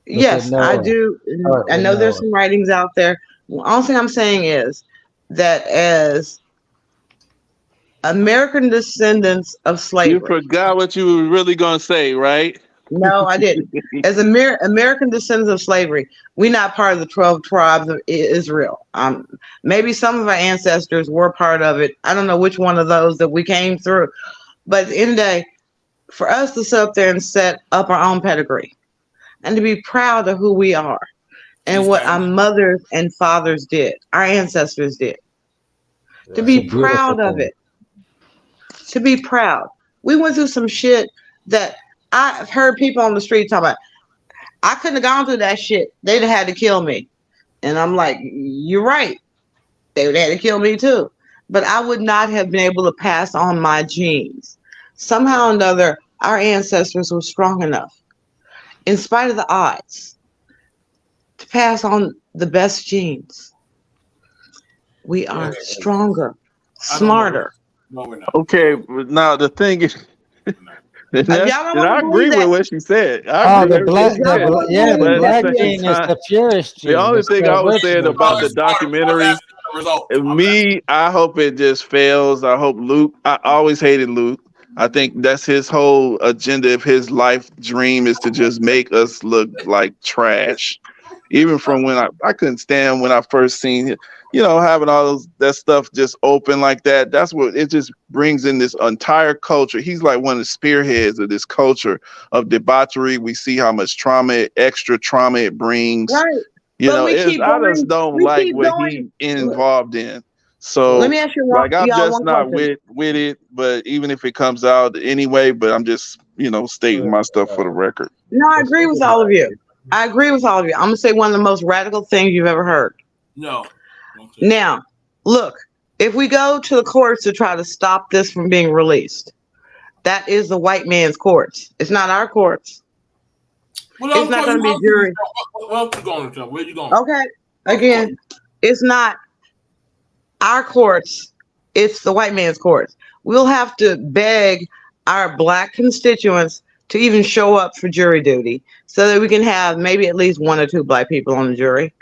Look at yes, I Noah. do. Start I with know there's Noah. some writings out there. Only thing I'm saying is that as American descendants of You slavery. forgot what you were really gonna say, right? No, I didn't. As American descendants of slavery, we're not part of the 12 tribes of Israel. Maybe some of our ancestors were part of it. I don't know which one of those that we came through. But at the end of the day, for us to sit up there and set up our own pedigree and to be proud of who we are and what our mothers and fathers did, our ancestors did, to be proud of it, to be proud. We went through some shit that I've heard people on the street talk about. I couldn't have gone through that shit. They'd have had to kill me. And I'm like, you're right. They would have had to kill me too. But I would not have been able to pass on my genes. Somehow or another, our ancestors were strong enough, in spite of the odds, to pass on the best genes. We are stronger, smarter. No, we're not. Okay, but now the thing is, and I agree with what she said. I agree the with black, everything she said. yeah, the But black at the gene same is time, the purest gene. the only It's thing the I was saying original about the gene. documentary, me, I hope it just fails. I hope Luke. I always hated Luke. I think that's his whole agenda of his life dream is to just make us look like trash. Even from when I couldn't stand when I first seen him, having all that stuff just open like that. That's what it just brings in this entire culture. He's like one of the spearheads of this culture of debauchery. We see how much extra trauma it brings. Right. I just don't like what he involved in. So let me ask you like I'm just one not question. with it, but even if it comes out anyway, but I'm just, stating my stuff for the record. No, I agree with all of you. I'm gonna say one of the most radical things you've ever heard. No. Now, look, if we go to the courts to try to stop this from being released, that is the white man's courts. It's not our courts. Well, it's not going to be jury. Where you going? Okay. Again, it's not our courts. It's the white man's courts. We'll have to beg our black constituents to even show up for jury duty so that we can have maybe at least one or two black people on the jury.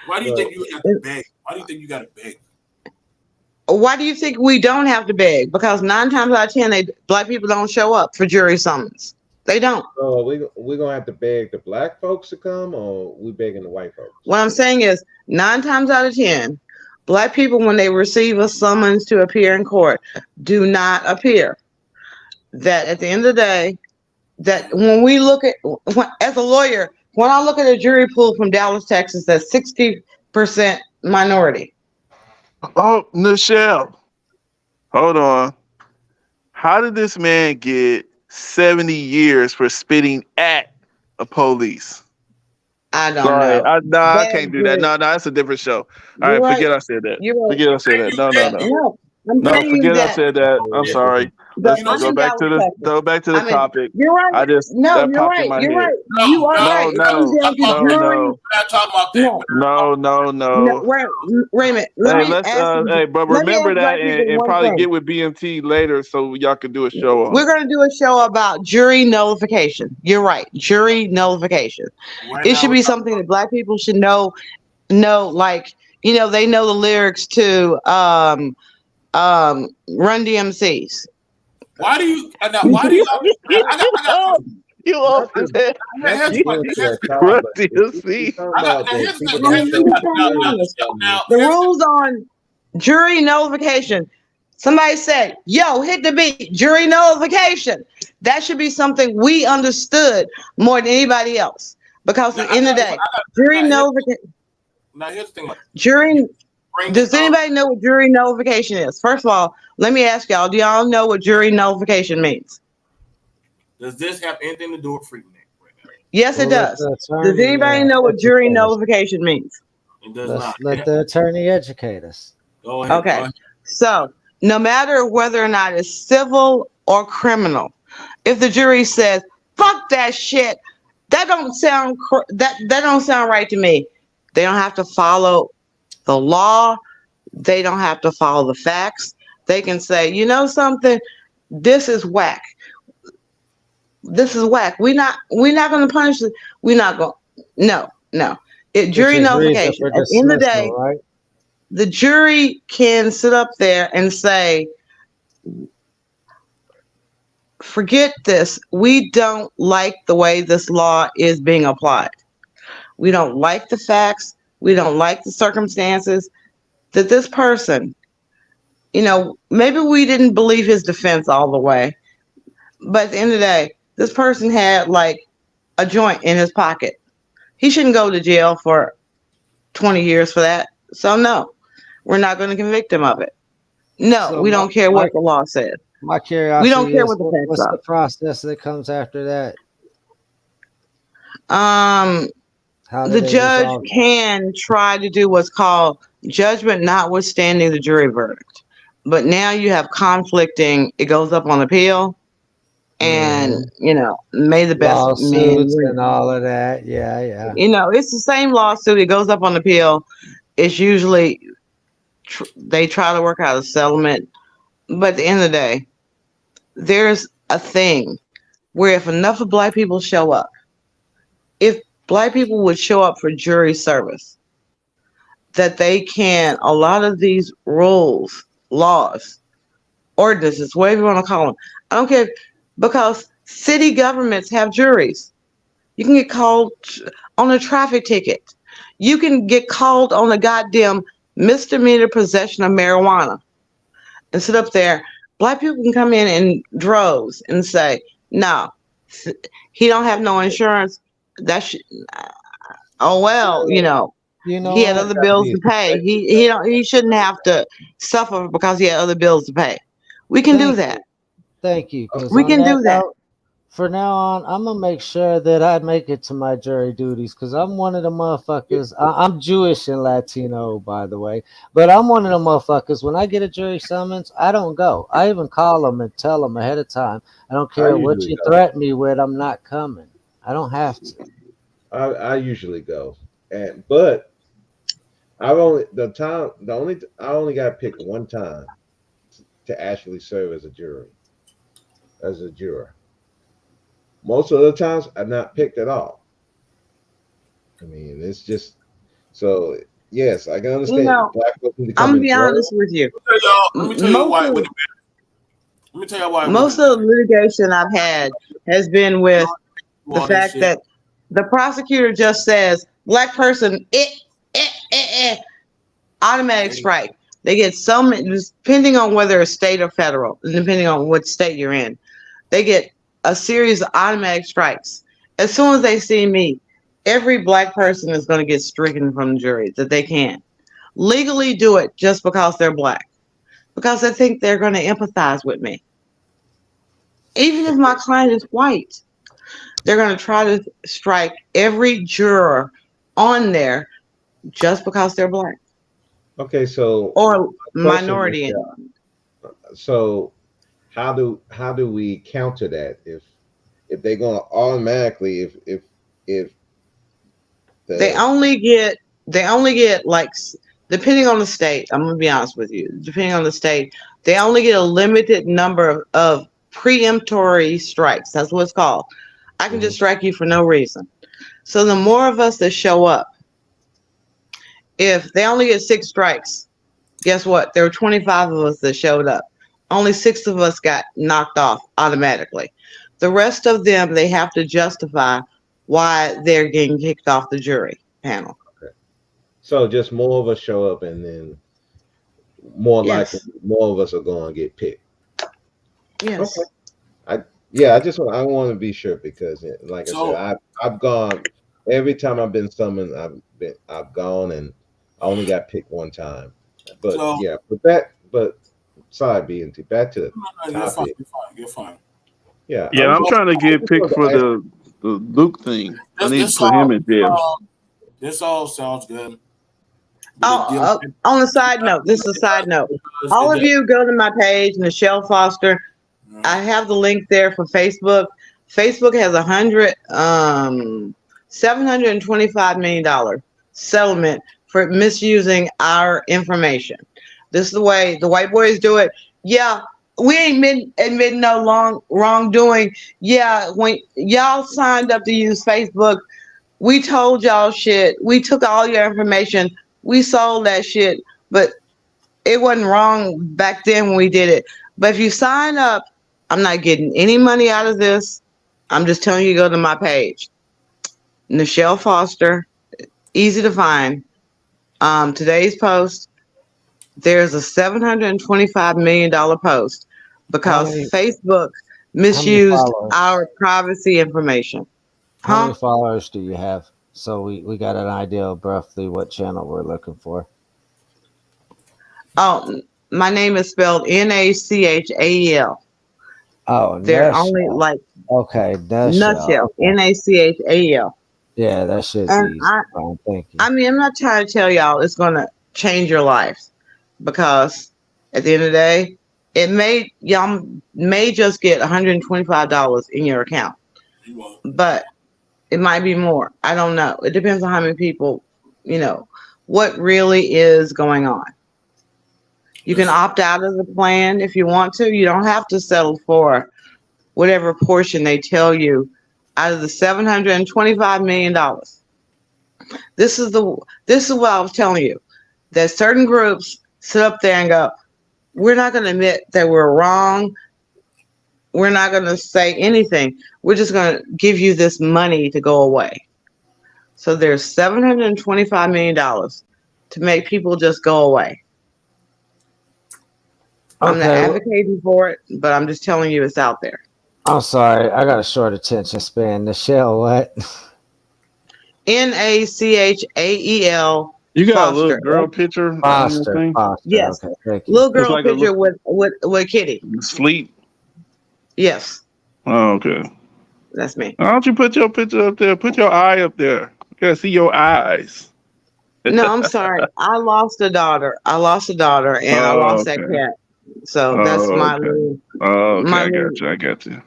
Why do you think you have to beg? Why do you think you got to beg? Why do you think we don't have to beg? Because 9 times out of 10, black people don't show up for jury summons. They don't. So we're going to have to beg the black folks to come, or we begging the white folks? What I'm saying is 9 times out of 10, black people, when they receive a summons to appear in court, do not appear. That at the end of the day, that when we look at, as a lawyer, when I look at a jury pool from Dallas, Texas, that's 60% minority. Oh, Nichelle, hold on. How did this man get 70 years for spitting at a police? I don't know. I can't do that. No, that's a different show. All right, forget I said that. Forget I said that. No. No, forget I said that. I'm sorry. Let's go back to the topic. You're right. I just that popped in my head. Right. You are right. No. Wait a minute. But remember that and probably get with BMT later so y'all can do a show on. We're going to do a show about jury nullification. You're right. Jury nullification. It should be something that black people should know, like, they know the lyrics to Run DMC's. Why do you? You off his head. That's Here's good for a child, Run but TLC. talking I got, about now the here's the people thing. No, that Here's the let thing. me show say honest. Now, The here's rules on jury nullification. Somebody said, yo, hit the beat, jury nullification. That should be something we understood more than anybody else. Because now at the end of the day, jury now, nullification, here's the thing. About jury, bringing does up. anybody know what jury nullification is? First of all, let me ask y'all, do y'all know what jury nullification means? Does this have anything to do with Freaknik right now? Yes, it We'll let does. the Does attorney anybody know what jury educate us. nullification means? It does not. Let the attorney educate us. Go ahead. Okay. So no matter whether or not it's civil or criminal, if the jury says, fuck that shit, that don't sound that don't sound right to me. They don't have to follow the law. They don't have to follow the facts. They can say, you know something, this is whack. This is whack. We're not going to punish it. We're not going. No. Jury Which is reason nullification. for At the end of the day, dismissal, right? the jury can sit up there and say, forget this. We don't like the way this law is being applied. We don't like the facts. We don't like the circumstances that this person, maybe we didn't believe his defense all the way. But at the end of the day, this person had like a joint in his pocket. He shouldn't go to jail for 20 years for that. So no, we're not going to convict him of it. No, So we don't care what the law says. My We don't curiosity care is, what the facts what's are. the process that comes after that? How the judge can try to do what's called judgment notwithstanding the jury verdict. But now you have conflicting, it goes up on appeal, and may the best lawsuits and all of that. Yeah. It's the same lawsuit. It goes up on appeal. It's usually they try to work out a settlement, but at the end of the day, there's a thing where if enough of Black people show up, if Black people would show up for jury service, that they can, a lot of these rules, laws, ordinances, whatever you want to call them, I don't care, because city governments have juries. You can get called on a traffic ticket. You can get called on a goddamn misdemeanor possession of marijuana and sit up there. Black people can come in droves and say, no, he don't have no insurance. Oh, well, he had other bills to pay. He shouldn't have to suffer because he had other bills to pay. We can do that. Thank you. We can do that. For now on, I'm gonna make sure that I make it to my jury duties because I'm one of the motherfuckers. I'm Jewish and Latino, by the way, but I'm one of the motherfuckers. When I get a jury summons, I don't go. I even call them and tell them ahead of time. I don't care what you threaten me with. I'm not coming. I don't have to. I usually go, but I only got picked one time to actually serve as a juror. Most of the times, I'm not picked at all. I mean, it's just so. Yes, I can understand. Black people I'm gonna be honest with you. Let me tell you why. Most of the litigation I've had has been with the fact that the prosecutor just says Black person, automatic strike. They get so many, depending on whether it's state or federal, depending on what state you're in, they get a series of automatic strikes. As soon as they see me, every Black person is going to get stricken from the jury that they can legally do it just because they're Black, because they think they're going to empathize with me. Even if my client is white, they're going to try to strike every juror on there just because they're Black. Okay, so or minority. So how do we counter that if they're going to automatically if they only get like, depending on the state, I'm gonna be honest with you, depending on the state, they only get a limited number of preemptory strikes. That's what it's called. I can just strike you for no reason. So the more of us that show up, if they only get 6 strikes, guess what? There were 25 of us that showed up. Only 6 of us got knocked off automatically. The rest of them, they have to justify why they're getting kicked off the jury panel. Okay. So just more of us show up, and then more Yes. likely more of us are going to get picked. Yes. Okay. I want to be sure because, like I said, I've gone every time I've been summoned. I've gone, and I only got picked one time. But but sorry, BNT. Back to the topic. You're fine. Yeah, I'm trying to get picked for the Luke thing. I need to put him in jail. This all sounds good. On a side note, this is a side note. All of you go to my page, Michelle Foster. I have the link there for Facebook. Facebook has $725 million settlement for misusing our information. This is the way the white boys do it. Yeah, we ain't admitting no wrongdoing. Yeah, when y'all signed up to use Facebook, we told y'all shit. We took all your information. We sold that shit, but it wasn't wrong back then when we did it. But if you sign up, I'm not getting any money out of this. I'm just telling you, go to my page. Michelle Foster, easy to find. Today's post, there's a $725 million post because Facebook misused our privacy information. How many followers do you have? So we got an idea of roughly what channel we're looking for. Oh, my name is spelled Nachal. Oh, they're only like nutshell. Nachal. Yeah, that shit's and easy. Thank you. I mean, I'm not trying to tell y'all it's gonna change your life because at the end of the day, y'all may just get $125 in your account, but it might be more. I don't know. It depends on how many people, what really is going on. You can opt out of the plan if you want to. You don't have to settle for whatever portion they tell you out of the $725 million. This is what I was telling you. That certain groups sit up there and go, we're not going to admit that we're wrong. We're not going to say anything. We're just going to give you this money to go away. So there's $725 million to make people just go away. I'm not advocating for it, but I'm just telling you it's out there. I'm sorry. I got a short attention span. Michelle, what? Nachal. You got Foster. a little girl picture? Foster. Yes. Okay, thank you. Little girl picture with Kitty. Sleep? Yes. Oh, okay. That's me. Why don't you put your picture up there? Put your eye up there. You gotta see your eyes. No, I'm sorry. I lost a daughter. And I lost that cat. So that's my little. Oh, okay. I got you.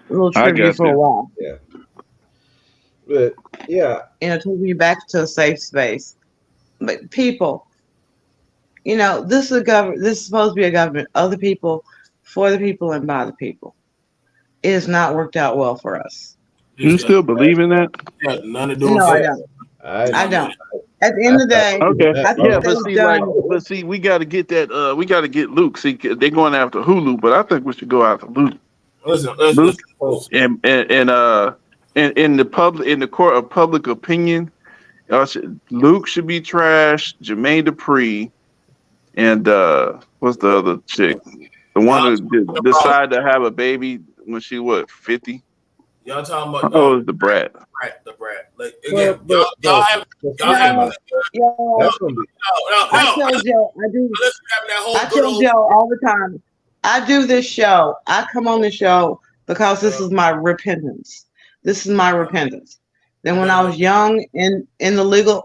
Little tribute for a while. Yeah. But yeah. And it took me back to a safe space. But people, this is supposed to be a government of the people, for the people, and by the people. It has not worked out well for us. You still believe in that? None of doing. No, I don't. I don't. At the end of the day, but see, we got to get that. We got to get Luke. See, they're going after Hulu, but I think we should go after Luke. Listen. And in the court of public opinion, Luke should be trashed. Jermaine Dupri, and what's the other chick? The one who decided to have a baby when she 50? Y'all talking about? Oh, it's the brat. The brat. Like again, y'all have. I tell Joe, I tell Joe all the time. I do this show. I come on the show because this is my repentance. This is my repentance. Then when I was young in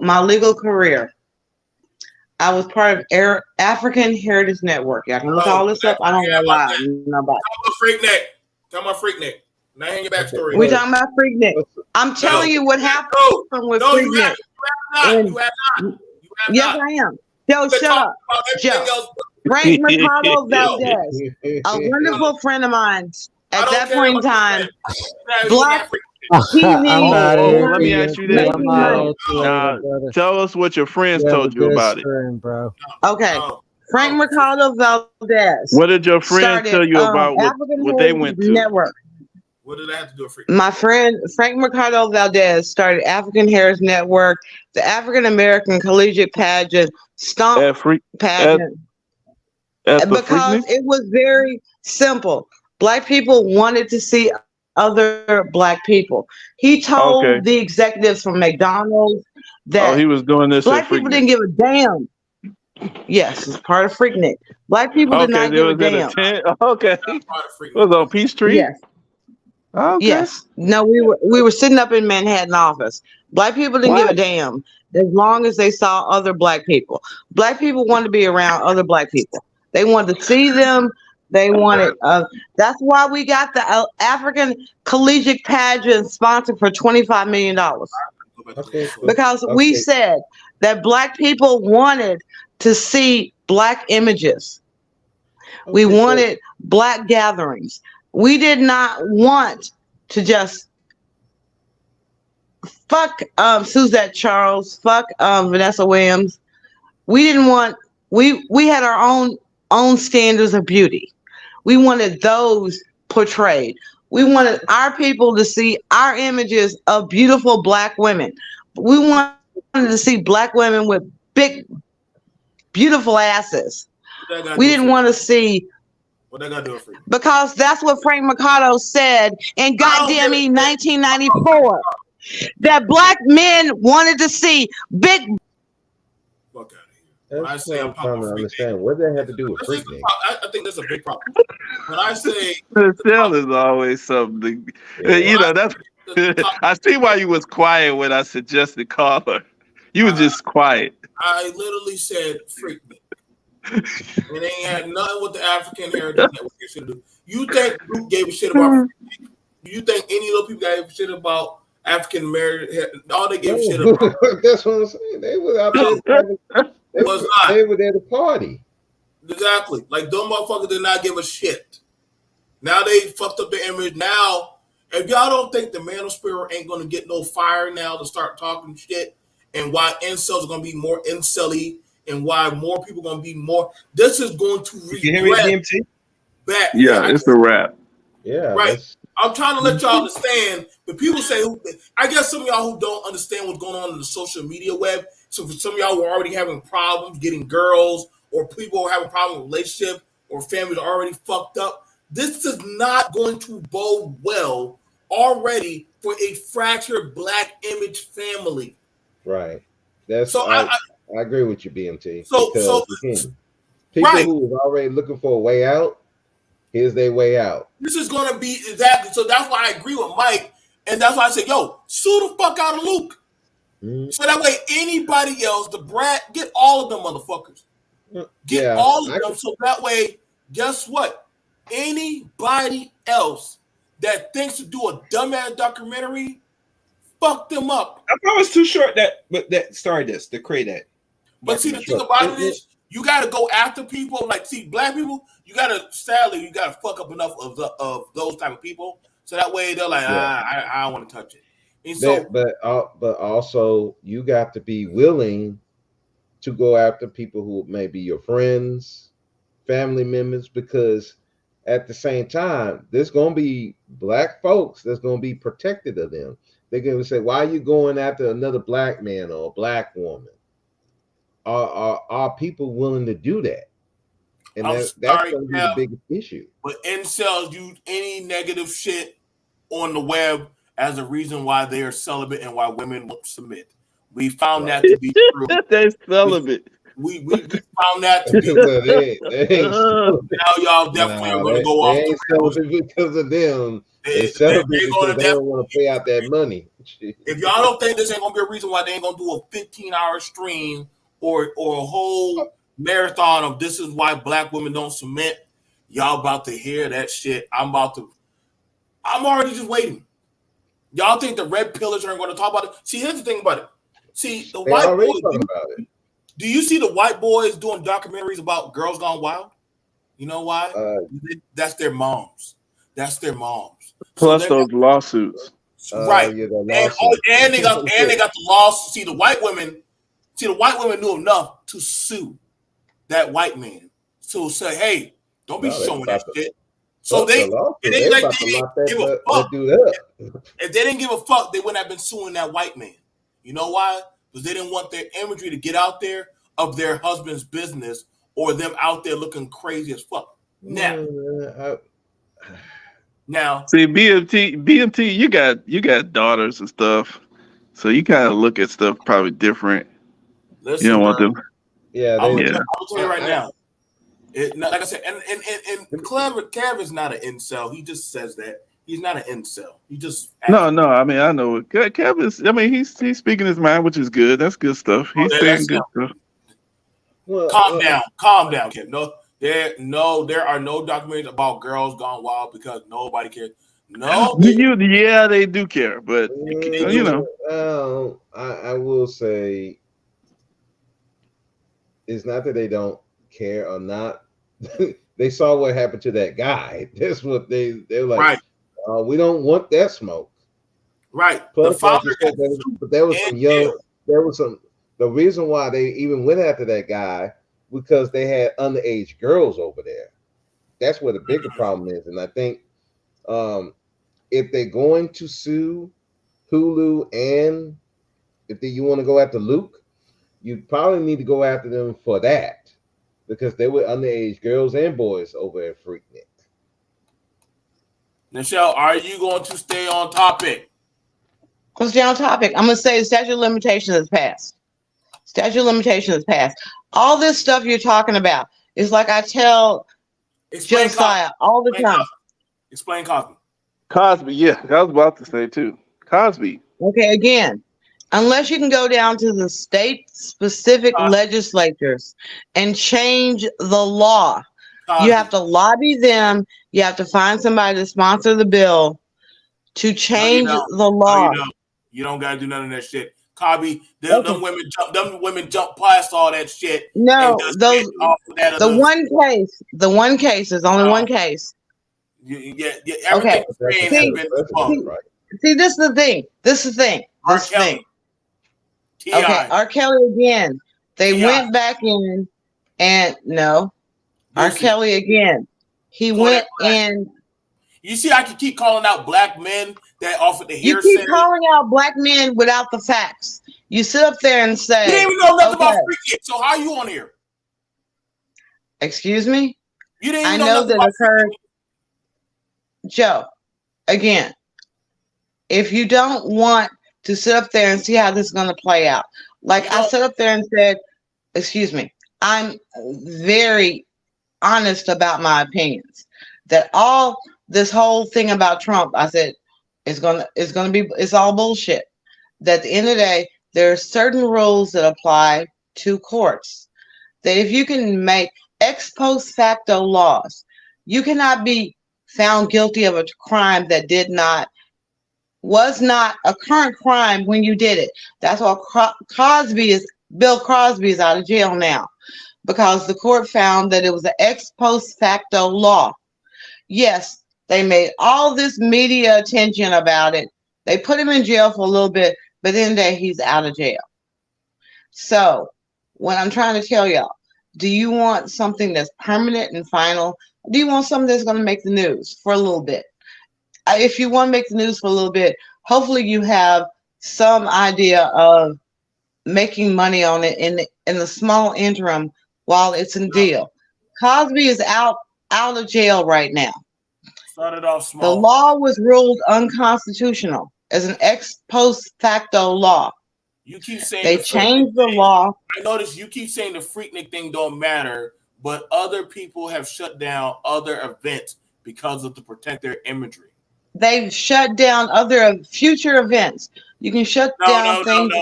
my legal career, I was part of African Heritage Network. Y'all can look all this up. I don't know why. Talk about Freaknik. Now hang your backstory. We're talking about Freaknik. I'm telling you what happened with Freaknik. You have not. Yes, I am. Joe, shut up. Joe. Frank Mercado Valdez, a wonderful friend of mine at that point in time. Black. Let me ask you this. Tell us what your friends told you about it. Bro. Okay. Frank Mercado Valdez. What did your friends tell you about what they went to? Network. What did I have to do with Freaknik? My friend Frank Mercado Valdez started African Heritage Network, the African American Collegiate Pageant, Stomp Pageant, because it was very simple. Black people wanted to see other Black people. He told the executives from McDonald's that he was doing this Black people didn't give a damn. Yes, it's part of Freaknik. Black people did not give a damn. Okay, it was on Peachtree. Yes. Okay. Yes. No, we were sitting up in Manhattan office. Black people didn't give a damn as long as they saw other Black people. Black people wanted to be around other Black people. They wanted to see them. They wanted. That's why we got the African Collegiate Pageant sponsored for $25 million. Because we said that Black people wanted to see Black images. We wanted Black gatherings. We did not want to just fuck Suzette Charles, fuck Vanessa Williams. We didn't want. We had our own standards of beauty. We wanted those portrayed. We wanted our people to see our images of beautiful Black women. We wanted to see Black women with big, beautiful asses. We didn't want to see. What they gotta do for you? Because that's what Frank Mercado said in goddamn 1994. That Black men wanted to see big. Fuck out of here. When I say I'm trying to understand what does that have to do with Freaknik? I think that's a big problem. When I say the sale is always something, you know. That's I see why you was quiet when I suggested caller. You was just quiet. I literally said Freaknik. It ain't had nothing with the African Heritage Network should do. You think Bout gave a shit about Freaknik? Do you think any of those people gave a shit about African American? All they gave a shit about. That's what I'm saying. They were out there. They were there to party. Exactly. Like those motherfuckers did not give a shit. Now they fucked up the image. Now, if y'all don't think the manosphere ain't gonna get no fire now to start talking shit, and why incels are gonna be more incel-y, and why more people are gonna be more. This is going to regret back. Yeah, it's a wrap. Yeah, right. I'm trying to let y'all understand. But people say, I guess some of y'all who don't understand what's going on in the social media web. So for some of y'all who are already having problems getting girls, or people who are having problems with relationship, or families are already fucked up, this is not going to bode well already for a fractured Black image family. Right. That's so. I agree with you, BMT. So people who was already looking for a way out, here's their way out. This is going to be exactly. So that's why I agree with Mike, and that's why I said, "Yo, sue the fuck out of Luke." So that way, anybody else, the brat, get all of them motherfuckers. Get all of them. So that way, guess what? Anybody else that thinks to do a dumbass documentary, fuck them up. I thought it was too short. That started this to create that. But see, the thing about it is, you got to go after people. Like, see, Black people, you got to, sadly, you got to fuck up enough of those type of people. So that way they're like, I don't want to touch it. And so, but also, you got to be willing to go after people who may be your friends, family members, because at the same time, there's going to be Black folks that's going to be protected of them. They're going to say, why are you going after another Black man or a Black woman? Are people willing to do that? And that's going to be the biggest issue. But incels use any negative shit on the web as a reason why they are celibate and why women won't submit. We found that to be true. They're celibate. We found that to be true. Now y'all definitely are going to go off the rails. Because of them. They don't want to pay out that money. If y'all don't think this ain't going to be a reason why they ain't going to do a 15-hour stream or a whole marathon of this is why Black women don't submit, y'all about to hear that shit. I'm already just waiting. Y'all think the red pillars aren't going to talk about it? See, here's the thing about it. See, the white boys. Do you see the white boys doing documentaries about Girls Gone Wild? You know why? That's their moms. That's their moms. Plus those lawsuits. Right. And they got the lawsuit. See, the white women knew enough to sue that white man. So say, hey, don't be showing that shit. So they about to lock give a fuck. that dude up. If they didn't give a fuck, they wouldn't have been suing that white man. You know why? Because they didn't want their imagery to get out there of their husband's business or them out there looking crazy as fuck. Now, see, BMT, you got daughters and stuff, so you kind of look at stuff probably different. Listen, you don't want them. Yeah, I'll tell you right now. Like I said, and Kev is not an incel. He just says that. He's not an incel. He just no. I mean, I know Kev is. I mean, he's speaking his mind, which is good. That's good stuff. He's saying good stuff. Well, calm down, Kev. There are no documentaries about girls gone wild because nobody cares. No, they do care, but you know. I will say, it's not that they don't care or not. They saw what happened to that guy. That's what they're like. Right. We don't want that smoke. Right. Plus, there was some. The reason why they even went after that guy because they had underage girls over there. That's where the bigger problem is, and I think if they're going to sue Hulu and if you want to go after Luke, you probably need to go after them for that because they were underage girls and boys over at Freaknik. Nichelle, are you going to stay on topic? Let's stay on topic. I'm going to say the statute of limitations has passed. Statute of limitations has passed. All this stuff you're talking about is like I tell Josiah all the time. Explain Cosby. Cosby, yeah. I was about to say too. Cosby. Okay, again, unless you can go down to the state-specific legislatures and change the law, you have to lobby them. You have to find somebody to sponsor the bill to change the law. You don't gotta do none of that shit. Cosby, them women jump past all that shit. No, the one case is only one case. Okay. See, this is the thing. Okay, R. Kelly again. They went back in and R. Kelly again. He went in. You see, I can keep calling out black men that offered the hearsay. You keep calling out black men without the facts. You sit up there and say, "You didn't even know nothing about Freaknik, so how are you on here?" Excuse me. You didn't. I know that occurred. Joe, again, if you don't want to sit up there and see how this is going to play out, like I sat up there and said, "Excuse me," I'm very honest about my opinions. That all this whole thing about Trump, I said, it's all bullshit. That at the end of the day, there are certain rules that apply to courts. That if you can make ex post facto laws, you cannot be found guilty of a crime that was not a current crime when you did it. That's why Bill Cosby is out of jail now, because the court found that it was an ex post facto law. Yes, they made all this media attention about it. They put him in jail for a little bit, but then he's out of jail. So what I'm trying to tell y'all, do you want something that's permanent and final? Do you want something that's going to make the news for a little bit? If you want to make the news for a little bit, hopefully you have some idea of making money on it in the small interim while it's in deal. Cosby is out of jail right now. Started off small. The law was ruled unconstitutional as an ex post facto law. You keep saying they changed the law. I noticed you keep saying the Freaknik thing don't matter, but other people have shut down other events because of to protect their imagery. They've shut down other future events. You can shut down things.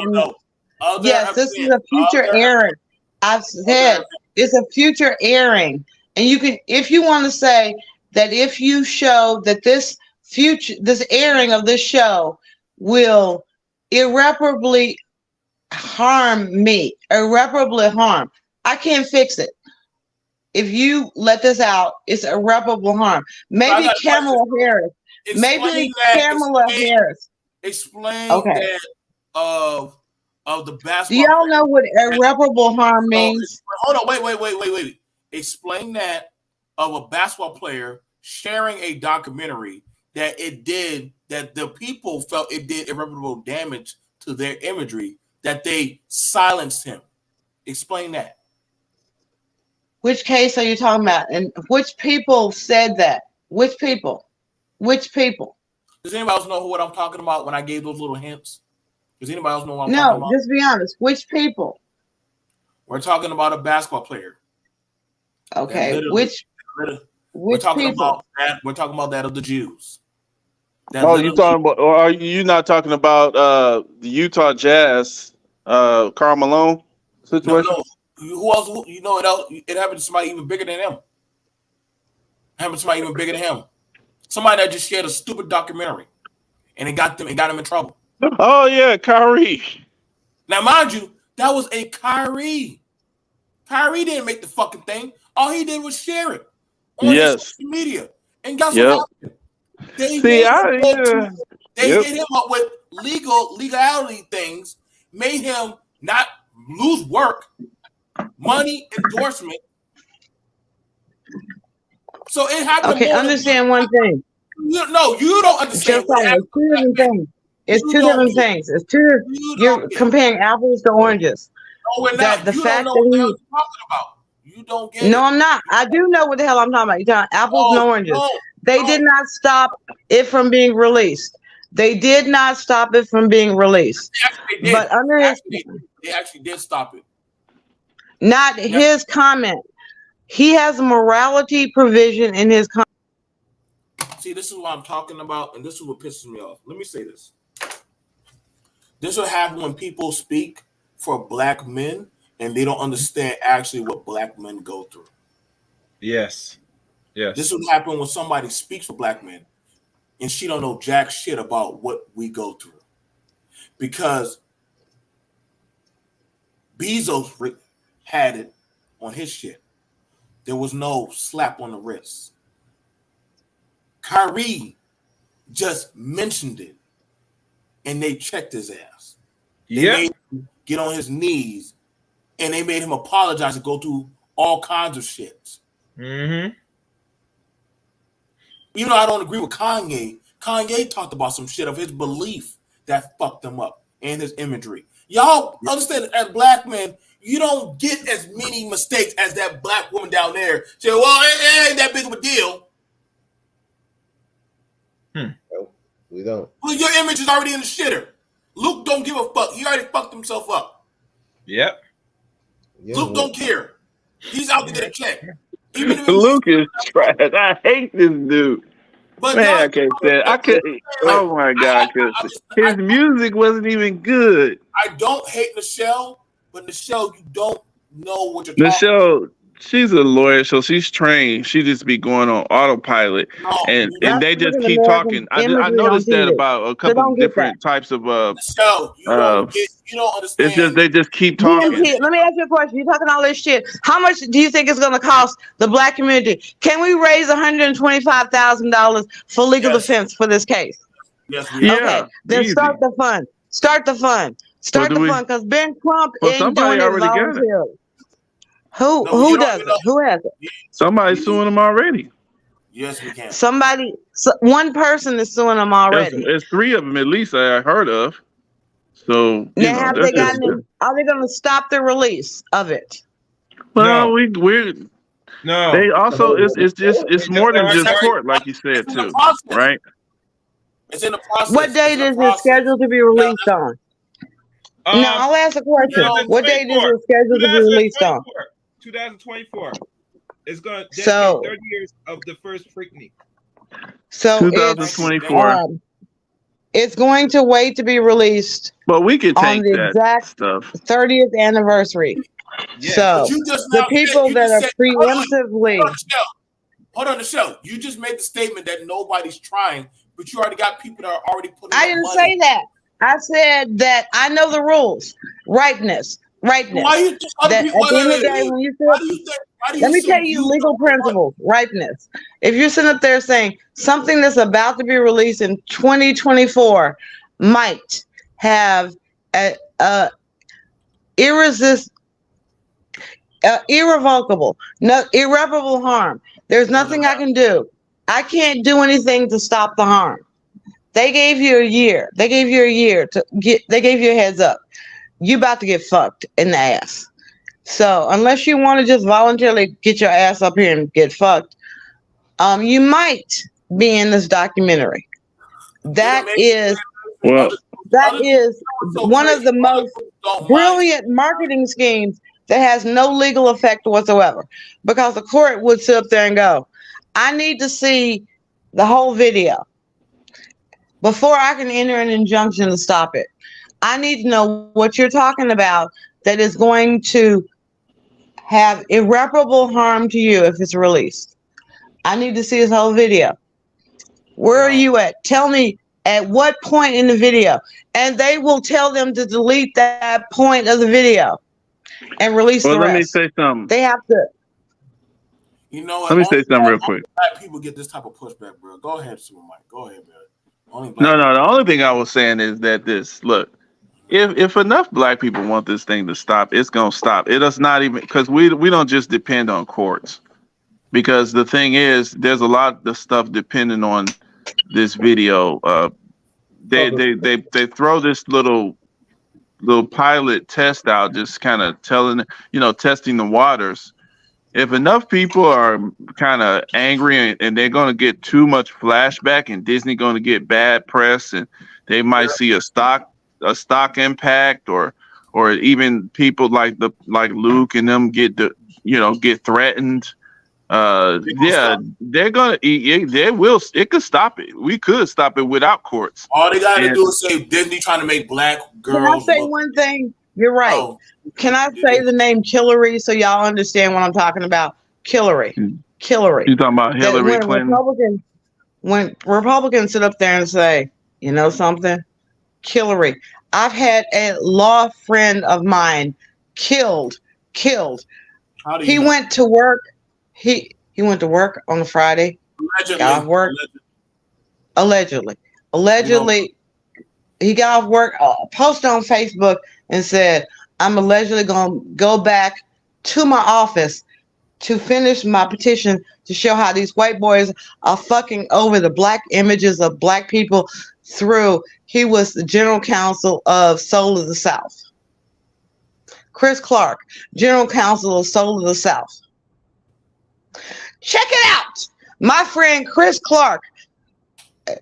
Yes, this is a future airing. I've said it's a future airing. And you can, if you want to say that if you show that this airing of this show will irreparably harm, I can't fix it. If you let this out, it's irreparable harm. Maybe Kamala Harris. Explain okay. that of the basketball. Do y'all know what irreparable harm means? Hold on, wait. Explain that of a basketball player sharing a documentary that the people felt it did irreparable damage to their imagery, that they silenced him. Explain that. Which case are you talking about? And which people said that? Which people? Which people? Does anybody else know what I'm talking about when I gave those little hints? Does anybody else know what I'm No, talking about? just be honest. Which people? We're talking about a basketball player. Okay. Which we're talking people? about that. We're talking about that of the Jews. You talking about? Or are you not talking about the Utah Jazz, Karl Malone situation? No. Who else? You know it else? It happened to somebody even bigger than him. It happened to somebody even bigger than him. Somebody that just shared a stupid documentary, and it got him in trouble. Oh yeah, Kyrie. Now, mind you, that was a Kyrie. Kyrie didn't make the fucking thing. All he did was share it on his social media. And guess what happened? They hit him up with legality things, made him not lose work, money, endorsement. So it happened. Okay, understand one thing. You don't understand. It's two different things. It's two different things. It's two. You're comparing apples to oranges. No, we're not. The you fact don't know that what you're talking about. You don't get it. No, I'm not. I do know what the hell I'm talking about. You're talking apples and oranges. They did not stop it from being released. They did not stop it from being released. But under they actually did stop it. Not his comment. He has a morality provision in his comment. See, this is what I'm talking about, and this is what pisses me off. Let me say this. This will happen when people speak for black men and they don't understand actually what black men go through. Yes. This will happen when somebody speaks for black men and she don't know jack shit about what we go through. Because Bezos had it on his shit. There was no slap on the wrist. Kyrie just mentioned it and they checked his ass. They made him get on his knees and they made him apologize and go through all kinds of shit. Mm-hmm. Even though I don't agree with Kanye, Kanye talked about some shit of his belief that fucked him up and his imagery. Y'all understand that as black men, you don't get as many mistakes as that black woman down there. Say, well, it ain't that big of a deal. No, we don't. Well, your image is already in the shitter. Luke don't give a fuck. He already fucked himself up. Yep. Yeah, Luke don't care. He's out to get a check. Luke is trash. I hate this dude. But man, I can't stand. I could. Oh my god, his music wasn't even good. I don't hate Michelle, but Michelle, you don't know what you're Michelle, talking. She's a lawyer, so she's trained. She just be going on autopilot, and they just keep talking. I noticed that about a couple of different types of. Michelle, you don't understand. It's just they just keep talking. Let me ask you a question. You're talking all this shit. How much do you think it's going to cost the black community? Can we raise $125,000 for legal defense for this case? Yes, okay. Then start the fund. Start the fund. Because Ben Crump ain't doing it voluntarily. Who does it? Who has it? Somebody's suing them already. Yes, we can. One person is suing them already. There's three of them at least I heard of. So now, are they going to stop the release of it? Well, we're no. They also it's more than just court, like you said too, right? It's in the process. What date is it scheduled to be released on? No, I'll ask a question. What date is it scheduled to be released on? 2024. It's going to dedicate 30 years of the first Freaknik. So 2024. It's going to wait to be released. But we could take on the exact stuff 30th anniversary. Yeah. So the people that are preemptively. Hold on, Michelle. You just made the statement that nobody's trying, but you already got people that are already putting. I didn't say that. I said that I know the rules. Ripeness. Why you at the end of the day, when you let me tell you legal principles. Ripeness. If you're sitting up there saying something that's about to be released in 2024 might have irrevocable, irreparable harm. There's nothing I can do. I can't do anything to stop the harm. They gave you a year. They gave you a year to get. They gave you a heads up. You about to get fucked in the ass. So unless you want to just voluntarily get your ass up here and get fucked, you might be in this documentary. That is one of the most brilliant marketing schemes that has no legal effect whatsoever, because the court would sit up there and go, I need to see the whole video before I can enter an injunction to stop it. I need to know what you're talking about that is going to have irreparable harm to you if it's released. I need to see this whole video. Where are you at? Tell me at what point in the video. And they will tell them to delete that point of the video and release the rest. Let me say something. They have to. You know what? Let me say something real quick. Black people get this type of pushback, bro. Go ahead, Super Mike. Go ahead, man. No. The only thing I was saying is that if enough black people want this thing to stop, it's gonna stop. It does not even, because we don't just depend on courts. Because the thing is, there's a lot of stuff depending on this video. They throw this little pilot test out, just kind of testing the waters. If enough people are kind of angry and they're going to get too much flashback, and Disney going to get bad press, and they might see a stock impact, or even people like Luke and them get threatened. They're gonna. They will. It could stop it. We could stop it without courts. All they gotta do is say Disney trying to make black girls. Can I say one thing? You're right. Oh. Can I say the name Hillary so y'all understand what I'm talking about? Hillary. You talking about Hillary Clinton? When Republicans sit up there and say, you know something, Hillary. I've had a law friend of mine killed. He went to work. He went to work on a Friday. Got off work. Allegedly. He got off work, posted on Facebook and said, I'm allegedly going to go back to my office to finish my petition to show how these white boys are fucking over the black images of black people through. He was the general counsel of Soul of the South. Chris Clark, general counsel of Soul of the South. Check it out. My friend Chris Clark.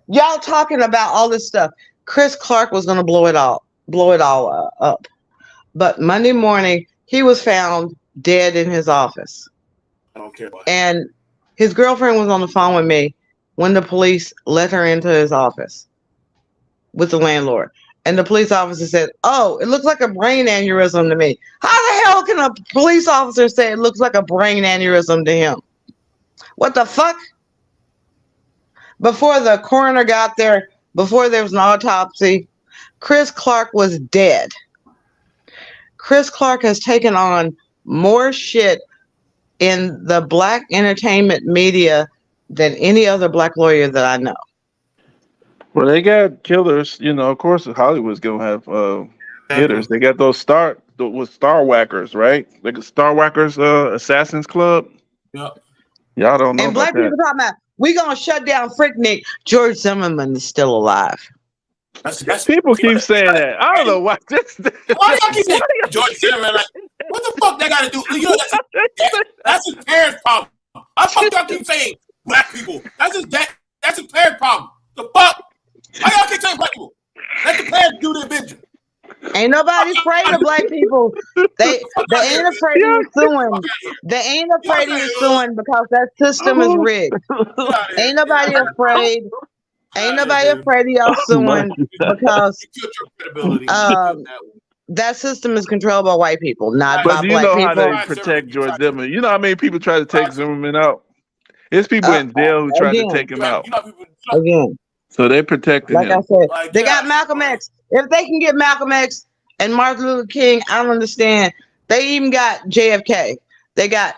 Y'all talking about all this stuff. Chris Clark was going to blow it all up. But Monday morning, he was found dead in his office. I don't care about and his girlfriend was on the phone with me when the police let her into his office with the landlord. And the police officer said, oh, it looks like a brain aneurysm to me. How the hell can a police officer say it looks like a brain aneurysm to him? What the fuck? Before the coroner got there, before there was an autopsy, Chris Clark was dead. Chris Clark has taken on more shit in the black entertainment media than any other black lawyer that I know. Well, they got killers, of course Hollywood's gonna have hitters. They got those Star Whackers, right? Like a Star Whackers Assassins Club. Yep. Y'all don't know. And black people talking about, we gonna shut down Freaknik. George Zimmerman is still alive. That's people keep saying that. I don't know why. Why y'all keep saying George Zimmerman? Like, what the fuck they got to do? That's his parents' problem. I fuck y'all keep saying black people. That's his parents' problem. The fuck? Why y'all keep saying black people? Let the parents do their business. Ain't nobody afraid of black people. They ain't afraid of you suing. They ain't afraid of you suing because that system is rigged. Ain't nobody afraid. Ain't nobody afraid of y'all suing because that system is controlled by white people, not by black people. But you know how they protect George Zimmerman. You know how many people try to take Zimmerman out? There's people in jail who try to take him out. Again. So they protected him. Like I said, they got Malcolm X. If they can get Malcolm X and Martin Luther King, I don't understand. They even got JFK. They got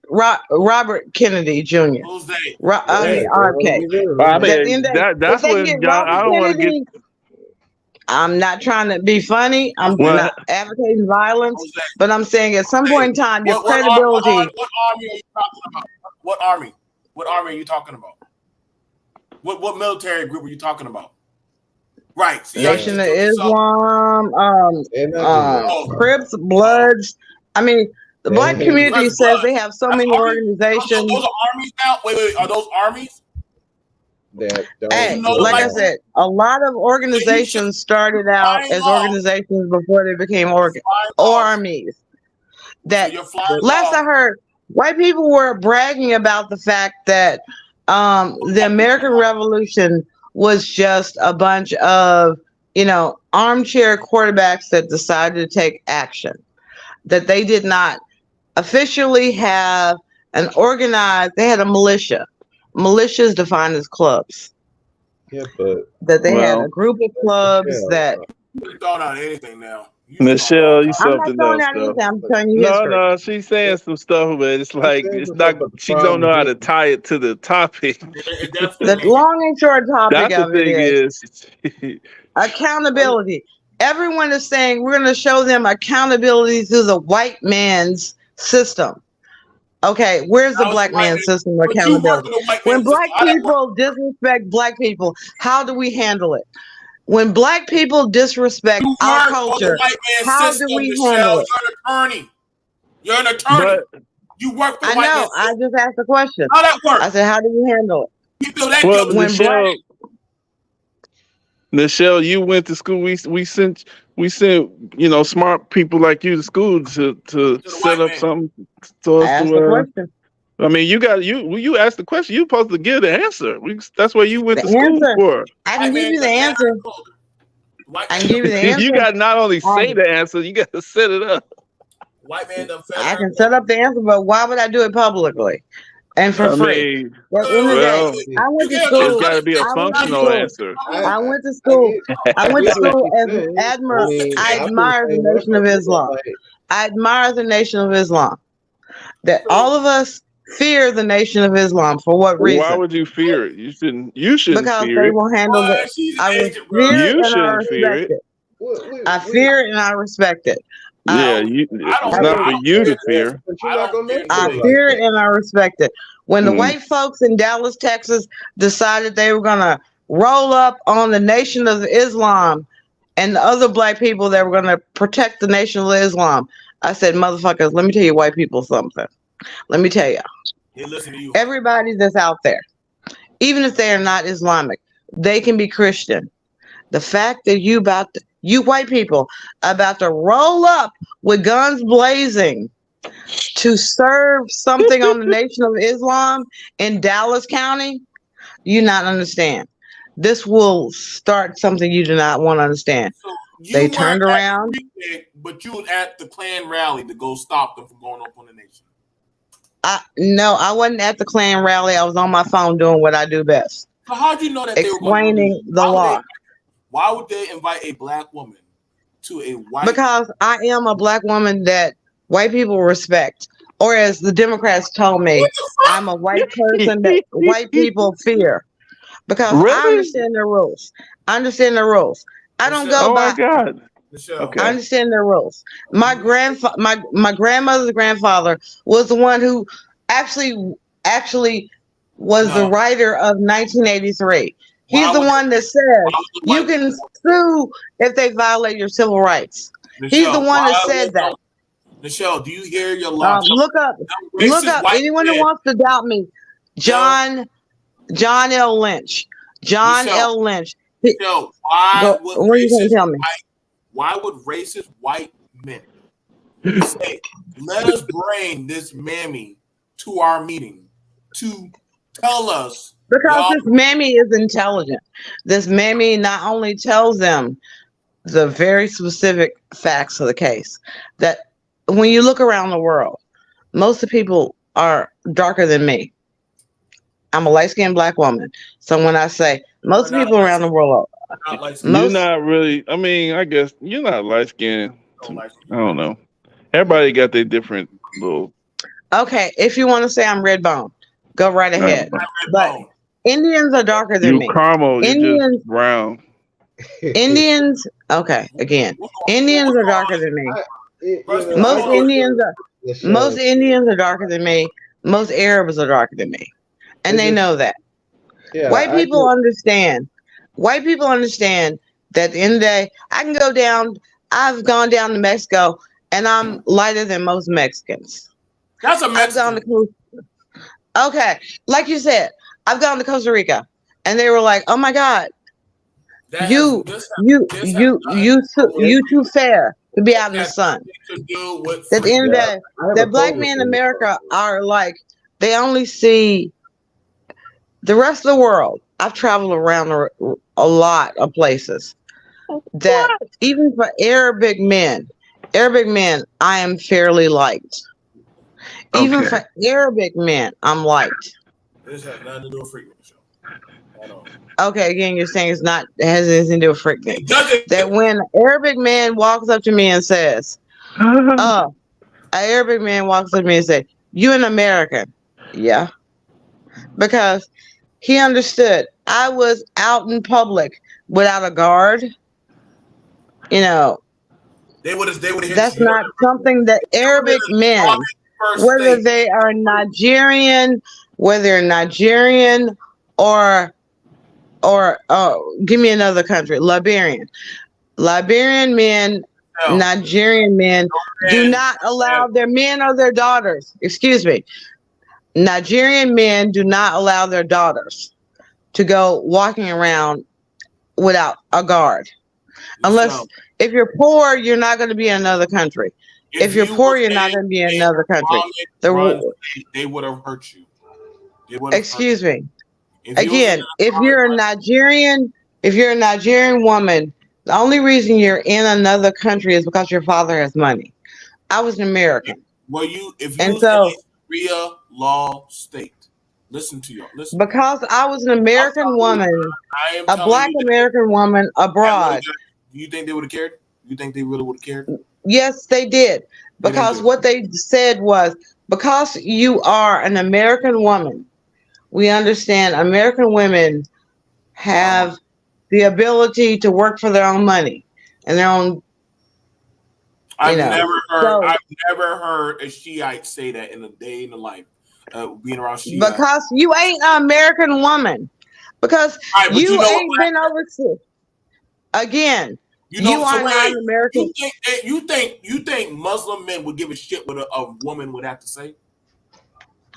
Robert Kennedy Jr. Who's they? RFK. That's what I don't want to get. I'm not trying to be funny. I'm not advocating violence, but I'm saying at some point in time, your credibility. What army are you talking about? What army are you talking about? What military group are you talking about? Right. See, Nation of Islam, Crips, Bloods. I mean, the black community says they have so many organizations. Those are armies now? Wait. Are those armies? Hey, like I said, a lot of organizations started out as organizations before they became armies. That last I heard, white people were bragging about the fact that the American Revolution was just a bunch of, armchair quarterbacks that decided to take action. That they did not officially have an organized, they had a militia. Militia is defined as clubs. Yeah, but that they had a group of clubs that. You're throwing out anything now. Michelle, you I'm not something throwing else out though. anything. I'm telling you history. No, she's saying some stuff, but it's like it's not. She don't know how to tie it to the topic. The long and short topic That's of the it thing is accountability. Everyone is saying we're going to show them accountability through the white man's system. Okay, where's the black man's system of accountability? When black people disrespect black people, how do we handle it? When black people disrespect our culture, how do we handle it? You're an attorney. You work for the white man. I just asked the question. How that work? I said, how do you handle it? You feel that well, Michelle, you went to school. We sent smart people like you to school to set up something to us. Ask the question. I mean, you asked the question. You're supposed to give the answer. That's what you went to school for. I can give you the answer. I can give you the answer. You got to not only say the answer, you got to set it up. White man done fed I can set up the answer, but why would I do it publicly and for free? I went to school. It's got to be a functional answer. I went to school. I went to school as an admiral. I admire the Nation of Islam. I admire the Nation of Islam. That all of us fear the Nation of Islam. For what reason? Why would you fear it? You shouldn't because fear they it. will handle it. I fear it and I respect it. I fear it and I respect it. Yeah, it's not for you to fear. I fear it and I respect it. When the white folks in Dallas, Texas decided they were going to roll up on the Nation of Islam and the other black people that were going to protect the Nation of Islam, I said, motherfuckers, let me tell you white people something. Let me tell you. Hey, listen to you. Everybody that's out there, even if they are not Islamic, they can be Christian. The fact that you white people about to roll up with guns blazing to serve something on the Nation of Islam in Dallas County, you not understand. This will start something you do not want to understand. So they turned around. But you were at the Klan rally to go stop them from going up on the nation. No, I wasn't at the Klan rally. I was on my phone doing what I do best. So how'd you know that they were explaining the law? Why would they invite a black woman to a white? Because I am a black woman that white people respect, or as the Democrats told me, I'm a white person that white people fear. Because I understand their rules. I understand their rules. I don't go by. Oh my God. Okay. I understand their rules. My grandmother's grandfather was the one who actually was the writer of 1983. He's the one that says you can sue if they violate your civil rights. He's the one that said that. Michelle, do you hear your law? Look up. Anyone who wants to doubt me, John L. Lynch. John L. Lynch. Michelle, why would racist white men say, let us bring this mammy to our meeting to tell us? Because this mammy is intelligent. This mammy not only tells them the very specific facts of the case, that when you look around the world, most of the people are darker than me. I'm a light-skinned black woman. So when I say most people around the world, you're not really, I mean, I guess you're not light-skinned. I don't know. Everybody got their different little. Okay, if you want to say I'm red bone, go right ahead. But Indians are darker than me. Caramel, Indians, just brown. Indians, okay, again, Indians are darker than me. Most Indians are darker than me. Most Arabs are darker than me, and they know that. Yeah, White I people get. understand. White people understand that at the end of the day, I can go down. I've gone down to Mexico, and I'm lighter than most Mexicans. That's a I've gone Mexican. to okay, like you said, I've gone to Costa Rica, and they were like, "Oh my God, That has this has nothing you too fair to be out in the has sun." nothing to do with At the end of the Yeah, day, I have a that black photo men in from America are like they only see the rest of the world. I've traveled around a lot of places that even for Arabic men, I am fairly liked. Even Okay. for Arabic men, I'm liked. This has nothing to do with Freaknik show at all. Okay, again, you're saying it has anything to do with Freaknik. It doesn't. That when an Arabic man walks up to me and says, "Oh," an Arabic man walks up to me and says, "You an American?" Yeah, because he understood I was out in public without a guard. You know, They would have hit that's you. not something that Arabic men, First whether thing. they are Nigerian, or give me another country, Liberian. Liberian men, No. Nigerian men do not allow their men or their daughters, excuse me, Nigerian men do not allow their daughters to go walking around without a guard. Unless, if you're poor, you're not going to be in another country. If you're poor, you're not going to be in another country. They would have hurt you. Excuse me. Again, if you're a Nigerian woman, the only reason you're in another country is because your father has money. I was an American. Well, if you was in a Sharia law state, listen. Because I was an American woman, a black American woman abroad. Do you think they would have cared? You think they really would have cared? Yes, they did. Because what they said was, because you are an American woman, we understand American women have the ability to work for their own money and their own. I've never heard a Shiite say that in a day in the life being around Shiite. Because you ain't an American woman. Because you ain't been overseas. Again, you are not an American. You think Muslim men would give a shit what a woman would have to say?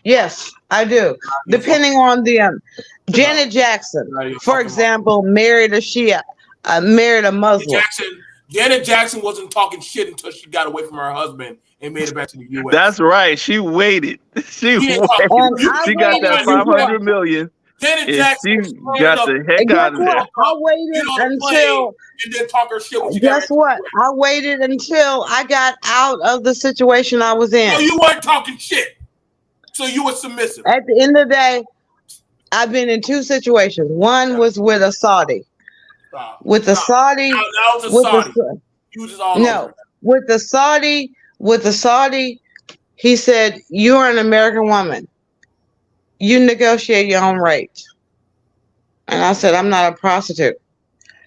Yes, I do. Depending on the Janet Jackson, for example, married a Shia, married a Muslim. Janet Jackson wasn't talking shit until she got away from her husband and made it back to the U.S. That's right. She waited. She got that 500 million. Janet Jackson got the heck out of there. I waited until. And then talk her shit. Guess what? I waited until I got out of the situation I was in. No, you weren't talking shit. So you were submissive. At the end of the day, I've been in two situations. One was with a Saudi. With the Saudi. With the Saudi, he said, "You are an American woman. You negotiate your own rate." And I said, "I'm not a prostitute."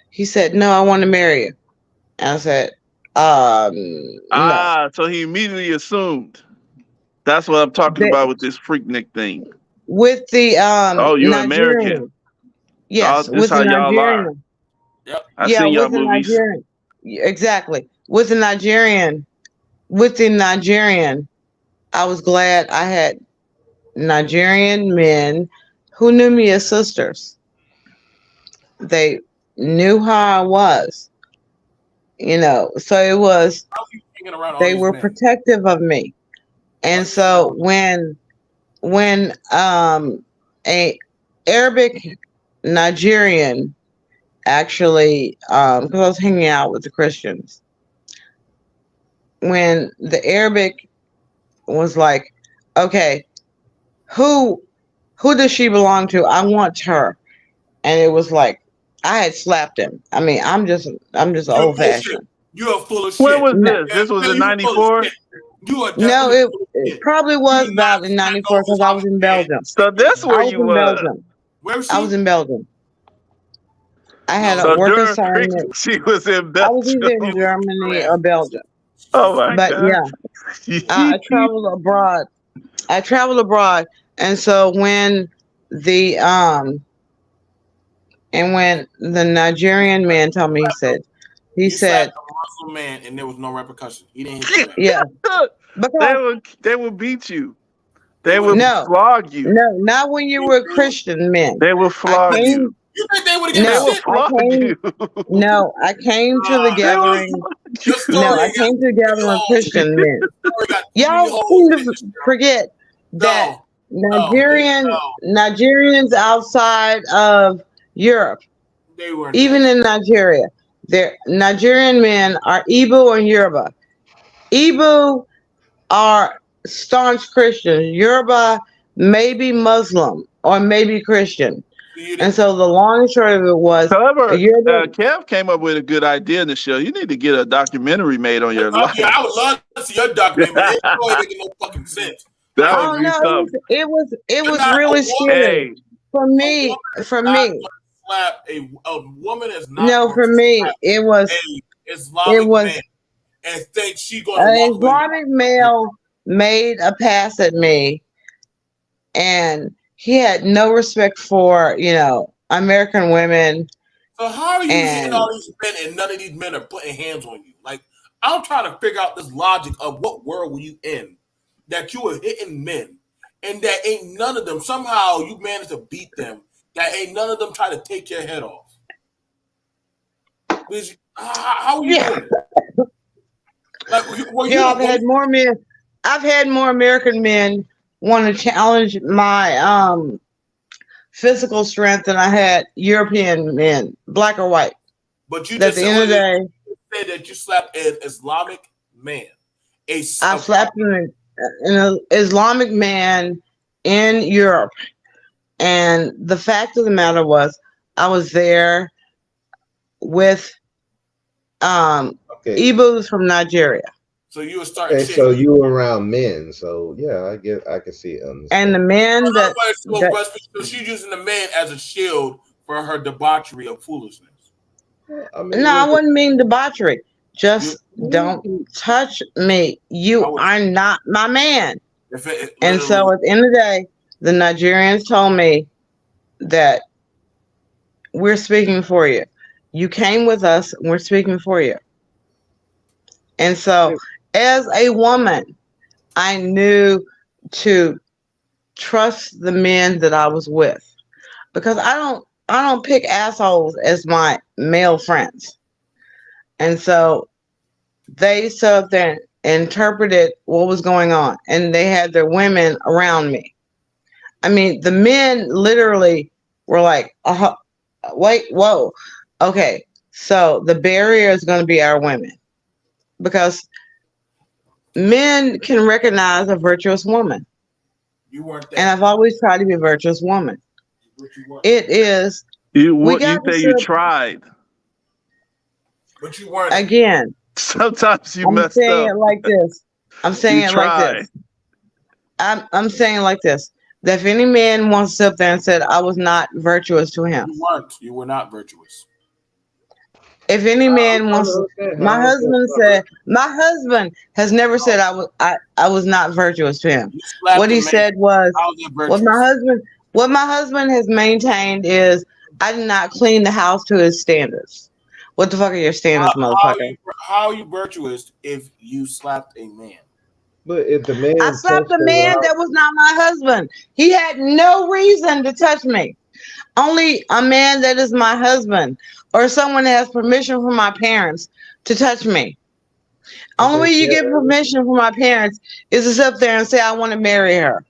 He said, "No, I want to marry you." And I said, no. So he immediately assumed. That's what I'm talking about with this Freaknik thing. With the you're Nigerian. American. Yes, with the Nigerian. Yep. I've seen y'all movies. Nigerian. Exactly. With the Nigerian, I was glad I had Nigerian men who knew me as sisters. They knew how I was, so it was, they were protective of me. And so when a Arabic Nigerian actually, because I was hanging out with the Christians, when the Arabic was like, "Okay, who does she belong to? I want her." And it was like, I had slapped him. I mean, I'm just old fashioned. You're full of shit. When was this? This was in '94. No, it probably was about in '94 because I was in Belgium. So that's where you were. Where was I was in Belgium. I had a work assignment. She was in Belgium. I was either in Germany or Belgium. Oh my God! Yeah, I traveled abroad. And so when the And when the Nigerian man told me, he said, slapped a Muslim man and there was no repercussion. He didn't hit you back. yeah, They would beat you. They would no, flog you. no, not when you were Christian men. They would flog you. You think they would have They given would shit? flog you. No, I came to the gathering. No, I came to the gathering of Christian men. Y'all seem to forget that Nigerians outside of Europe, They weren't even in Nigeria, their Nigerian men are Igbo and Yoruba. Igbo are staunch Christians. Yoruba maybe Muslim or maybe Christian. And so the long and short of it was, however, Kev came up with a good idea in the show. You need to get a documentary made on your life. Yeah, I would love to see your documentary, but it ain't making no fucking sense. That would be something. It was really scary for me. Slap a woman is not. No, for me, it was Islamic man and think she gonna an Islamic male made a pass at me, and he had no respect for American women. So how are you hitting all these men and none of these men are putting hands on you? Like, I'm trying to figure out this logic of what world were you in that you were hitting men and that ain't none of them somehow you managed to beat them. That ain't none of them try to take your head off. How are you doing it? Like, I've had more American men want to challenge my physical strength than I had European men, black or white. But you just at the end of the day, said that you slapped an Islamic man. I slapped an Islamic man in Europe. And the fact of the matter was, I was there with Igbos from Nigeria. So you were starting. So you were around men. So yeah, I can see it. And the men so she's using the men as a shield for her debauchery of foolishness. I wouldn't mean debauchery. Just don't touch me. You are not my man. And so at the end of the day, the Nigerians told me that we're speaking for you. You came with us, and we're speaking for you. And so as a woman, I knew to trust the men that I was with, because I don't pick assholes as my male friends. And so they sat up there and interpreted what was going on, and they had their women around me. I mean, the men literally were like, wait, whoa. Okay, so the barrier is going to be our women, because men can recognize a virtuous woman. You weren't that. And I've always tried to be a virtuous woman. It is. You say you tried. But you weren't. Again. Sometimes you messed up. I'm saying it like this. I'm saying it like this. I'm saying it like this. That if any man wants to sit up there and said I was not virtuous to him. You weren't. You were not virtuous. If any man wants to, my husband has never said I was not virtuous to him. What he said was what my husband has maintained is I did not clean the house to his standards. What the fuck are your standards, motherfucker? How are you virtuous if you slapped a man? But if the man I slapped a man that was not my husband. He had no reason to touch me. Only a man that is my husband or someone that has permission from my parents to touch me. Only way you get permission from my parents is to sit up there and say, I want to marry her.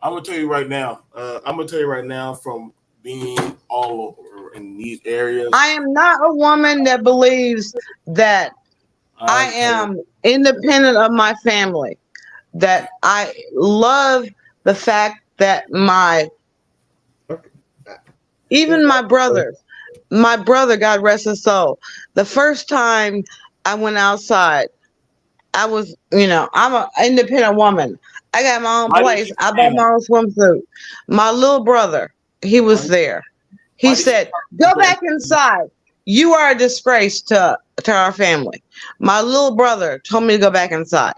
I'm going to tell you right now, from being all over in these areas. I am not a woman that believes that I am independent of my family. That I love the fact that even my brother, God rest his soul, the first time I went outside, I was, I'm an independent woman. I got my own place. I bought my own swimsuit. My little brother, he was there. He said, go back inside. You are a disgrace to our family. My little brother told me to go back inside.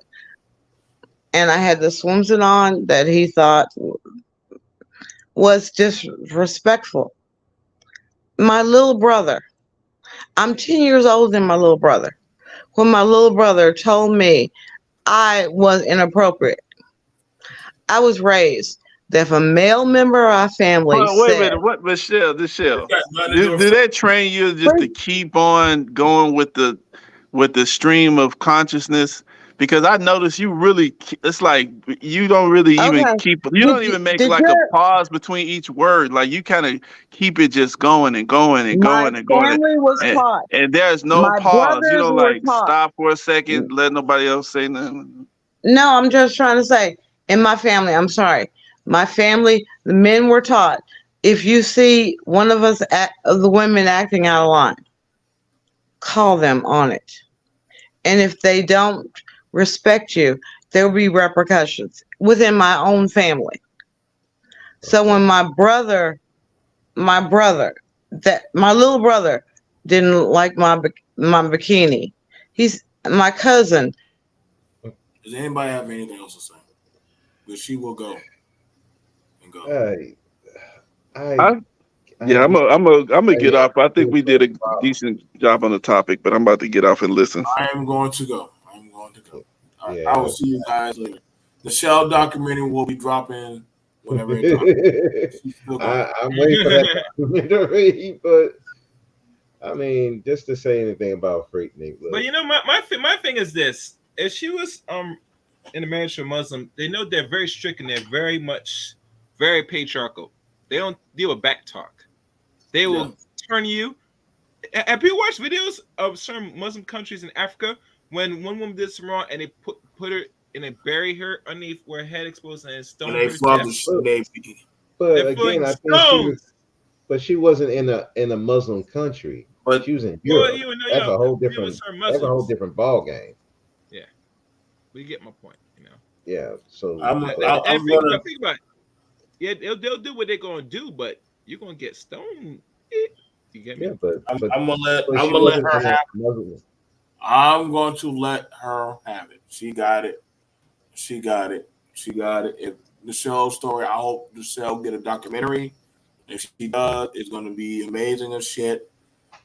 And I had the swimsuit on that he thought was disrespectful. my little brother. I'm 10 years older than my little brother. When my little brother told me I was inappropriate, I was raised that if a male member of our family Well, wait a said, minute. What, Michelle? It's got nothing to Do they train you just to keep on going with the stream of consciousness? Because I notice you really, it's like you don't really even okay, keep, you don't even make did like a your pause between each word. Like you kind of keep it just going and going and my going and going. family was And, taught, and there's no my pause. You brothers don't were like taught. stop for a second, let nobody else say nothing. No, I'm just trying to say, in my family, I'm sorry, my family, the men were taught, if you see one of us, of the women acting out of line, call them on it. And if they don't respect you, there will be repercussions within my own family. So when my brother, that my little brother didn't like my bikini, he's my cousin. Does anybody have anything else to say? But she will go and go. Yeah, I'm gonna get I off. I think we did a decent job on the topic, but I'm about to get off and listen. I am going to go. I'm going to go. All right, Yeah. I will see you guys later. The Shell documentary will be dropping whenever it drops. I'm waiting for that documentary, but I mean, just to say anything about Freaknik. But you know, my thing is this: if she was in a marriage to a Muslim, they know they're very strict and they're very patriarchal. They don't deal with back talk. They will turn you. Have you watched videos of certain Muslim countries in Africa when one woman did something wrong and they put her and they bury her underneath where her head exposed and stone her to death? But again, I think she wasn't in a Muslim country. But she was in Europe. That's a whole different ball game. Yeah, but you get my point, you know. Yeah, so think about it. Yeah, they'll do what they're gonna do, but you're gonna get stoned. You get me? Yeah, but I'm gonna let her have it. I'm going to let her have it. She got it. She got it. She got it. If Michelle's story, I hope Michelle get a documentary. If she does, it's going to be amazing as shit.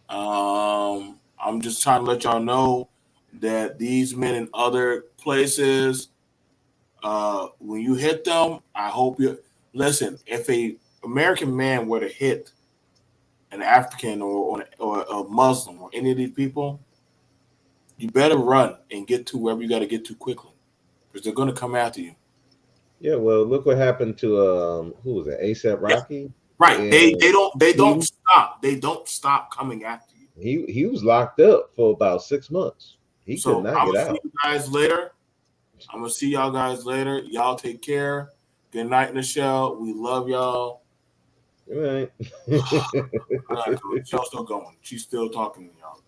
I'm just trying to let y'all know that these men in other places, when you hit them, I hope you listen. If a American man were to hit an African or a Muslim or any of these people, you better run and get to wherever you got to get to quickly, because they're going to come after you. Yeah, well, look what happened to who was it, ASAP Rocky? Yeah. Right, and they don't stop. They don't stop coming after you. He was locked up for about 6 months. He could not get out. See you guys later. I'm gonna see y'all guys later. Y'all take care. Good night, Michelle. We love y'all. All right. Michelle's still going. She's still talking to y'all.